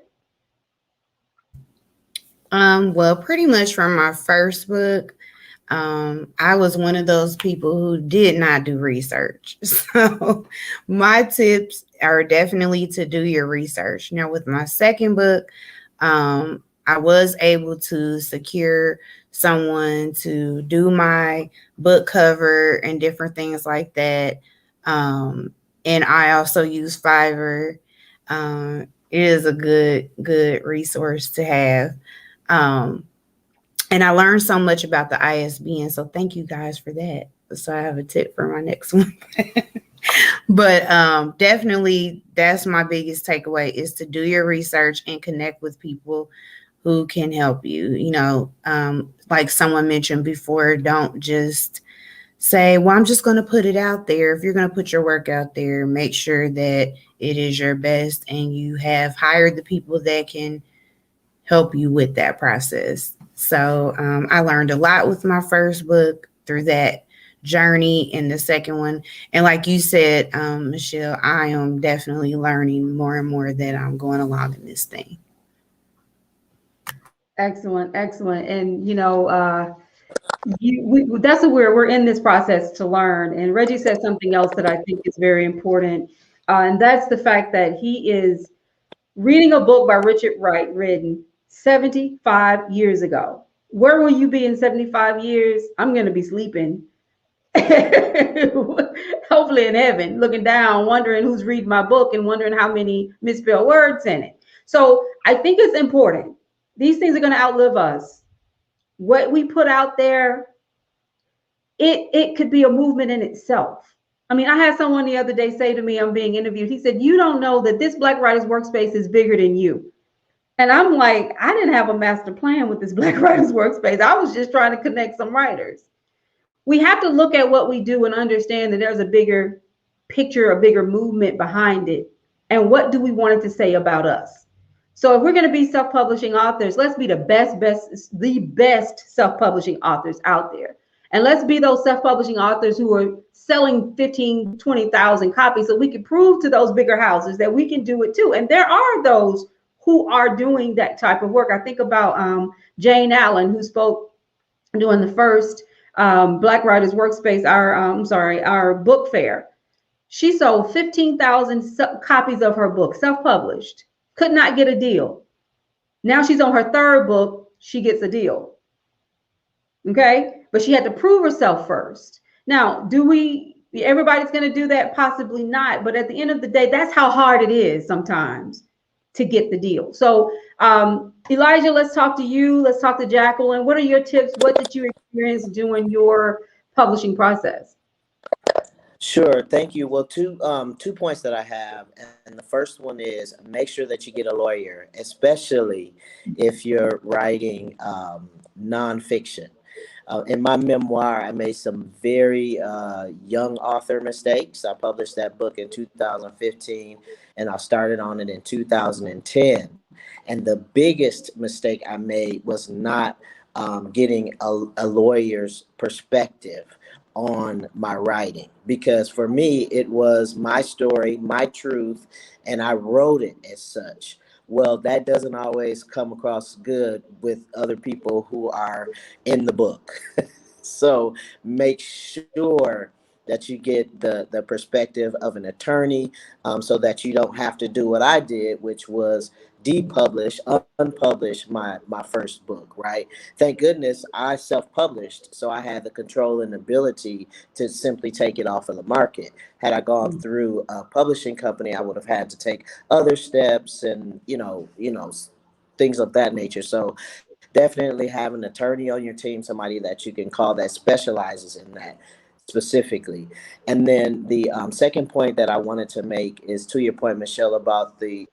Well, pretty much from my first book, I was one of those people who did not do research. So my tips are definitely to do your research. Now, with my second book, I was able to secure someone to do my book cover and different things like that. And I also use Fiverr. It is a good resource to have. And I learned so much about the ISBN. So thank you guys for that. So I have a tip for my next one. But definitely that's my biggest takeaway is to do your research and connect with people who can help you. You know, like someone mentioned before, don't just say, well, I'm just going to put it out there. If you're going to put your work out there, make sure that it is your best and you have hired the people that can help you with that process. So I learned a lot with my first book through that journey and the second one. And like you said, Michelle, I am definitely learning more and more that I'm going along in this thing. Excellent, excellent. And that's what we're in this process to learn. And Reggie said something else that I think is very important, and that's the fact that he is reading a book by Richard Wright, written 75 years ago. Where will you be in 75 years? I'm going to be sleeping, hopefully in heaven, looking down, wondering who's reading my book and wondering how many misspelled words in it. So I think it's important. These things are going to outlive us. What we put out there, it could be a movement in itself. I mean, I had someone the other day say to me, I'm being interviewed. He said, you don't know that this Black Writers Workspace is bigger than you. And I'm like, I didn't have a master plan with this Black Writers Workspace. I was just trying to connect some writers. We have to look at what we do and understand that there's a bigger picture, a bigger movement behind it. And what do we want it to say about us? So if we're going to be self-publishing authors, let's be the best self-publishing authors out there. And let's be those self-publishing authors who are selling 15, 20,000 copies so we can prove to those bigger houses that we can do it too. And there are those who are doing that type of work. I think about Jane Allen, who spoke during the first Black Writers Workspace, our book fair. She sold 15,000 copies of her book, self-published, could not get a deal. Now she's on her third book, she gets a deal. Okay, but she had to prove herself first. Now, everybody's going to do that? Possibly not. But at the end of the day, that's how hard it is sometimes to get the deal. So Elijah, let's talk to you. Let's talk to Jacqueline. What are your tips? What did you experience doing your publishing process? Sure, thank you. Well, two points that I have, and the first one is make sure that you get a lawyer, especially if you're writing nonfiction. In my memoir, I made some very young author mistakes. I published that book in 2015, and I started on it in 2010. And the biggest mistake I made was not getting a lawyer's perspective on my writing, because for me, it was my story, my truth, and I wrote it as such. Well, that doesn't always come across good with other people who are in the book. So make sure that you get the perspective of an attorney, so that you don't have to do what I did, which was depublish, unpublish my first book, right? Thank goodness I self-published, so I had the control and ability to simply take it off of the market. Had I gone through a publishing company, I would have had to take other steps and things of that nature. So definitely have an attorney on your team, somebody that you can call that specializes in that specifically. And then the second point that I wanted to make is to your point, Michelle, about the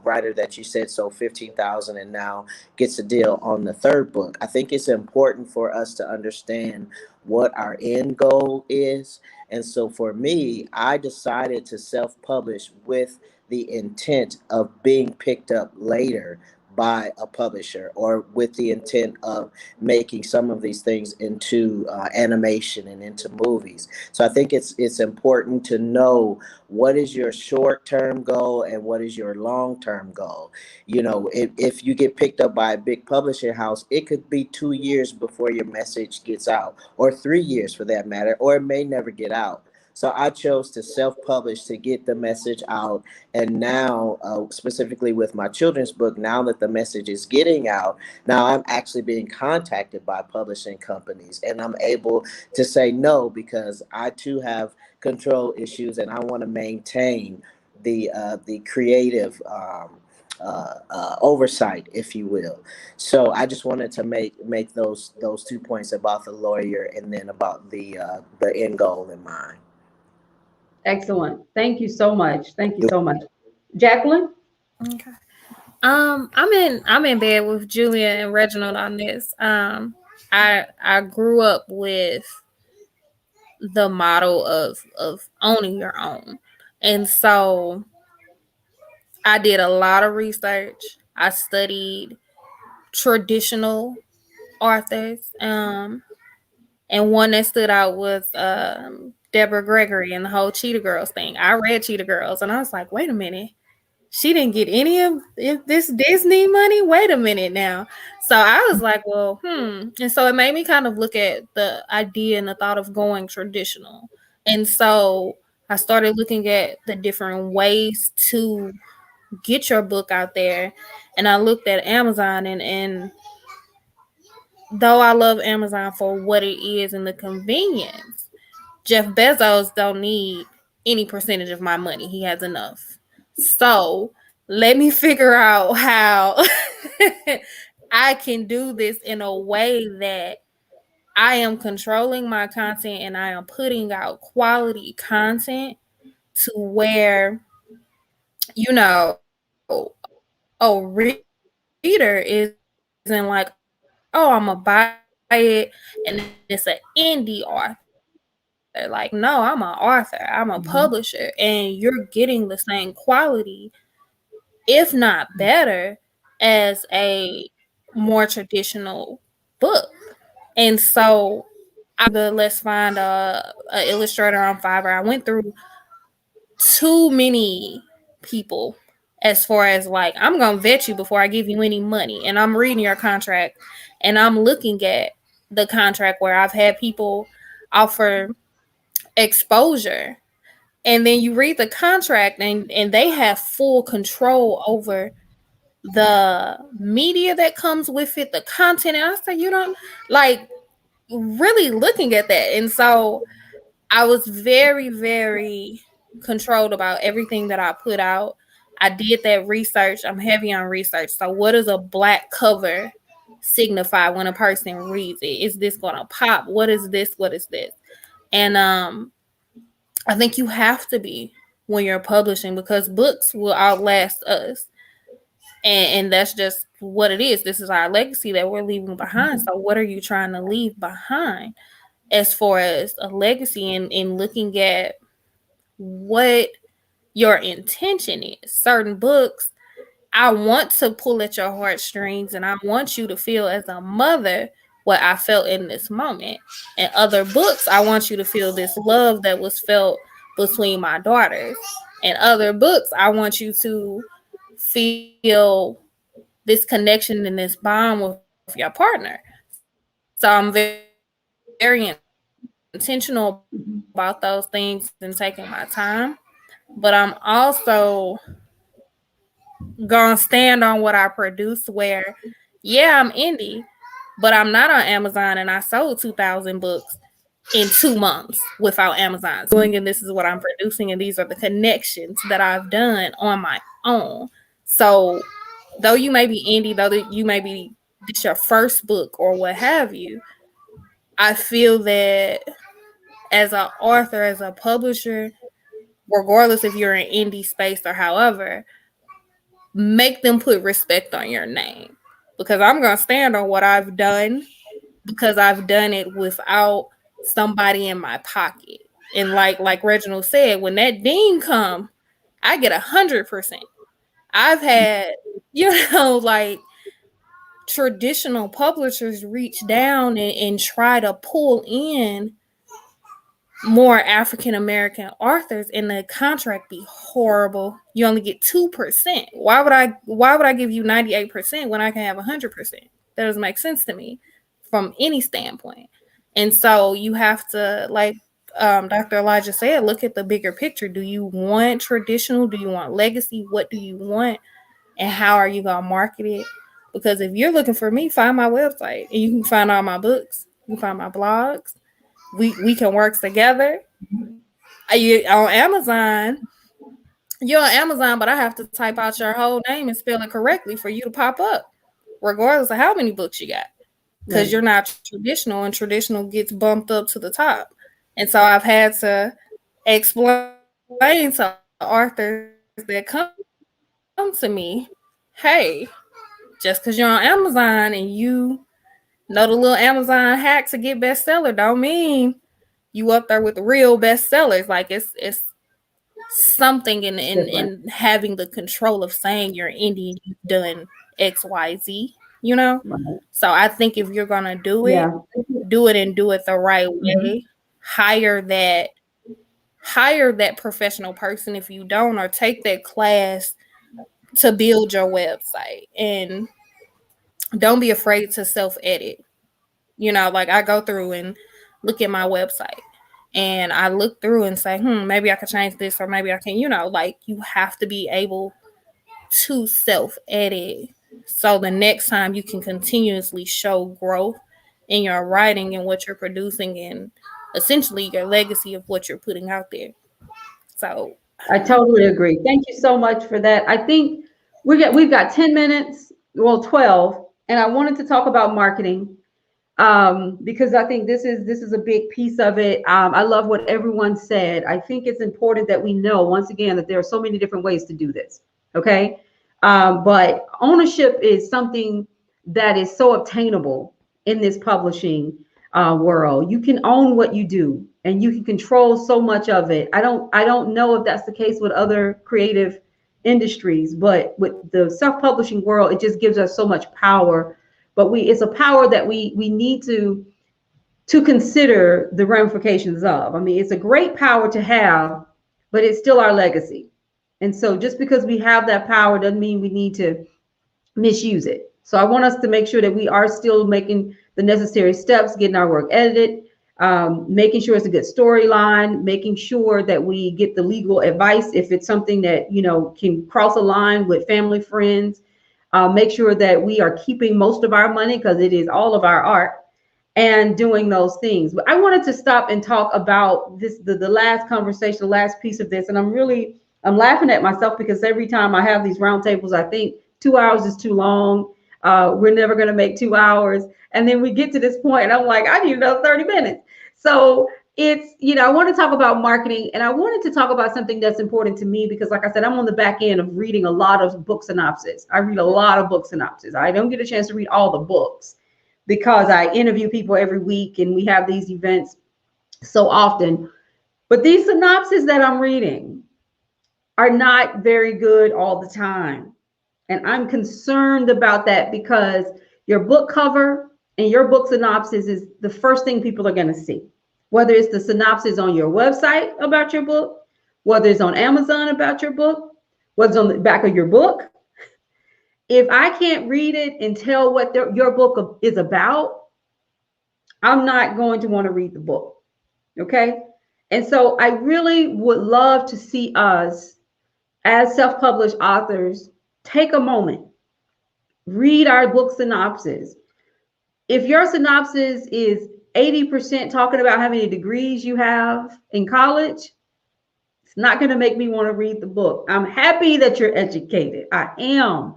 writer that you said sold 15,000 and now gets a deal on the third book. I think it's important for us to understand what our end goal is. And so for me, I decided to self-publish with the intent of being picked up later by a publisher, or with the intent of making some of these things into animation and into movies. So I think it's important to know what is your short term goal and what is your long term goal. If you get picked up by a big publishing house, it could be 2 years before your message gets out, or 3 years for that matter, or it may never get out. So I chose to self-publish to get the message out. And now, specifically with my children's book, now that the message is getting out, now I'm actually being contacted by publishing companies, and I'm able to say no, because I too have control issues, and I want to maintain the creative oversight, if you will. So I just wanted to make those 2 points about the lawyer, and then about the end goal in mind. Excellent. Thank you so much. Thank you so much. Jacqueline? Okay. I'm in bed with Julia and Reginald on this. I grew up with the model of owning your own, and so I did a lot of research. I studied traditional authors, and one that stood out was Deborah Gregory and the whole Cheetah Girls thing. I read Cheetah Girls, and I was like, wait a minute, she didn't get any of this Disney money. Wait a minute now. So I was like, well, and so it made me kind of look at the idea and the thought of going traditional. And so I started looking at the different ways to get your book out there. And I looked at Amazon, and though I love Amazon for what it is and the convenience, Jeff Bezos don't need any percentage of my money. He has enough. So let me figure out how I can do this in a way that I am controlling my content and I am putting out quality content to where, a reader isn't like, oh, I'm going to buy it and it's an indie author. Like, no, I'm an author, I'm a publisher, and you're getting the same quality, if not better, as a more traditional book. And so I let's find a illustrator on Fiverr. I went through too many people as far as like, I'm gonna vet you before I give you any money, and I'm reading your contract, and I'm looking at the contract where I've had people offer exposure, and then you read the contract, and they have full control over the media that comes with it, the content. And I said, you don't like really looking at that. And so I was very, very controlled about everything that I put out. I did that research. I'm heavy on research. So what does a black cover signify when a person reads it? Is this gonna pop? What is this? What is this? And I think you have to be when you're publishing, because books will outlast us. And that's just what it is. This is our legacy that we're leaving behind. So what are you trying to leave behind as far as a legacy, and in looking at what your intention is? Certain books, I want to pull at your heartstrings, and I want you to feel as a mother what I felt in this moment. And other books, I want you to feel this love that was felt between my daughters. And other books, I want you to feel this connection and this bond with your partner. So I'm very very intentional about those things and taking my time. But I'm also gonna stand on what I produce where, yeah, I'm indie, but I'm not on Amazon and I sold 2,000 books in 2 months without Amazon doing, and this is what I'm producing, and these are the connections that I've done on my own. So though you may be indie, though you may be this your first book or what have you, I feel that as an author, as a publisher, regardless if you're in indie space or however, make them put respect on your name, because I'm going to stand on what I've done, because I've done it without somebody in my pocket. And like Reginald said, when that ding come, I get 100%. I've had, like traditional publishers reach down and try to pull in more African American authors, and the contract be horrible. You only get 2%. Why would I give you 98% when I can have 100%? That doesn't make sense to me from any standpoint. And so you have to, like Dr. Elijah said, look at the bigger picture. Do you want traditional? Do you want legacy? What do you want? And how are you going to market it? Because if you're looking for me, find my website and you can find all my books. You can find my blogs. We can work together. You're on Amazon, but I have to type out your whole name and spell it correctly for you to pop up, regardless of how many books you got, because you're not traditional, and traditional gets bumped up to the top. And so I've had to explain to authors that come to me, hey, just because you're on Amazon and you know the little Amazon hack to get bestseller don't mean you up there with the real bestsellers. Like it's something in having the control of saying you're indie, you've done XYZ, Right. So I think if you're gonna do it, do it and do it the right way. Hire that professional person if you don't, or take that class to build your website, and don't be afraid to self-edit. Like I go through and look at my website and I look through and say, maybe I could change this, or maybe I can, like you have to be able to self-edit. So the next time you can continuously show growth in your writing and what you're producing, and essentially your legacy of what you're putting out there. So I totally agree. Thank you so much for that. I think we've got 10 minutes, well, 12, and I wanted to talk about marketing. Because I think this is a big piece of it. I love what everyone said. I think it's important that we know, once again, that there are so many different ways to do this. Okay. But ownership is something that is so obtainable in this publishing world. You can own what you do and you can control so much of it. I don't know if that's the case with other creative industries, but with the self-publishing world, it just gives us so much power. But it's a power that we need to consider the ramifications of. I mean, it's a great power to have, but it's still our legacy. And so just because we have that power doesn't mean we need to misuse it. So I want us to make sure that we are still making the necessary steps, getting our work edited, making sure it's a good storyline, making sure that we get the legal advice if it's something that, can cross a line with family, friends. Make sure that we are keeping most of our money, because it is all of our art, and doing those things. But I wanted to stop and talk about this, the last conversation, the last piece of this. And I'm laughing at myself, because every time I have these roundtables, I think 2 hours is too long. We're never going to make 2 hours. And then we get to this point and I'm like, I need another 30 minutes. So it's, I want to talk about marketing, and I wanted to talk about something that's important to me, because like I said, I'm on the back end of reading a lot of book synopsis. I read a lot of book synopsis. I don't get a chance to read all the books because I interview people every week and we have these events so often. But these synopses that I'm reading are not very good all the time. And I'm concerned about that, because your book cover and your book synopsis is the first thing people are going to see. Whether it's the synopsis on your website about your book, whether it's on Amazon about your book, whether it's on the back of your book. If I can't read it and tell what your book is about, I'm not going to want to read the book. Okay. And so I really would love to see us as self-published authors take a moment, read our book synopsis. If your synopsis is 80% talking about how many degrees you have in college, it's not going to make me want to read the book. I'm happy that you're educated. I am.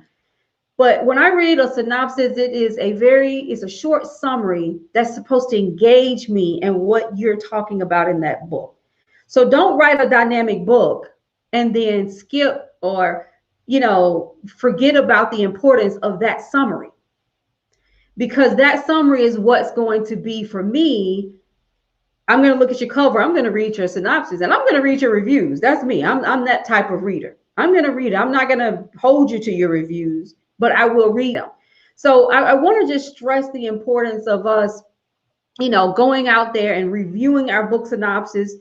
But when I read a synopsis, it's a short summary that's supposed to engage me in what you're talking about in that book. So don't write a dynamic book and then skip or, forget about the importance of that summary. Because that summary is what's going to be for me. I'm going to look at your cover. I'm going to read your synopsis and I'm going to read your reviews. That's me. I'm that type of reader. I'm going to read it. I'm not going to hold you to your reviews, but I will read them. So I want to just stress the importance of us, going out there and reviewing our book synopsis.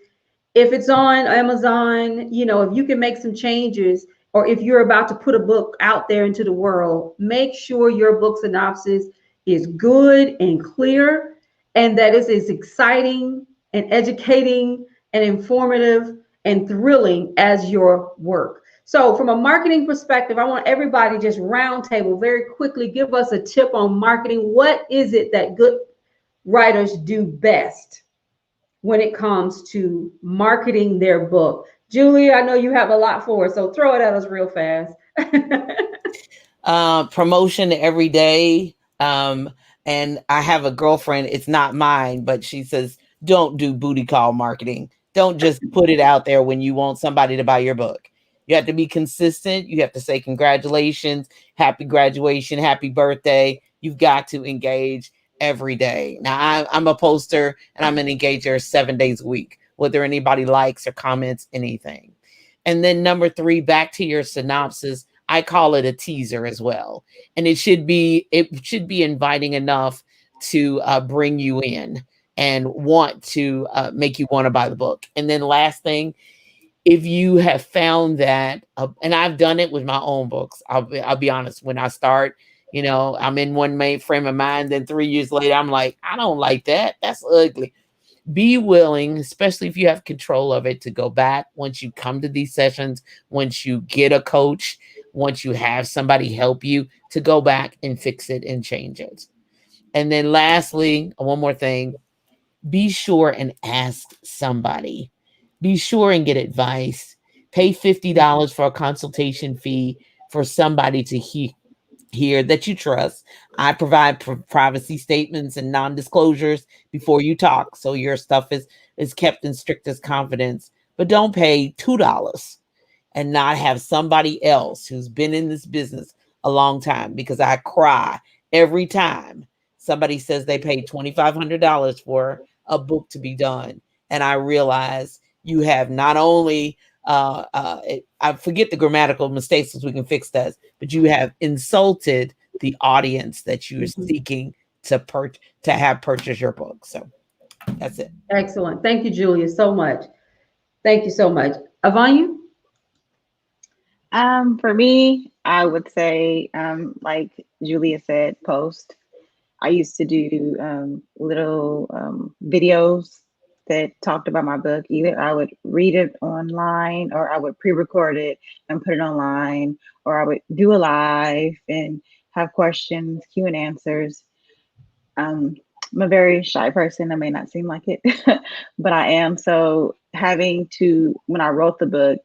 If it's on Amazon, if you can make some changes, or if you're about to put a book out there into the world, make sure your book synopsis is good and clear, and that it is exciting and educating and informative and thrilling as your work. So from a marketing perspective, I want everybody just roundtable very quickly, give us a tip on marketing. What is it that good writers do best when it comes to marketing their book? Julia, I know you have a lot for us, so throw it at us real fast. Promotion every day. And I have a girlfriend, it's not mine, but she says, don't do booty call marketing. Don't just put it out there when you want somebody to buy your book. You have to be consistent. You have to say congratulations, happy graduation, happy birthday. You've got to engage every day. Now, I'm a poster and I'm an engager 7 days a week, whether anybody likes or comments anything. And then number 3, back to your synopsis, I call it a teaser as well. And it should be inviting enough to bring you in and want to make you want to buy the book. And then last thing, if you have found that, and I've done it with my own books, I'll be honest, when I start, I'm in one frame of mind, then 3 years later, I'm like, I don't like that. That's ugly. Be willing, especially if you have control of it, to go back once you come to these sessions, once you get a coach, once you have somebody help you, to go back and fix it and change it. And then lastly, one more thing, be sure and ask somebody. Be sure and get advice. Pay $50 for a consultation fee for somebody to hear that you trust. I provide privacy statements and non-disclosures before you talk, so your stuff is kept in strictest confidence. But don't pay $2 and not have somebody else who's been in this business a long time, because I cry every time somebody says they paid $2,500 for a book to be done, and I realize you have not only I forget the grammatical mistakes, so we can fix that, but you have insulted the audience that you are seeking to have purchase your book. So that's it. Excellent. Thank you, Julia, so much. Thank you so much. Avanya? For me, I would say, like Julia said, post. I used to do little videos that talked about my book. Either I would read it online, or I would pre-record it and put it online, or I would do a live and have questions, Q and answers. I'm a very shy person. That may not seem like it, but I am. So when I wrote the book,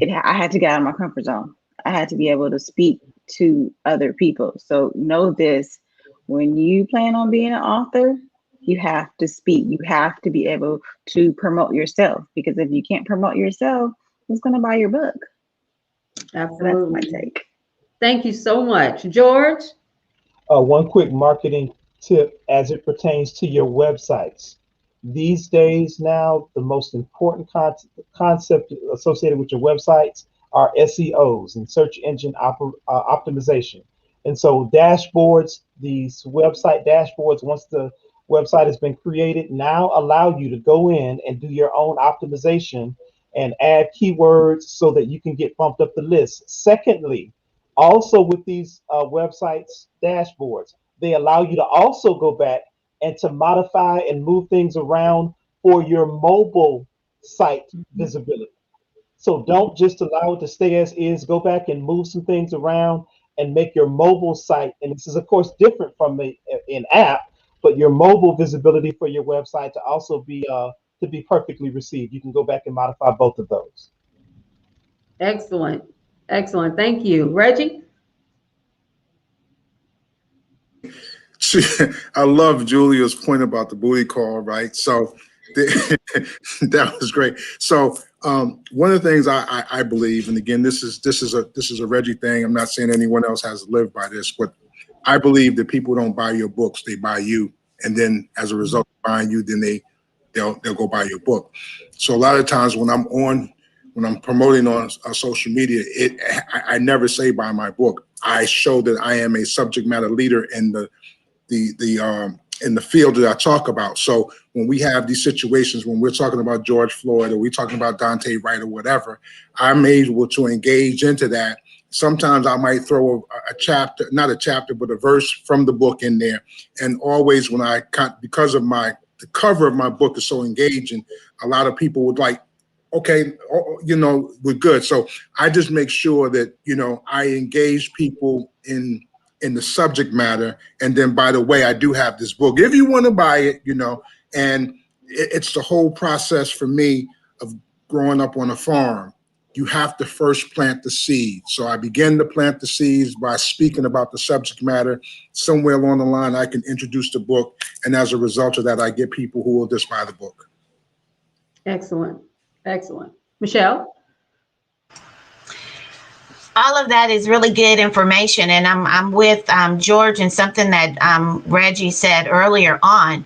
I had to get out of my comfort zone. I had to be able to speak to other people. So know this, when you plan on being an author, you have to speak. You have to be able to promote yourself, because if you can't promote yourself, who's going to buy your book? Absolutely. So that's my take. Thank you so much. George? One quick marketing tip as it pertains to your websites. These days now, the most important concept associated with your websites are SEOs and search engine optimization. And so dashboards, these website dashboards, once the website has been created, now allow you to go in and do your own optimization and add keywords so that you can get bumped up the list. Secondly, also with these websites dashboards, they allow you to also go back and to modify and move things around for your mobile site visibility. So don't just allow it to stay as is. Go back and move some things around and make your mobile site. And this is, of course, different from an app, but your mobile visibility for your website to also be to be perfectly received. You can go back and modify both of those. Excellent. Excellent. Thank you. Reggie? I love Julia's point about the booty call, right? So that was great. So one of the things I believe, and again, this is a Reggie thing. I'm not saying anyone else has lived by this, but I believe that people don't buy your books; they buy you, and then as a result of buying you, then they'll go buy your book. So a lot of times when I'm promoting on social media, I never say buy my book. I show that I am a subject matter leader in in the field that I talk about. So when we have these situations, when we're talking about George Floyd or we're talking about Dante Wright or whatever, I'm able to engage into that. Sometimes I might throw a chapter, not a chapter, but a verse from the book in there. And always when because of the cover of my book is so engaging, a lot of people would like, okay, we're good. So I just make sure that, I engage people in the subject matter. And then, by the way, I do have this book. If you want to buy it, and it's the whole process for me of growing up on a farm. You have to first plant the seed. So I begin to plant the seeds by speaking about the subject matter. Somewhere along the line, I can introduce the book. And as a result of that, I get people who will just buy the book. Excellent. Excellent. Michelle? All of that is really good information, and I'm with George and something that Reggie said earlier on.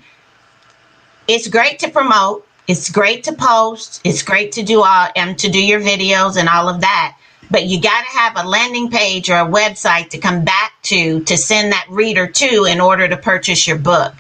It's great to promote. It's great to post. It's great to do your videos and all of that. But you got to have a landing page or a website to come back to send that reader to in order to purchase your book.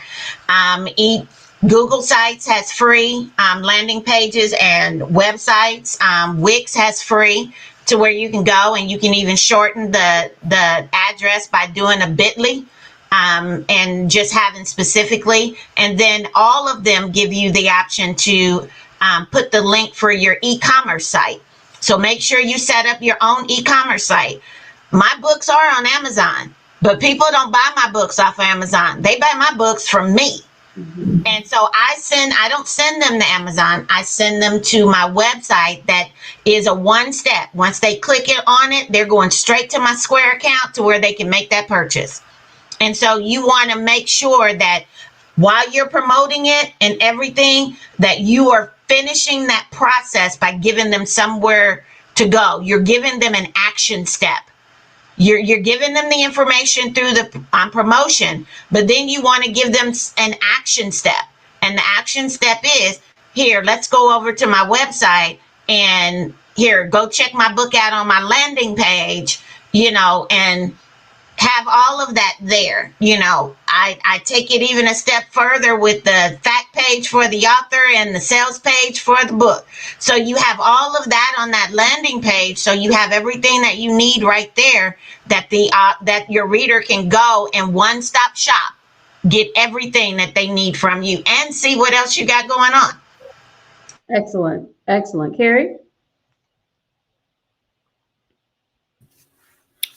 Google Sites has free landing pages and websites. Wix has free to where you can go, and you can even shorten the address by doing a bit.ly and just having specifically. And then all of them give you the option to put the link for your e-commerce site. So make sure you set up your own e-commerce site. My books are on Amazon, but people don't buy my books off of Amazon. They buy my books from me. Mm-hmm. And so I don't send them to Amazon. I send them to my website that is a one-step. Once they click it on it, they're going straight to my Square account to where they can make that purchase. And so you want to make sure that while you're promoting it and everything, that you are finishing that process by giving them somewhere to go. You're giving them an action step. You're giving them the information through the promotion, but then you want to give them an action step. And the action step is, here, let's go over to my website and here, go check my book out on my landing page, and have all of that there. I take it even a step further with the fact page for the author and the sales page for the book. So you have all of that on that landing page. So you have everything that you need right there, that that your reader can go and one-stop shop, get everything that they need from you, and see what else you got going on. Excellent. Excellent. Carrie?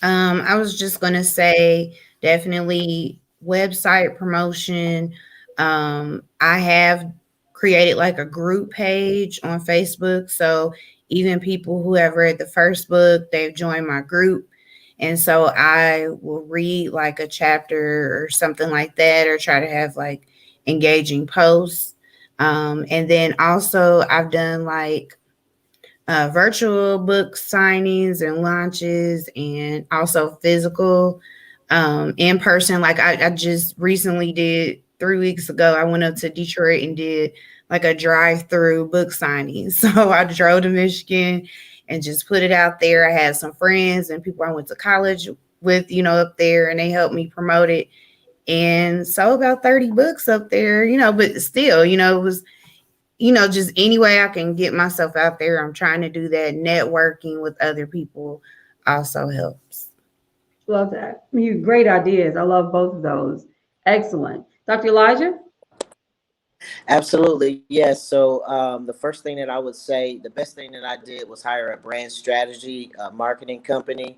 I was just going to say definitely website promotion. I have created like a group page on Facebook. So even people who have read the first book, they've joined my group. And so I will read like a chapter or something like that, or try to have like engaging posts. And then also I've done like virtual book signings and launches, and also physical in person. Like I just recently did 3 weeks ago, I went up to Detroit and did like a drive-through book signing. So I drove to Michigan and just put it out there. I had some friends and people I went to college with, up there, and they helped me promote it. And so about 30 books up there, but still, it was, just any way I can get myself out there. I'm trying to do that. Networking with other people also helps. Love that. Great ideas. I love both of those. Excellent. Dr. Elijah? Absolutely, yes. So the first thing that I would say, the best thing that I did was hire a brand strategy marketing company,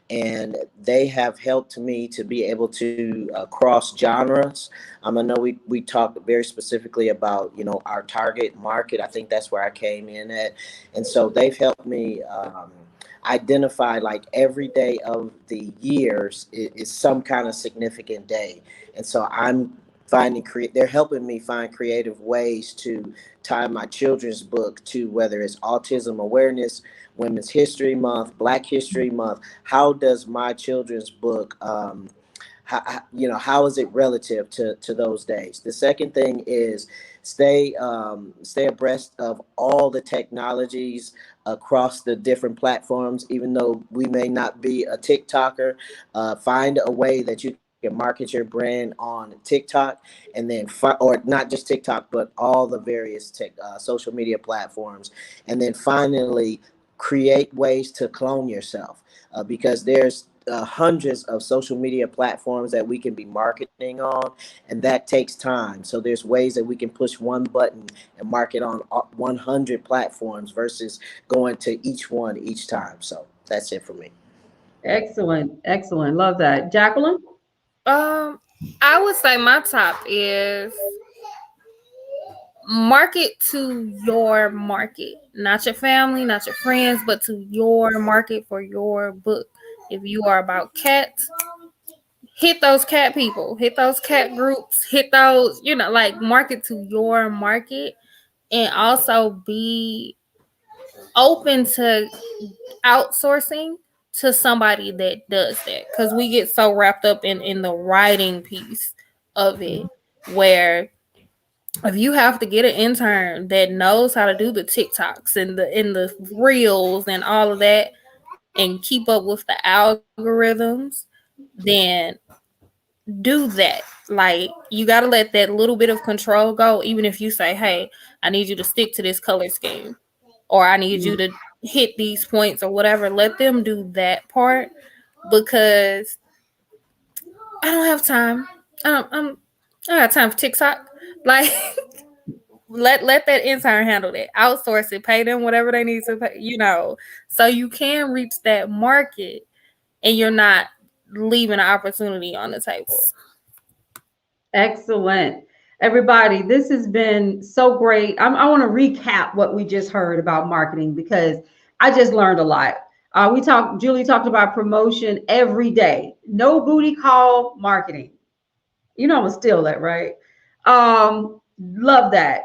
and they have helped me to be able to cross genres. I know we talked very specifically about our target market. I think that's where I came in at, and so they've helped me identify like every day of the years is some kind of significant day, and so I'm finding they're helping me find creative ways to tie my children's book to whether it's autism awareness, Women's History Month, Black History Month. How does my children's book how is it relative to those days? The second thing is stay abreast of all the technologies across the different platforms. Even though we may not be a TikToker, find a way that you can market your brand on TikTok, and then or not just TikTok, but all the various social media platforms. And then finally, create ways to clone yourself, because there's hundreds of social media platforms that we can be marketing on, and that takes time. So there's ways that we can push one button and market on 100 platforms versus going to each one each time. So that's it for me. Excellent. Excellent. Love that. Jacqueline? I would say my top is market to your market, not your family, not your friends, but to your market for your book. If you are about cats, hit those cat people, hit those cat groups, hit those, like market to your market, and also be open to outsourcing to somebody that does that, because we get so wrapped up in the writing piece of it, where if you have to get an intern that knows how to do the TikToks and the reels and all of that and keep up with the algorithms, then do that. Like, you got to let that little bit of control go. Even if you say, hey, I need you to stick to this color scheme, or I need you to hit these points or whatever, let them do that part, because I don't have time. I don't have time for TikTok. Like, let that intern handle that. Outsource it. Pay them whatever they need to pay, so you can reach that market and you're not leaving an opportunity on the table. Excellent. Everybody, this has been so great. I want to recap what we just heard about marketing, because I just learned a lot. Julie talked about promotion every day. No booty call marketing. I'm gonna steal that, right? Love that.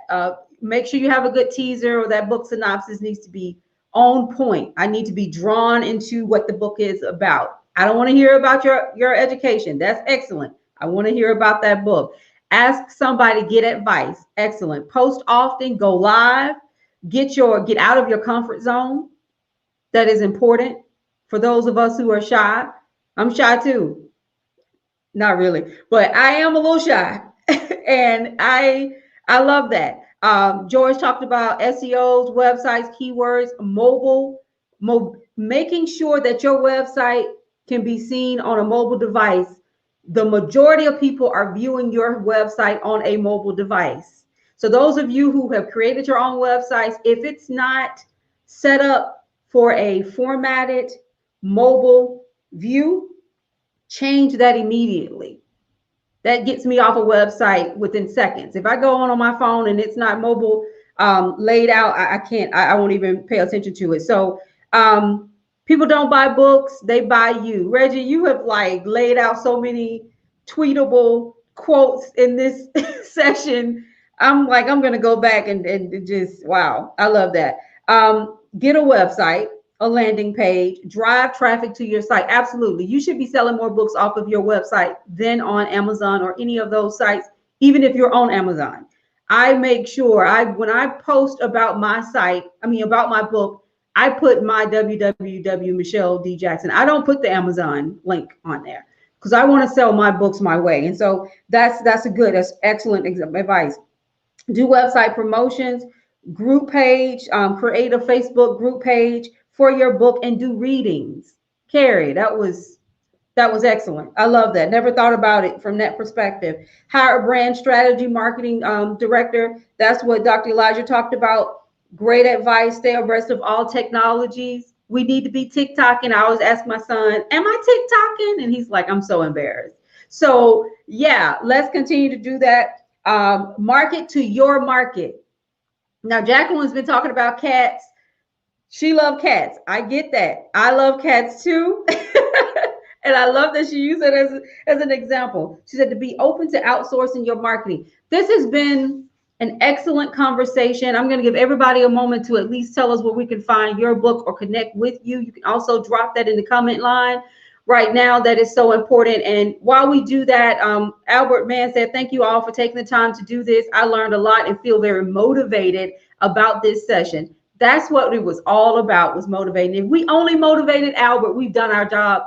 Make sure you have a good teaser, or that book synopsis needs to be on point. I need to be drawn into what the book is about. I don't want to hear about your education. That's excellent. I want to hear about that book. Ask somebody, get advice. Excellent. Post often, go live, get out of your comfort zone. That is important for those of us who are shy. I'm shy too. Not really, but I am a little shy. And I love that. George talked about SEOs, websites, keywords, making sure that your website can be seen on a mobile device. The majority of people are viewing your website on a mobile device. So those of you who have created your own websites, if it's not set up for a formatted mobile view, change that immediately. That gets me off a website within seconds. If I go on my phone and it's not mobile laid out, I can't, I won't even pay attention to it. So people don't buy books, they buy you. Reggie, you have like laid out so many tweetable quotes in this session. I'm going to go back and just, wow, I love that. Get a website, a landing page, drive traffic to your site. Absolutely. You should be selling more books off of your website than on Amazon or any of those sites, even if you're on Amazon. I make sure when I post about my site, about my book, I put my www Michelle D. Jackson. I don't put the Amazon link on there because I want to sell my books my way. And so that's excellent advice. Do website promotions, group page, create a Facebook group page for your book, and do readings. Carrie, that was That was excellent. I love that. Never thought about it from that perspective. Hire a brand strategy marketing director. That's what Dr. Elijah talked about. Great advice. Stay abreast of all technologies. We need to be TikToking. I always ask my son, am I TikToking? And he's like, I'm so embarrassed. So yeah, let's continue to do that. Market to your market. Now, Jacqueline's been talking about cats. She loves cats. I get that. I love cats too. And I love that she used it as an example. She said to be open to outsourcing your marketing. This has been an excellent conversation. I'm going to give everybody a moment to at least tell us where we can find your book or connect with you. You can also drop that in the comment line right now. That is so important. And while we do that, Albert Mann said, thank you all for taking the time to do this. I learned a lot and feel very motivated about this session. That's what it was all about, was motivating. If we only motivated Albert, we've done our job,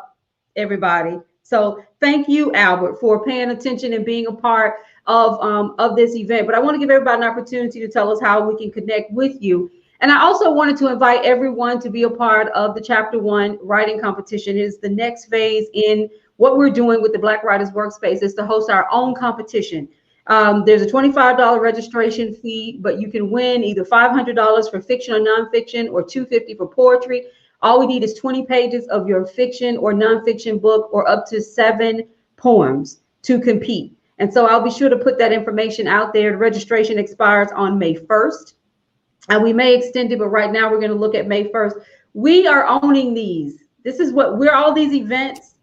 everybody. So thank you, Albert, for paying attention and being a part of this event. But I want to give everybody an opportunity to tell us how we can connect with you. And I also wanted to invite everyone to be a part of the Chapter 1 writing competition. It is the next phase in what we're doing with the Black Writers Workspace, is to host our own competition. There's a $25 registration fee, but you can win either $500 for fiction or nonfiction, or $250 for poetry. All we need is 20 pages of your fiction or nonfiction book, or up to 7 poems to compete. And so I'll be sure to put that information out there. The registration expires on May 1st. And we may extend it, but right now we're going to look at May 1st. We are owning these. This is what we're, all these events.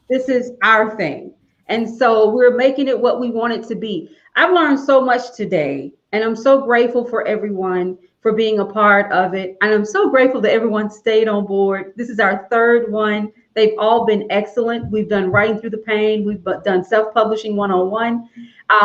This is our thing. And so we're making it what we want it to be. I've learned so much today, and I'm so grateful for everyone for being a part of it. And I'm so grateful that everyone stayed on board. This is our 3rd one. They've all been excellent. We've done Writing Through the Pain. We've done Self-Publishing 101.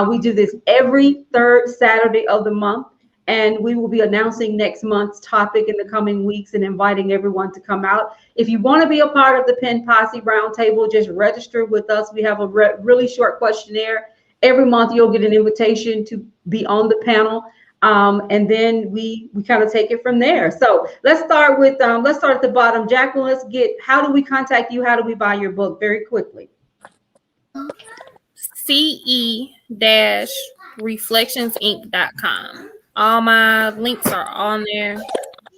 We do this every 3rd Saturday of the month. And we will be announcing next month's topic in the coming weeks and inviting everyone to come out. If you want to be a part of the Pen Posse Roundtable, just register with us. We have a really short questionnaire. Every month you'll get an invitation to be on the panel. And then we kind of take it from there. So let's start with, let's start at the bottom. Jacqueline, let's get, how do we contact you? How do we buy your book? Very quickly. ce-reflectionsinc.com. All my links are on there,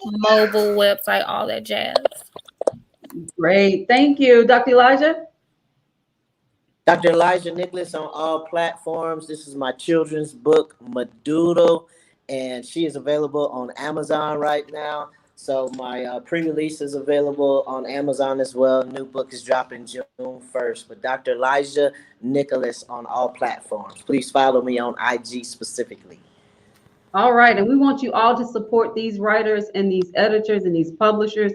mobile website, all that jazz. Great. Thank you. Dr. Elijah? Dr. Elijah Nicholas on all platforms. This is my children's book, Madoodle, and she is available on Amazon right now. So my pre-release is available on Amazon as well. New book is dropping June 1st. But Dr. Elijah Nicholas on all platforms. Please follow me on IG specifically. All right. And we want you all to support these writers and these editors and these publishers.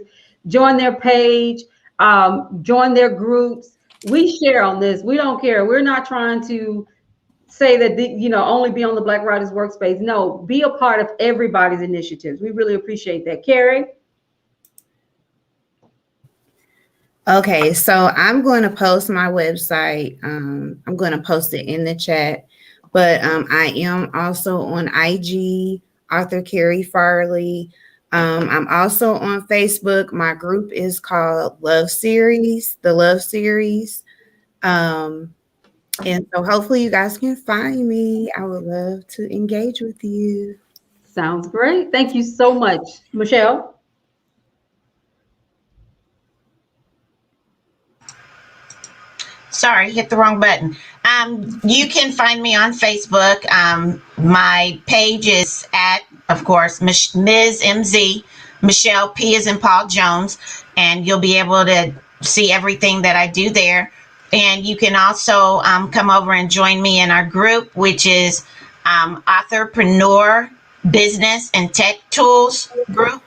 Join their page, join their groups. We share on this. We don't care. We're not trying to say that, only be on the Black Writers Workspace. No, be a part of everybody's initiatives. We really appreciate that. Carrie? Okay, so I'm going to post my website. I'm going to post it in the chat. But I am also on IG, Author Carrie Farley. I'm also on Facebook. My group is called Love Series, the Love Series. And so hopefully you guys can find me. I would love to engage with you. Sounds great. Thank you so much. Michelle? Sorry, hit the wrong button. You can find me on Facebook. My page is at, of course, Ms. MZ, Michelle P as in Paul Jones, and you'll be able to see everything that I do there. And you can also come over and join me in our group, which is Authorpreneur Business and Tech Tools group,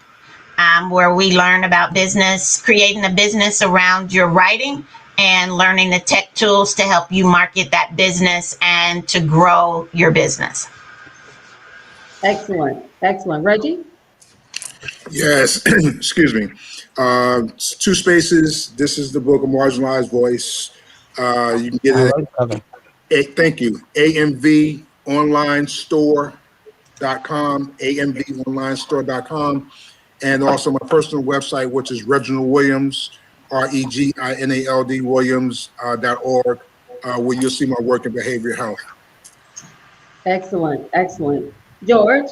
where we learn about business, creating a business around your writing, and learning the tech tools to help you market that business and to grow your business. Excellent. Excellent. Reggie? Yes, excuse me. 2 spaces. This is the book, A Marginalized Voice. You can get it. Thank you. amvonlinestore.com, amvonlinestore.com, and also my personal website, which is Reginald Williams. REGINALD Williams.org, where you'll see my work in behavioral health. Excellent, excellent. George?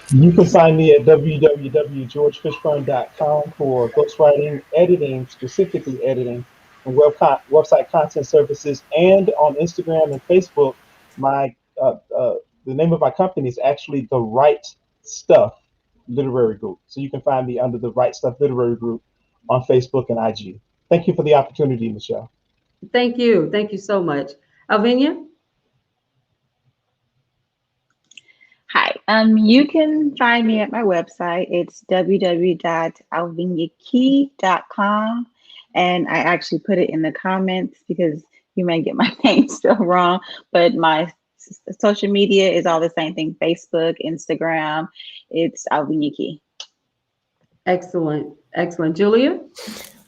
You can find me at www.georgefishburne.com for ghostwriting, editing, specifically editing, and website content services, and on Instagram and Facebook. My the name of my company is actually The Right Stuff Literary Group. So you can find me under The Right Stuff Literary Group on Facebook and IG. Thank you for the opportunity, Michelle. Thank you. Thank you so much. Alvinia? Hi, you can find me at my website. It's www.alviniakey.com. And I actually put it in the comments because you may get my name still wrong, but my social media is all the same thing. Facebook, Instagram, it's Alvinia Key. Excellent, excellent. Julia?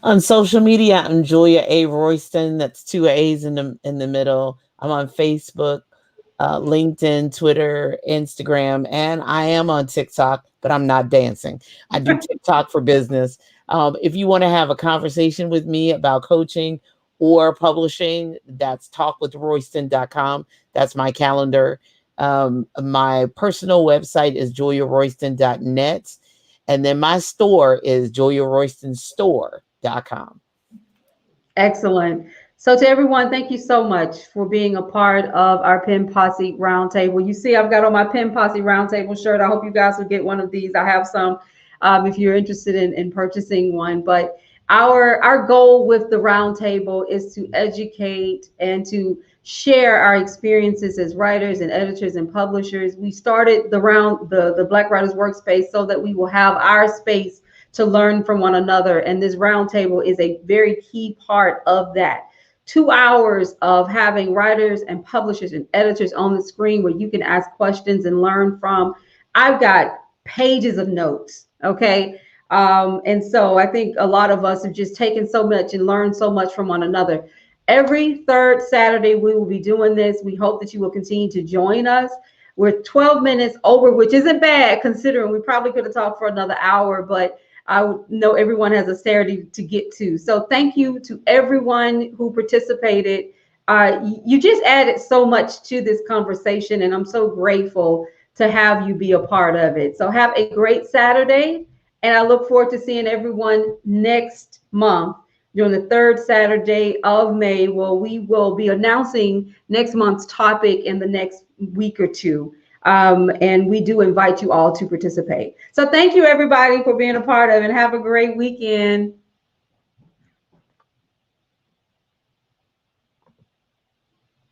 On social media, I'm Julia A. Royston. That's 2 A's in the middle. I'm on Facebook, LinkedIn, Twitter, Instagram, and I am on TikTok, but I'm not dancing. I do TikTok for business. If you want to have a conversation with me about coaching or publishing, that's talkwithroyston.com. That's my calendar. My personal website is juliaroyston.net. And then my store is juliaroystonstore.com. Excellent. So to everyone, thank you so much for being a part of our Pen Posse Roundtable. You see, I've got on my Pen Posse Roundtable shirt. I hope you guys will get one of these. I have some if you're interested in purchasing one. But our goal with the roundtable is to educate and to share our experiences as writers and editors and publishers. We started the Black Writers Workspace so that we will have our space to learn from one another. And this roundtable is a very key part of that. 2 hours of having writers and publishers and editors on the screen where you can ask questions and learn from. I've got pages of notes, okay? And so I think a lot of us have just taken so much and learned so much from one another. Every third Saturday, we will be doing this. We hope that you will continue to join us. We're 12 minutes over, which isn't bad considering we probably could have talked for another hour, but I know everyone has a Saturday to get to. So thank you to everyone who participated. You just added so much to this conversation, and I'm so grateful to have you be a part of it. So have a great Saturday, and I look forward to seeing everyone next month during the third Saturday of May, where we will be announcing next month's topic in the next week or two. And we do invite you all to participate. So thank you, everybody, for being a part of it. Have a great weekend.